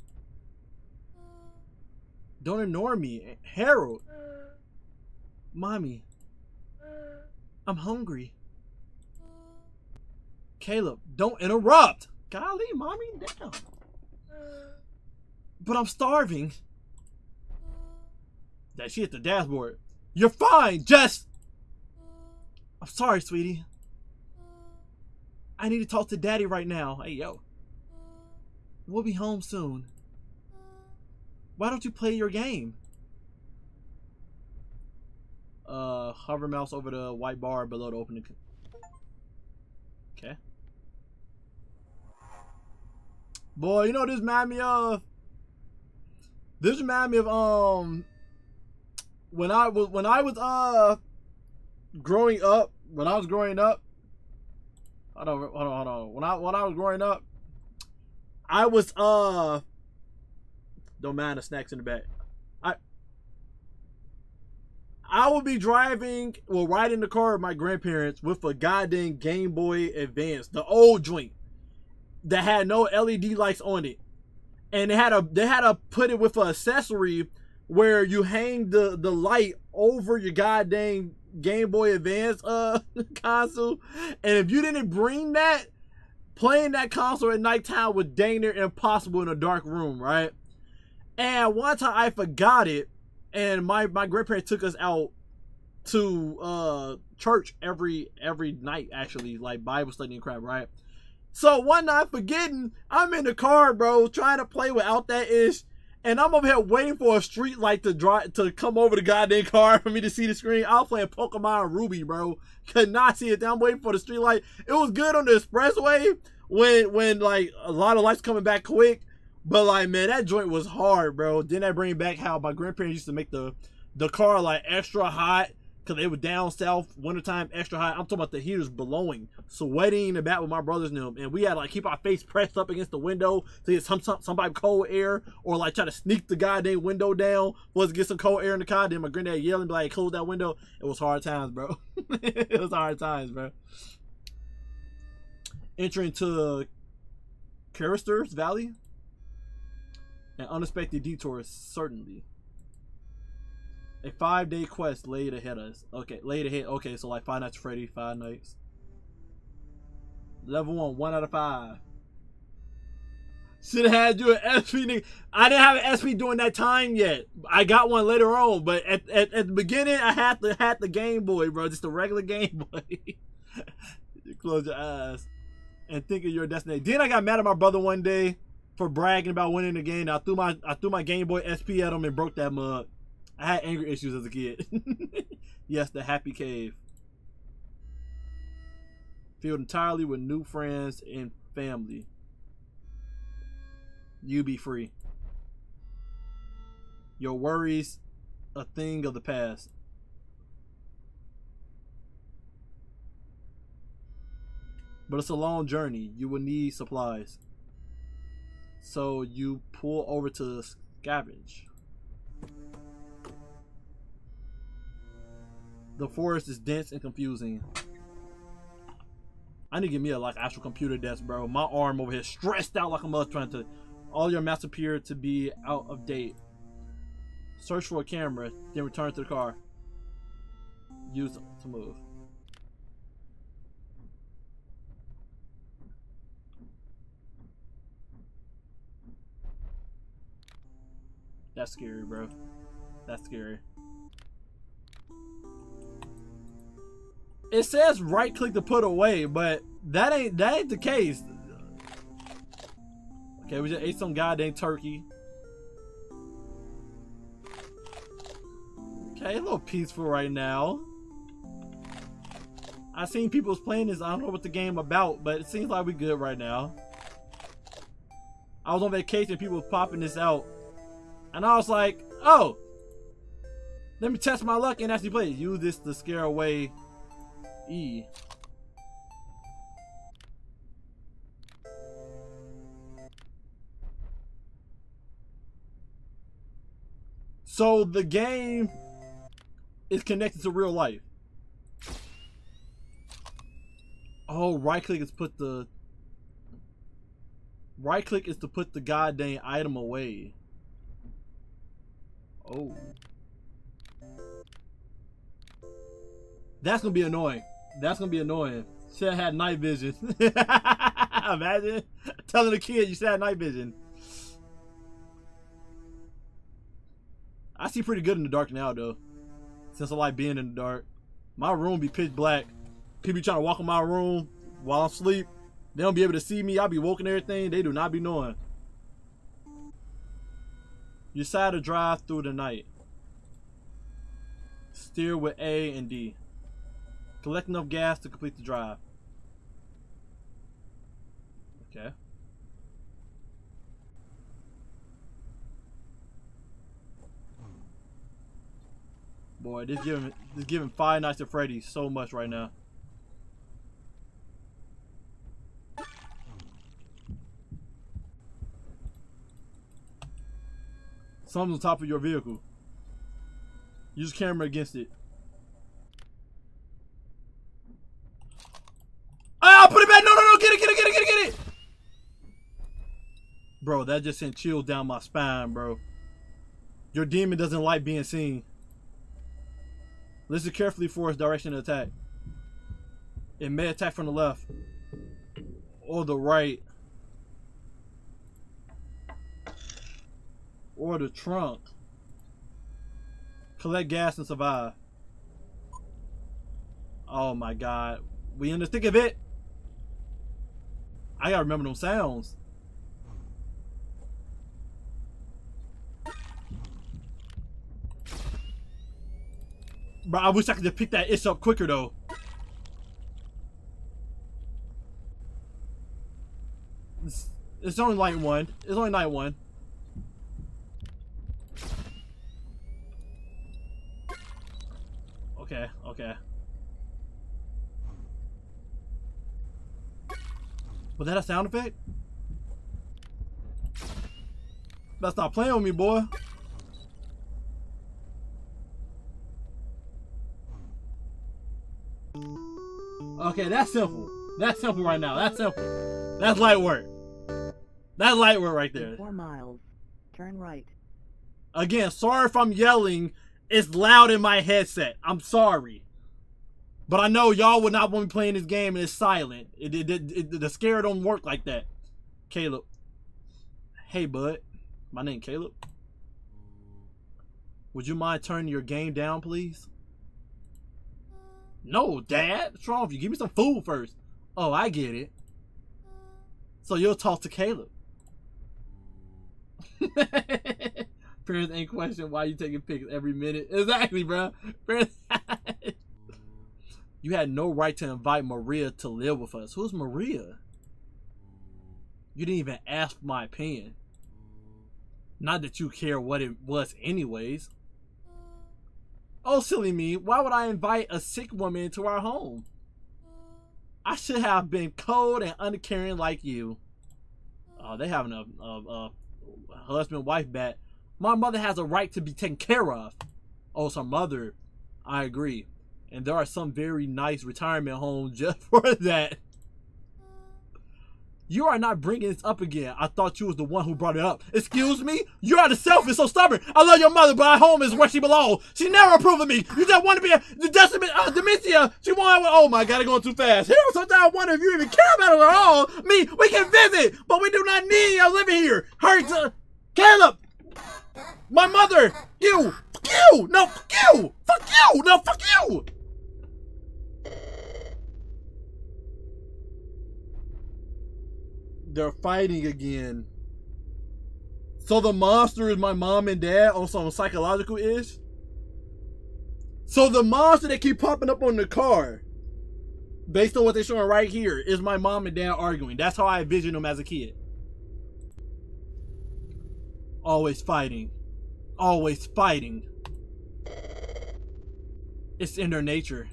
Don't ignore me. Harold. Mommy. I'm hungry. Caleb, don't interrupt. Golly, mommy, down. But I'm starving. That she hit the dashboard. You're fine, Jess. I'm sorry, sweetie. I need to talk to daddy right now. Hey, yo. We'll be home soon. Why don't you play your game? Hover mouse over the white bar below the opening. Okay. Boy, you know what this remind me of? This remind me of when I was growing up. When I was growing up. Hold on. When I was growing up, I was don't mind the snacks in the back. I would be riding the car with my grandparents with a goddamn Game Boy Advance, the old joint that had no LED lights on it, and they had to put it with an accessory where you hang the light over your goddamn Game Boy Advance console, and if you didn't bring that, playing that console at nighttime was dang near impossible in a dark room, right? And one time I forgot it, and my grandparents took us out to church every night, actually, like Bible study and crap, right? So one night forgetting, I'm in the car, bro, trying to play without that ish, and I'm over here waiting for a street light to come over the goddamn car for me to see the screen. I was playing Pokemon Ruby, bro. Could not see it. I'm waiting for the street light. It was good on the expressway when like a lot of lights coming back quick. But like, man, that joint was hard, bro. Then I bring back how my grandparents used to make the car like extra hot, because they were down south, wintertime, extra hot. I'm talking about the heaters blowing, sweating in the back with my brothers and them. And we had to like keep our face pressed up against the window to get somebody cold air, or like try to sneak the goddamn window down for us to get some cold air in the car. Then my granddad yelling, like, close that window. It was hard times, bro. It was hard times, bro. Entering to Caristers Valley. An unexpected detour, certainly. A 5-day quest laid ahead of us. Okay, so like 5 Nights at Freddy, 5 nights. Level 1, 1 out of 5. Should have had you an SP, nigga. I didn't have an SP during that time yet. I got one later on, but at the beginning, I had the Game Boy, bro. Just the regular Game Boy. You close your eyes and think of your destiny. Then I got mad at my brother one day for bragging about winning the game. I threw my Game Boy SP at him and broke that mug. I had anger issues as a kid. Yes, the happy cave. Filled entirely with new friends and family. You be free. Your worries, a thing of the past. But it's a long journey. You will need supplies. So you pull over to scavenge. The forest is dense and confusing. I need to get me a actual computer desk, bro. My arm over here stressed out like a mother trying to. All your maps appear to be out of date. Search for a camera, then return to the car. Use it to move. That's scary, bro. That's scary. It says right click to put away, but that ain't the case. Okay, we just ate some goddamn turkey. Okay, a little peaceful right now. I seen people playing this. I don't know what the game about, but it seems like we good right now. I was on vacation, people was popping this out, and I was like, oh, let me test my luck and actually play it. Use this to scare away E. So the game is connected to real life. Oh, right click is to put the goddamn item away. Oh. That's gonna be annoying. That's gonna be annoying. Should have had night vision. Imagine telling a kid you should have night vision. I see pretty good in the dark now, though. Since I like being in the dark. My room be pitch black. People be trying to walk in my room while I'm asleep. They don't be able to see me. I be woken everything. They do not be knowing. You decide to drive through the night. Steer with A and D. Collect enough gas to complete the drive. Okay. Boy, this giving Five Nights at Freddy's so much right now. Something's on top of your vehicle. Use camera against it. Ah, put it back! No, get it! Bro, that just sent chills down my spine, bro. Your demon doesn't like being seen. Listen carefully for its direction of attack. It may attack from the left or the right or the trunk. Collect gas and survive. Oh my god. We in the thick of it. I gotta remember those sounds. Bro, I wish I could just pick that itch up quicker though. It's only night one. It's only night one. Okay, okay. Was that a sound effect? Better stop playing with me, boy. Okay, that's simple. That's simple right now. That's simple. That's light work. That's light work right there. 4 miles. Turn right. Again, sorry if I'm yelling. It's loud in my headset. I'm sorry. But I know y'all would not want me playing this game and it's silent. The scare don't work like that. Caleb. Hey, bud. My name Caleb. Would you mind turning your game down, please? No, Dad. What's wrong with you? Give me some food first. Oh, I get it. So you'll talk to Caleb. Parents ain't question why you taking pics every minute. Exactly, bro. You had no right to invite Maria to live with us. Who's Maria? You didn't even ask my opinion. Not that you care what it was anyways. Oh, silly me. Why would I invite a sick woman into our home? I should have been cold and uncaring like you. Oh, they having a husband-wife bat. My mother has a right to be taken care of. Oh, it's her mother. I agree. And there are some very nice retirement homes just for that. You are not bringing this up again. I thought you was the one who brought it up. Excuse me? You are the selfish, so stubborn. I love your mother, but our home is where she belongs. She never approved of me. You just want to be the dementia. She wanted. Oh my God, I'm going too fast. Here, sometimes I wonder if you even care about it at all. Me, we can visit, but we do not need you living here. Hurry to Caleb. My mother. You. Fuck you. No, fuck you. Fuck you. No, fuck you. They're fighting again. So the monster is my mom and dad on some psychological ish? So the monster that keep popping up on the car, based on what they're showing right here, is my mom and dad arguing. That's how I envisioned them as a kid. Always fighting. Always fighting. It's in their nature.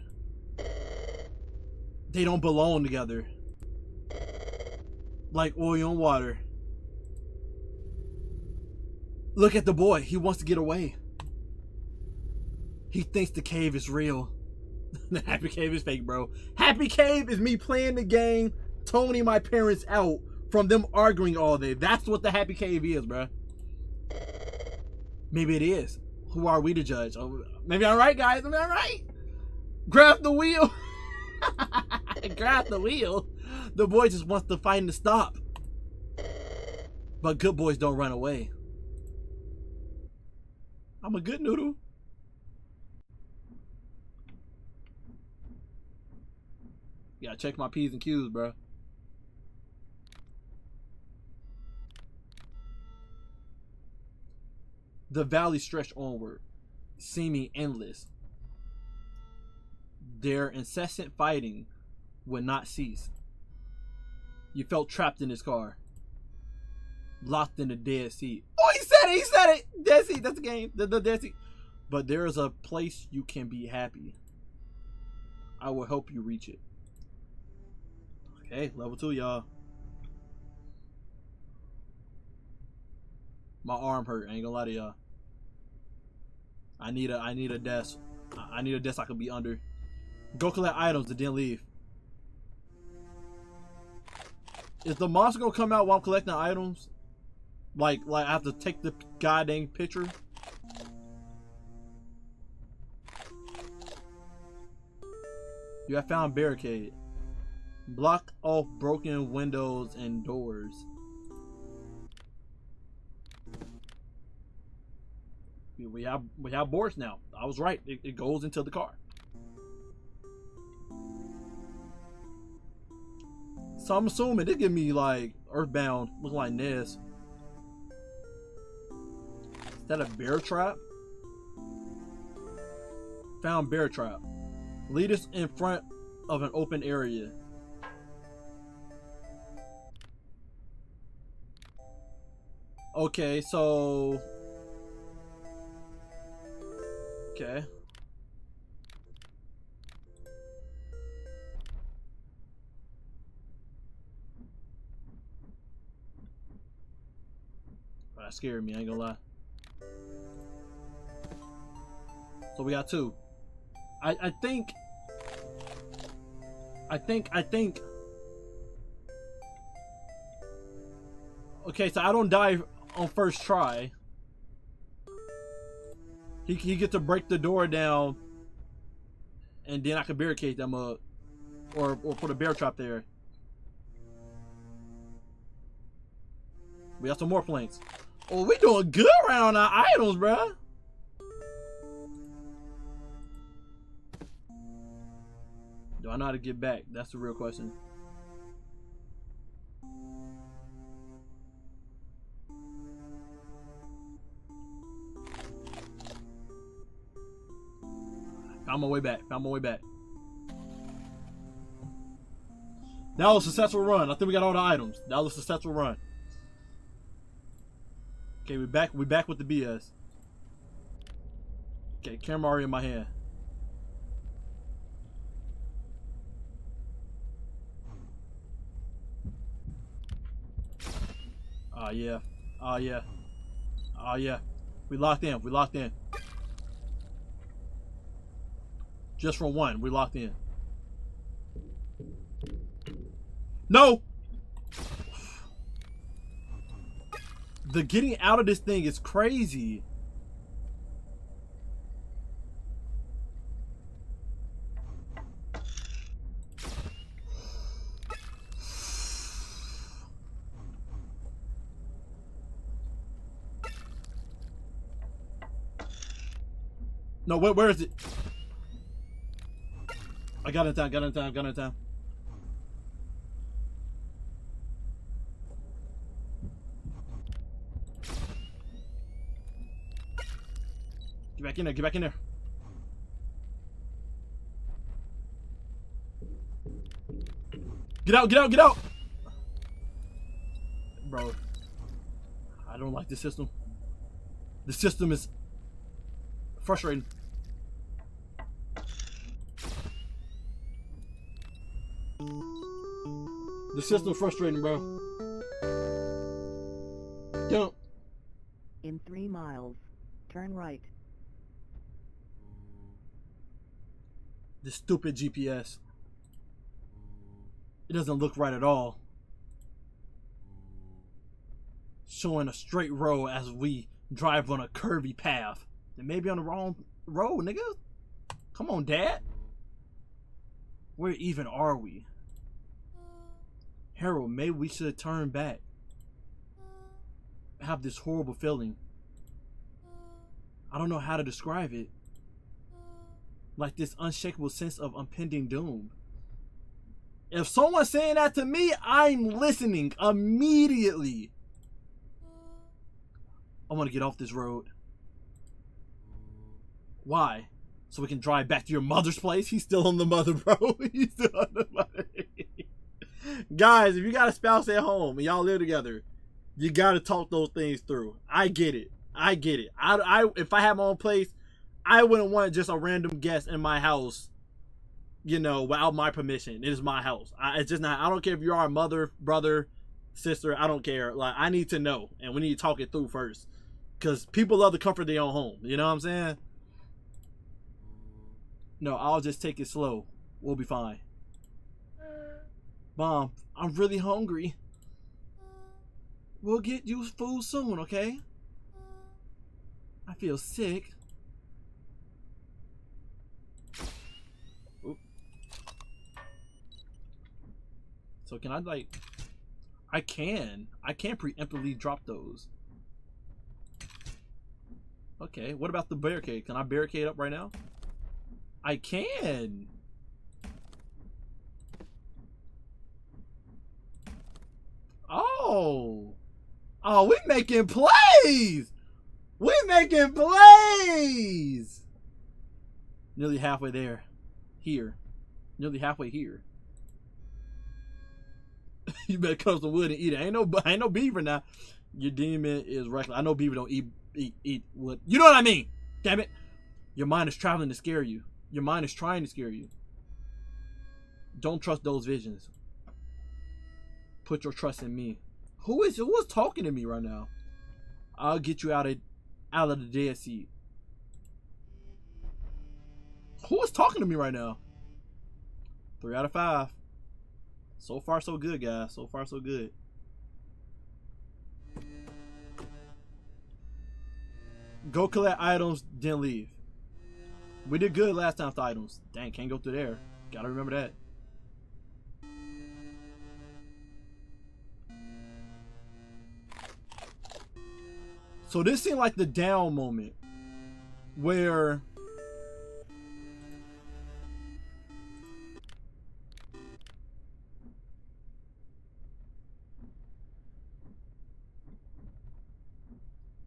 They don't belong together. Like oil and water. Look at the boy. He wants to get away. He thinks the cave is real. The happy cave is fake, bro. Happy cave is me playing the game, toning my parents out from them arguing all day. That's what the happy cave is, bro. Maybe it is. Who are we to judge? Oh, maybe I'm right, guys. Maybe I'm right. Grab the wheel. Grab the wheel. The boy just wants the fighting to stop. But good boys don't run away. I'm a good noodle. Yeah, check my P's and Q's, bro. The valley stretched onward, seeming endless. Their incessant fighting would not cease. You felt trapped in his car. Locked in the dead sea. Oh, he said it! He said it! Dead sea, that's the game. The dead sea. But there is a place you can be happy. I will help you reach it. Okay, level 2, y'all. My arm hurt, I ain't gonna lie to y'all. I need a desk. I need a desk I can be under. Go collect items and then leave. Is the monster gonna come out while I'm collecting items? Like I have to take the goddamn picture? You have found barricade. Block off broken windows and doors. We have boards now. I was right. It goes into the car. So I'm assuming they give me like Earthbound, look like Ness. Is that a bear trap? Found bear trap. Lead us in front of an open area. Okay, so okay. That scared me, I ain't gonna lie. So we got 2. I think okay, so I don't die on first try. He gets to break the door down and then I can barricade them up or put a bear trap there. We got some more planks. Oh, we doing good around our items, bruh. Do I know how to get back? That's the real question. Found my way back. Found my way back. That was a successful run. I think we got all the items. That was a successful run. Okay, we back with the BS. Okay, camera already in my hand. Oh yeah. Oh yeah. Oh yeah. We locked in. We locked in. Just from one, we locked in. No! The getting out of this thing is crazy. No, where is it? I got it in time, got it in time, got it in time. Get back in there, get back in there. Get out, get out, get out! Bro, I don't like this system. The system is frustrating. The system's frustrating, bro. Jump. In 3 miles, turn right. This stupid GPS. It doesn't look right at all. Showing a straight road as we drive on a curvy path. And maybe on the wrong road, nigga. Come on, Dad. Where even are we? Harold, maybe we should turn back. I have this horrible feeling. I don't know how to describe it. Like this unshakable sense of impending doom. If someone's saying that to me, I'm listening immediately. I want to get off this road. Why? So we can drive back to your mother's place? He's still on the mother, bro. He's still on the mother. Guys, if you got a spouse at home and y'all live together, you got to talk those things through. I get it. I get it. If I had my own place, I wouldn't want just a random guest in my house, you know, without my permission. It is my house. It's just not. I don't care if you are a mother, brother, sister. I don't care. Like, I need to know, and we need to talk it through first, because people love the comfort of their own home. You know what I'm saying? No, I'll just take it slow. We'll be fine. Mom, I'm really hungry. We'll get you food soon, okay? I feel sick. Oop. So can I, like... I can preemptively drop those. Okay, what about the barricade? Can I barricade up right now? I can. Oh, we making plays. We making plays. Nearly halfway there. Here. Nearly halfway here. You better cut some wood and eat it. Ain't no beaver now. Your demon is reckless. I know beaver don't eat wood. You know what I mean? Damn it. Your mind is traveling to scare you. Your mind is trying to scare you. Don't trust those visions. Put your trust in me. Who is talking to me right now? I'll get you out of the dead seat. Who is talking to me right now? 3 out of 5. So far, so good, guys. So far, so good. Go collect items, then leave. We did good last time with items. Dang, can't go through there. Gotta remember that. So this seemed like the down moment where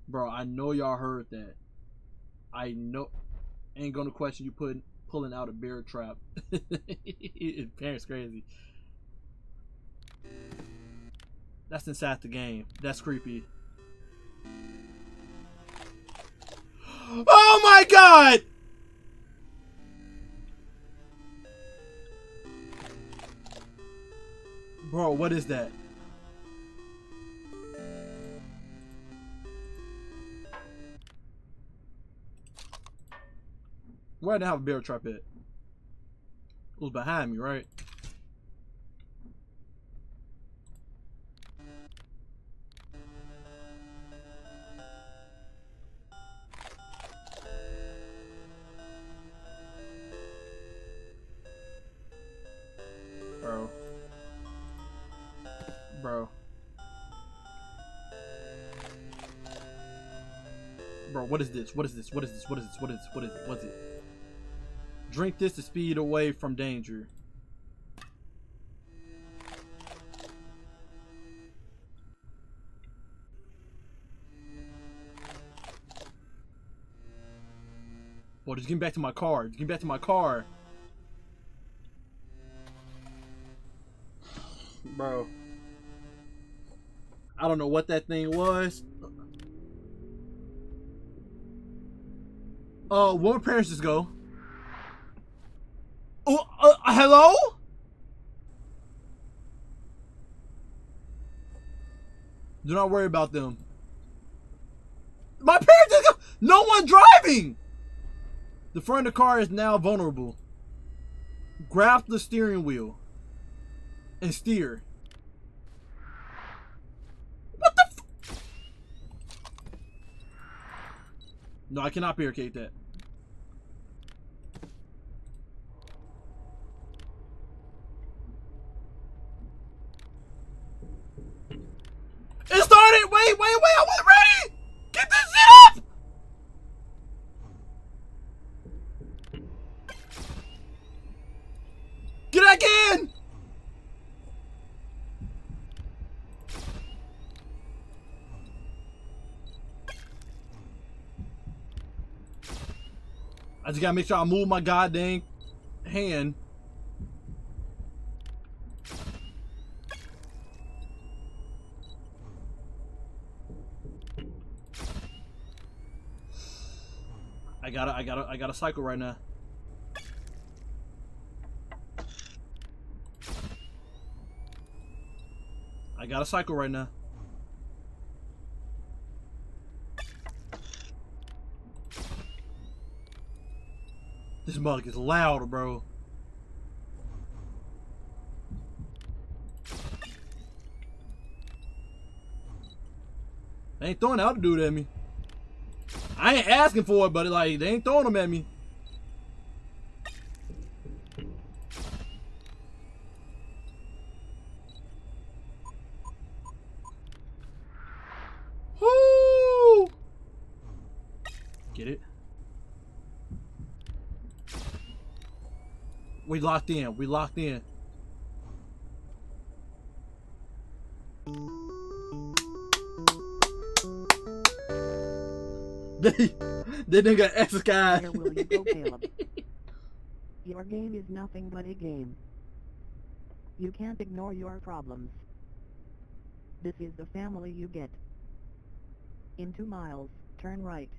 bro, I know y'all heard that. I know. Ain't gonna question you pulling out a bear trap. Parents crazy. That's inside the game. That's creepy. Oh my god! Bro, what is that? Where did I have a bear trap at? It was behind me, right? Bro. Bro, what is this? What is this? What is this? What is this? What is this? What is it? What's it? Drink this to speed away from danger. Boy, just getting back to my car. Just getting back to my car. Bro. I don't know what that thing was. Where my parents just go? Oh, hello? Do not worry about them. My parents just go. No one driving. The front of the car is now vulnerable. Grab the steering wheel and steer. What the f— No, I cannot barricade that. It started! Wait, I wasn't ready! Get this shit up! Get back in! I just gotta make sure I move my goddamn hand. I gotta cycle right now. I gotta cycle right now. This mug is loud, bro. They ain't throwing out to do it at me. I ain't asking for it, but like they ain't throwing them at me. Woo! Get it? We locked in. We locked in. They done got X guy. Where will you go, Caleb? Your game is nothing but a game. You can't ignore your problems. This is the family you get. In 2 miles, turn right.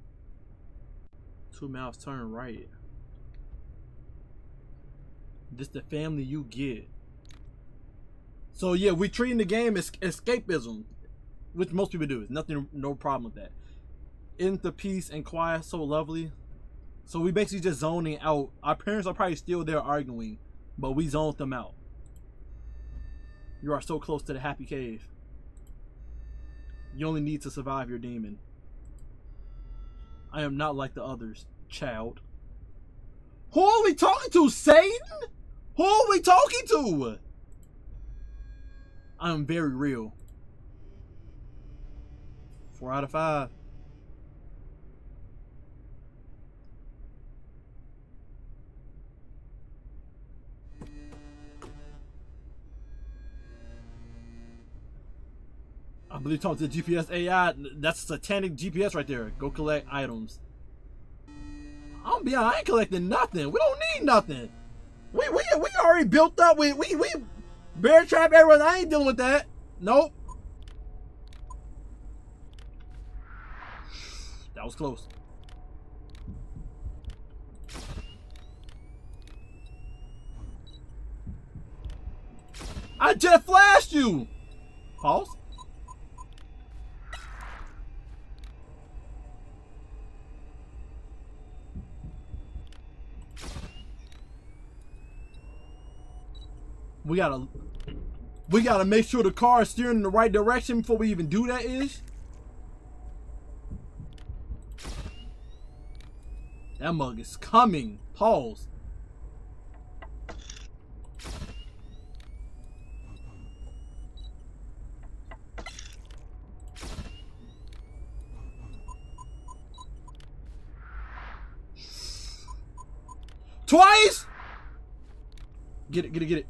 2 miles, turn right. This the family you get. So yeah, we treating the game as escapism, which most people do. It's nothing, no problem with that. Isn't the peace and quiet so lovely? So we basically just zoning out. Our parents are probably still there arguing, but we zoned them out. You are so close to the happy cave. You only need to survive your demon. I am not like the others, child. Who are we talking to, Satan? Who are we talking to? I am very real. 4 out of 5. believe talking to the GPS AI. That's satanic GPS right there. Go collect items. I'm be honest, I ain't collecting nothing. We don't need nothing. We already built up. We bear trap everyone. I ain't dealing with that. Nope. That was close. I just flashed you. Pause. We gotta make sure the car is steering in the right direction before we even do that. That mug is coming. Pause. Twice? Get it, get it, get it.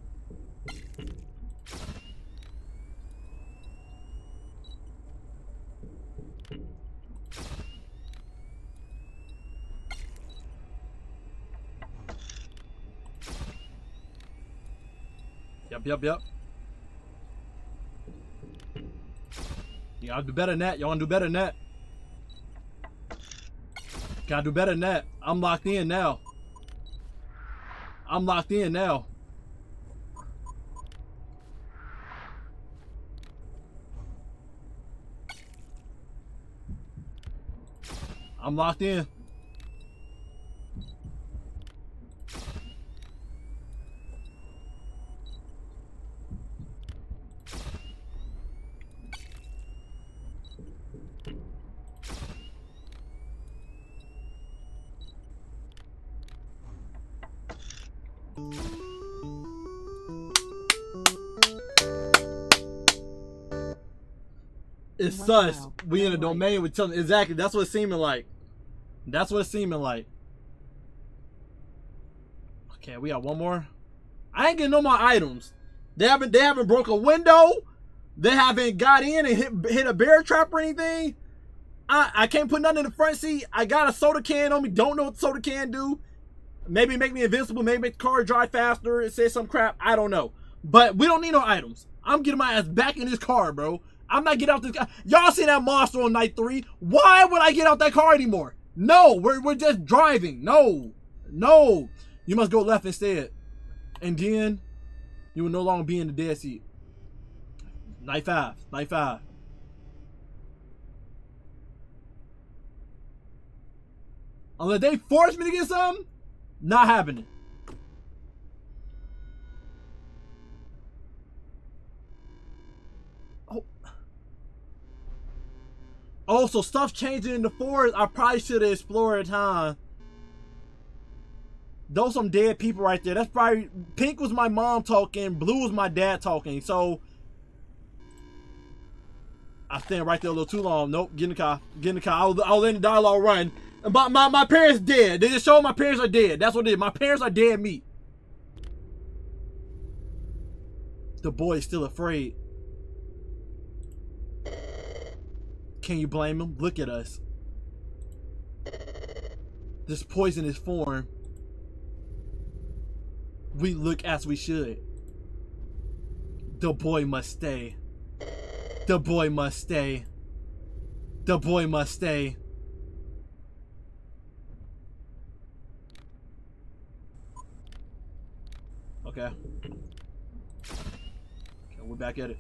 Yep. Y'all do better than that. Y'all wanna do better than that. Gotta do better than that. I'm locked in now. I'm locked in now. I'm locked in. It's sus. We in a domain with telling exactly. That's what it's seeming like. That's what it's seeming like. Okay, we got one more. I ain't getting no more items. They haven't broke a window. They haven't got in and hit a bear trap or anything. I can't put nothing in the front seat. I got a soda can on me. Don't know what the soda can do. Maybe make me invincible. Maybe make the car drive faster. It says some crap. I don't know. But we don't need no items. I'm getting my ass back in this car, bro. I'm not getting out this car. Y'all seen that monster on night 3. Why would I get out that car anymore? No, we're just driving. No. You must go left instead. And then you will no longer be in the dead seat. Night 5. Unless they force me to get something, not happening. Oh, so stuff changing in the forest. I probably should have explored it, huh? Those some dead people right there. That's probably pink was my mom talking, blue was my dad talking. So I stand right there a little too long. Nope, get in the car. I'll let the dialogue run. But my parents dead. They just showed my parents are dead. That's what it is. My parents are dead meat. The boy is still afraid. Can you blame him? Look at us. This poisonous form. We look as we should. The boy must stay. The boy must stay. The boy must stay. Okay. We're back at it.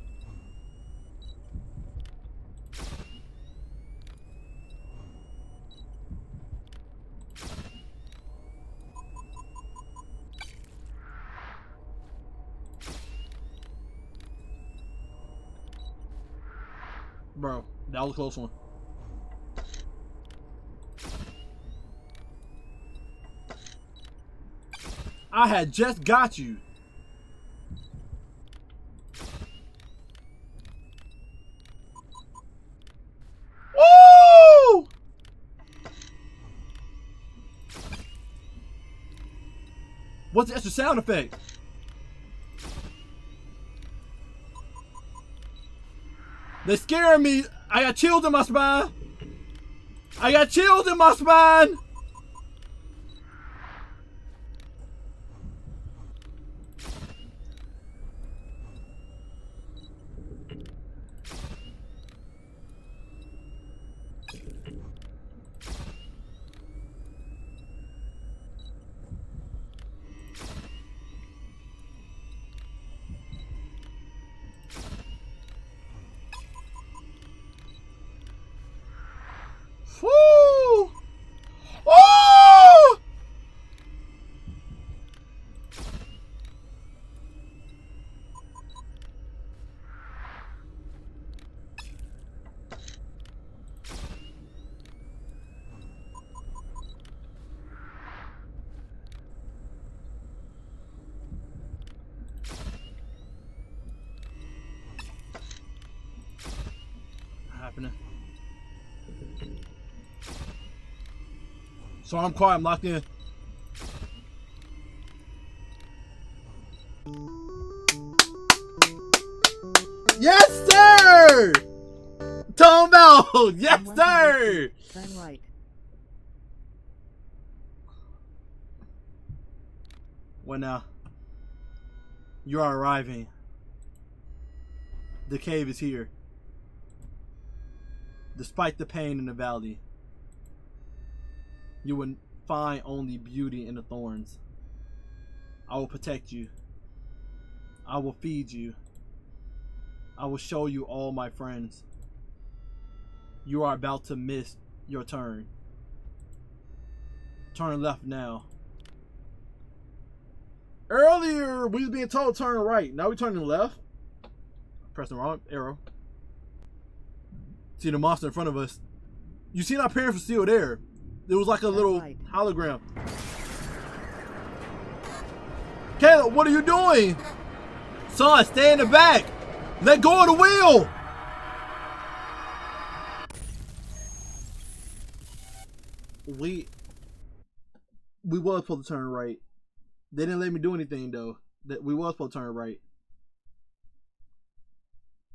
Bro, that was a close one. I had just got you. Woo! What's the extra sound effect? They're scaring me. I got chills in my spine. I got chills in my spine. Woo! Oh! What happened? So I'm quiet, I'm locked in. Yes, sir! Talking about, yes, sir! Turn right. What now? You are arriving. The cave is here. Despite the pain in the valley, you will find only beauty in the thorns. I will protect you. I will feed you. I will show you all my friends. You are about to miss your turn. Turn left now. Earlier, we was being told turn right. Now we're turning left. Pressing the wrong arrow. See the monster in front of us. You seen our parents were still there. It was like a little hologram. Caleb, what are you doing? Son, stay in the back. Let go of the wheel. We was supposed to turn right. They didn't let me do anything though. That we was supposed to turn right.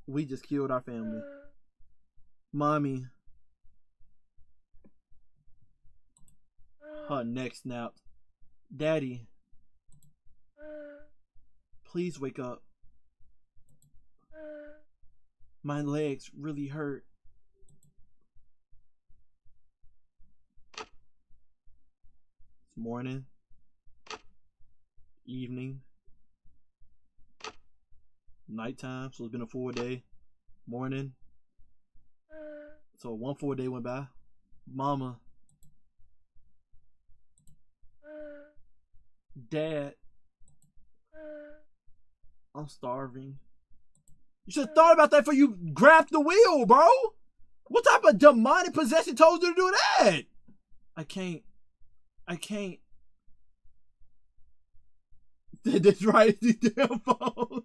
We just killed our family. Mommy. Her neck snapped. Daddy. Please wake up. My legs really hurt. It's morning. Evening. Nighttime, so it's been a full day. Morning. So one full day went by. Mama. Dad. I'm starving. You should have thought about that before you grabbed the wheel, bro. What type of demonic possession told you to do that? I can't. That's right, these damn phones.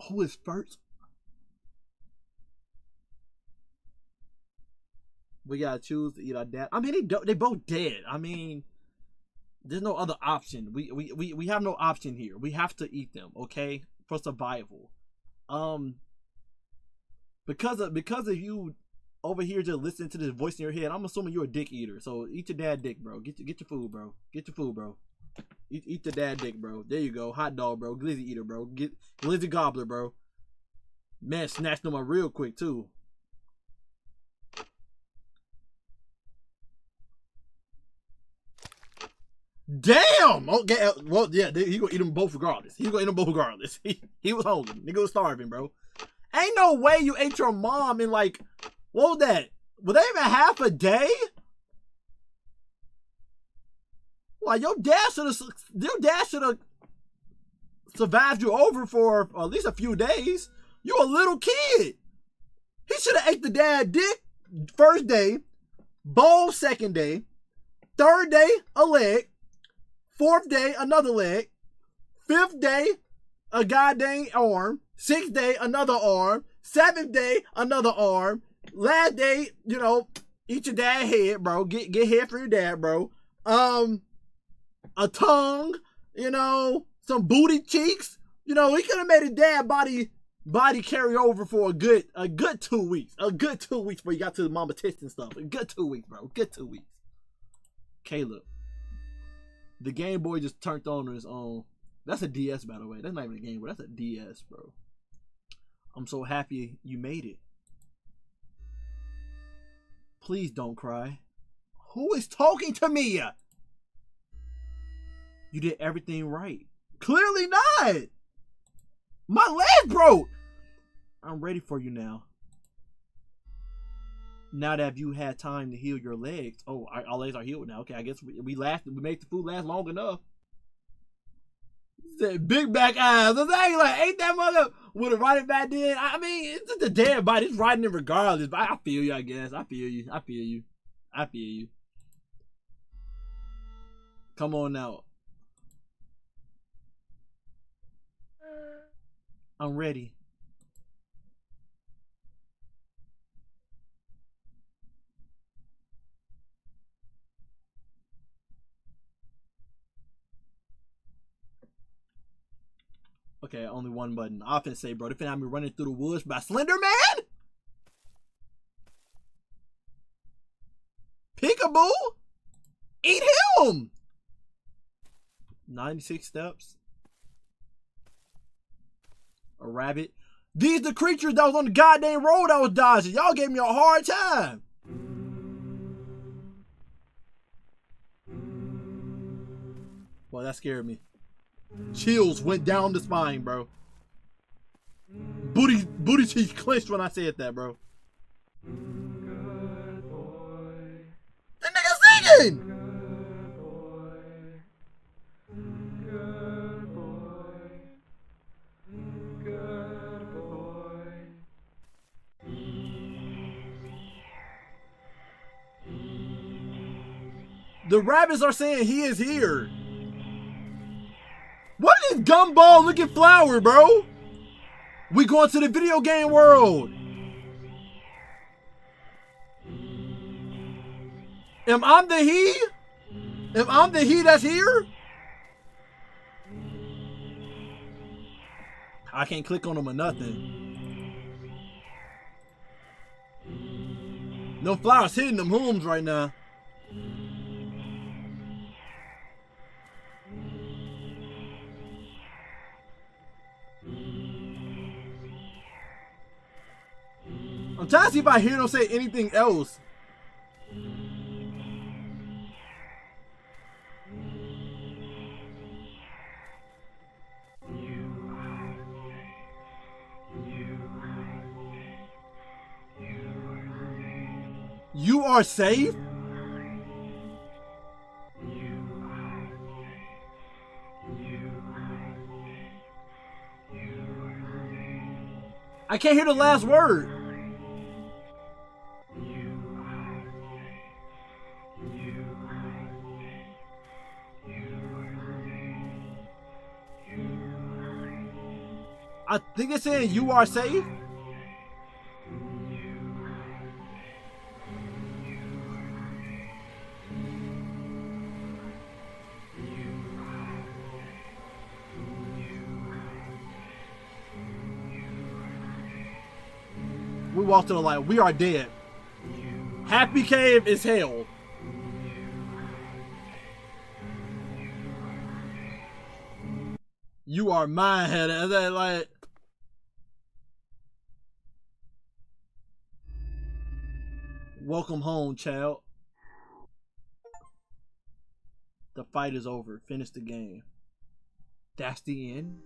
Who is first? We gotta choose to eat our dad. I mean, they both dead. I mean, there's no other option. We have no option here. We have to eat them, okay, for survival. Because of you over here just listening to this voice in your head, I'm assuming you're a dick eater. So eat your dad dick, bro. Get your food, bro. Get your food, bro. Eat the dad dick, bro. There you go. Hot dog, bro. Glizzy eater, bro. Get glizzy gobbler, bro. Man, snatched them up real quick too. Damn. Okay. Well, yeah. He gonna eat them both regardless. He was hungry. Nigga was starving, bro. Ain't no way you ate your mom in like, what was that? Was that even half a day? Like your dad should have survived you over for at least a few days. You a little kid. He should have ate the dad dick first day, bowl second day, third day a leg, fourth day another leg, fifth day a goddamn arm, sixth day another arm, seventh day another arm, last day, you know, eat your dad head, bro. Get head for your dad, bro. A tongue, You know, some booty cheeks. You know, he could have made his dad body carry over for a good 2 weeks. A good 2 weeks before he got to the mama tits and stuff. A good 2 weeks, bro. Good 2 weeks. Caleb. The Game Boy just turned on its own. That's a DS, by the way. That's not even a Game Boy. That's a DS, bro. I'm so happy you made it. Please don't cry. Who is talking to me? You did everything right. Clearly not. My leg broke. I'm ready for you now. Now that you had time to heal your legs. Oh, our legs are healed now. Okay, I guess we made the food last long enough. Big back eyes. Ain't that mother would have rotted back then? I mean, it's just a dead body. It's rotting it regardless. But I feel you, I guess. I feel you. Come on now. I'm ready. Okay, only one button. I often say, bro, they finna have me running through the woods by Slender Man? Peekaboo? Eat him! 96 steps. A rabbit. These the creatures that was on the goddamn road I was dodging. Y'all gave me a hard time. Well, that scared me. Chills went down the spine, bro. Booty cheeks clenched when I said that, bro. Good boy. That nigga singing! Good boy. Good boy. Good boy. The rabbits are saying he is here. What is gumball looking flower, bro? We going to the video game world. Am I the he? Am I the he that's here? I can't click on them or nothing. No flowers hitting them homes right now. I'm trying to see if I hear them say anything else. You are safe? I can't hear the last word. I think it's saying you are safe. We walked to the light. We are dead. Happy Cave is hell. You are mine, head. Is that like? Welcome home, child. The fight is over. Finish the game. That's the end.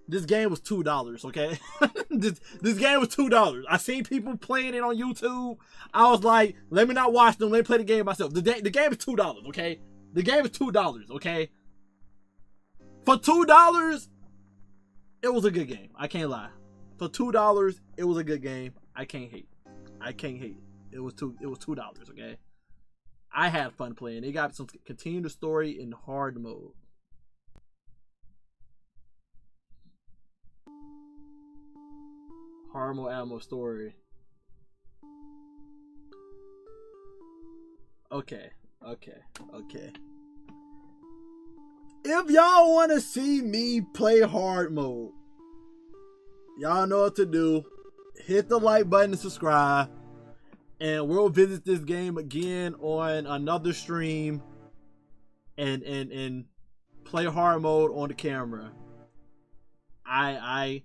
This game was $2, okay? this game was $2. I seen people playing it on YouTube. I was like, let me not watch them. Let me play the game myself. The game is $2, okay? The game is $2, okay? For $2, it was a good game. I can't lie. For $2, it was a good game. I can't hate. I can't hate. It was $2, okay? I had fun playing. They got some continue the story in hard mode. Hard mode ammo story. Okay. If y'all want to see me play hard mode, y'all know what to do. Hit the like button and subscribe. And we'll visit this game again on another stream and play hard mode on the camera. I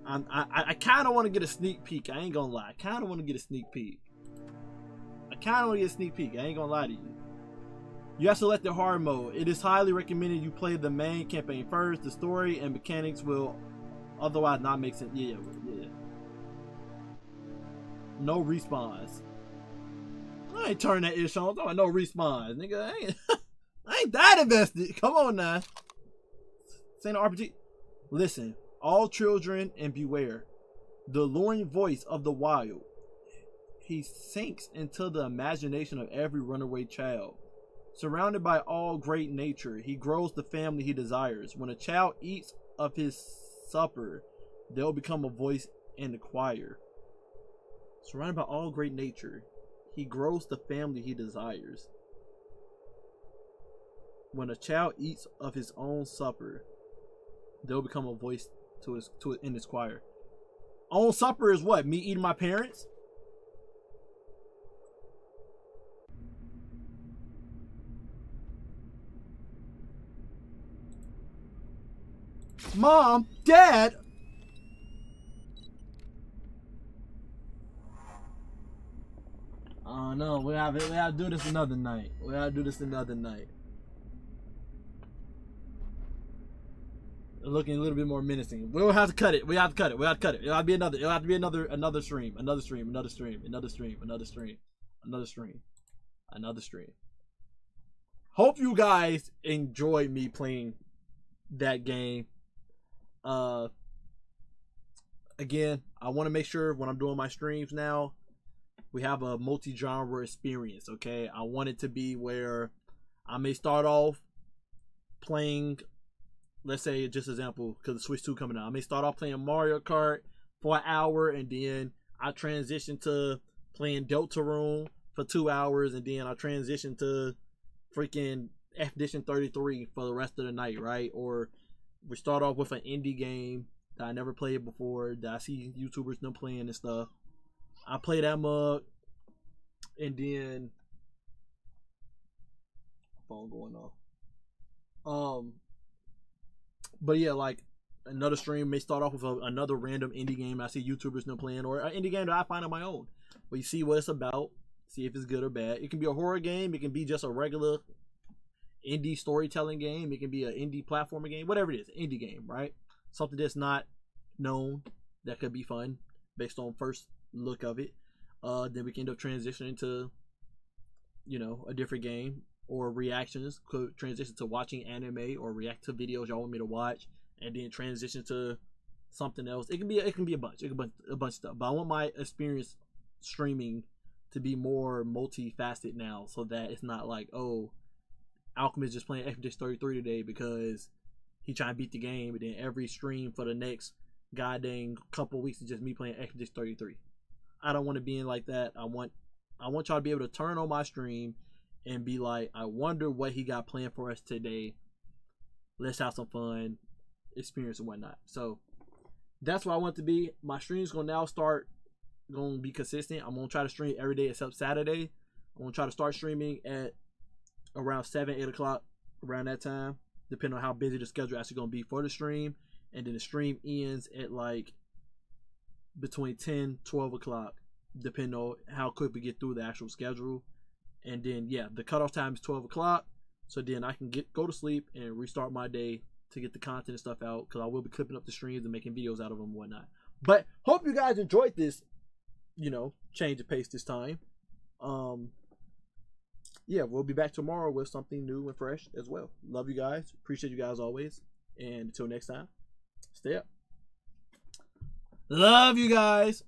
kind of want to get a sneak peek. I ain't gonna lie. I kind of want to get a sneak peek. I ain't gonna lie to you. You have selected hard mode. It is highly recommended you play the main campaign first. The story and mechanics will otherwise not make sense. Yeah. No respawns. I ain't turning that ish on. No respawns, nigga. I ain't that invested. Come on now. This ain't an RPG. Listen, all children and beware. The luring voice of the wild. He sinks into the imagination of every runaway child. Surrounded by all great nature, he grows the family he desires. When a child eats of his supper, they'll become a voice in the choir. Surrounded by all great nature, he grows the family he desires. When a child eats of his own supper, they'll become a voice in his choir. Own supper is what? Me eating my parents? Mom, Dad. Oh no, we have to do this another night. Looking a little bit more menacing. We'll have to cut it. It'll have to be another stream. Another stream. Hope you guys enjoy me playing that game. Again, I want to make sure when I'm doing my streams now, we have a multi-genre experience, okay? I want it to be where I may start off playing, let's say, just example, because the Switch 2 coming out. I may start off playing Mario Kart for an hour, and then I transition to playing Deltarune for 2 hours, and then I transition to freaking Expedition 33 for the rest of the night, right? Or we start off with an indie game that I never played before, that I see YouTubers them playing and stuff. I play that mug, and then phone going off. But yeah, like another stream may start off with another random indie game I see YouTubers them playing, or an indie game that I find on my own. But you see what it's about, see if it's good or bad. It can be a horror game, it can be just a regular indie storytelling game, it can be an indie platformer game, whatever it is, indie game, right? Something that's not known that could be fun based on first look of it. Then we can end up transitioning to, a different game, or reactions. Could transition to watching anime or react to videos y'all want me to watch, and then transition to something else. It can be a bunch of stuff. But I want my experience streaming to be more multifaceted now, so that it's not like, oh, Alchemist just playing Expedition 33 today because he trying to beat the game, and then every stream for the next goddamn couple weeks is just me playing Expedition 33. I don't want to be in like that. I want y'all to be able to turn on my stream and be like, I wonder what he got planned for us today. Let's have some fun, experience and whatnot. So that's what I want to be. My stream's gonna now start gonna be consistent. I'm gonna try to stream every day except Saturday. I'm gonna try to start streaming at around 7-8 o'clock, around that time, depending on how busy the schedule actually gonna be for the stream. And then the stream ends at like between 10-12 o'clock, depending on how quick we get through the actual schedule. And then yeah, the cutoff time is 12 o'clock, so then I can go to sleep and restart my day to get the content and stuff out, because I will be clipping up the streams and making videos out of them and whatnot. But hope you guys enjoyed this, change of pace this time. Yeah, we'll be back tomorrow with something new and fresh as well. Love you guys, appreciate you guys always, and until next time, stay up. Love you guys.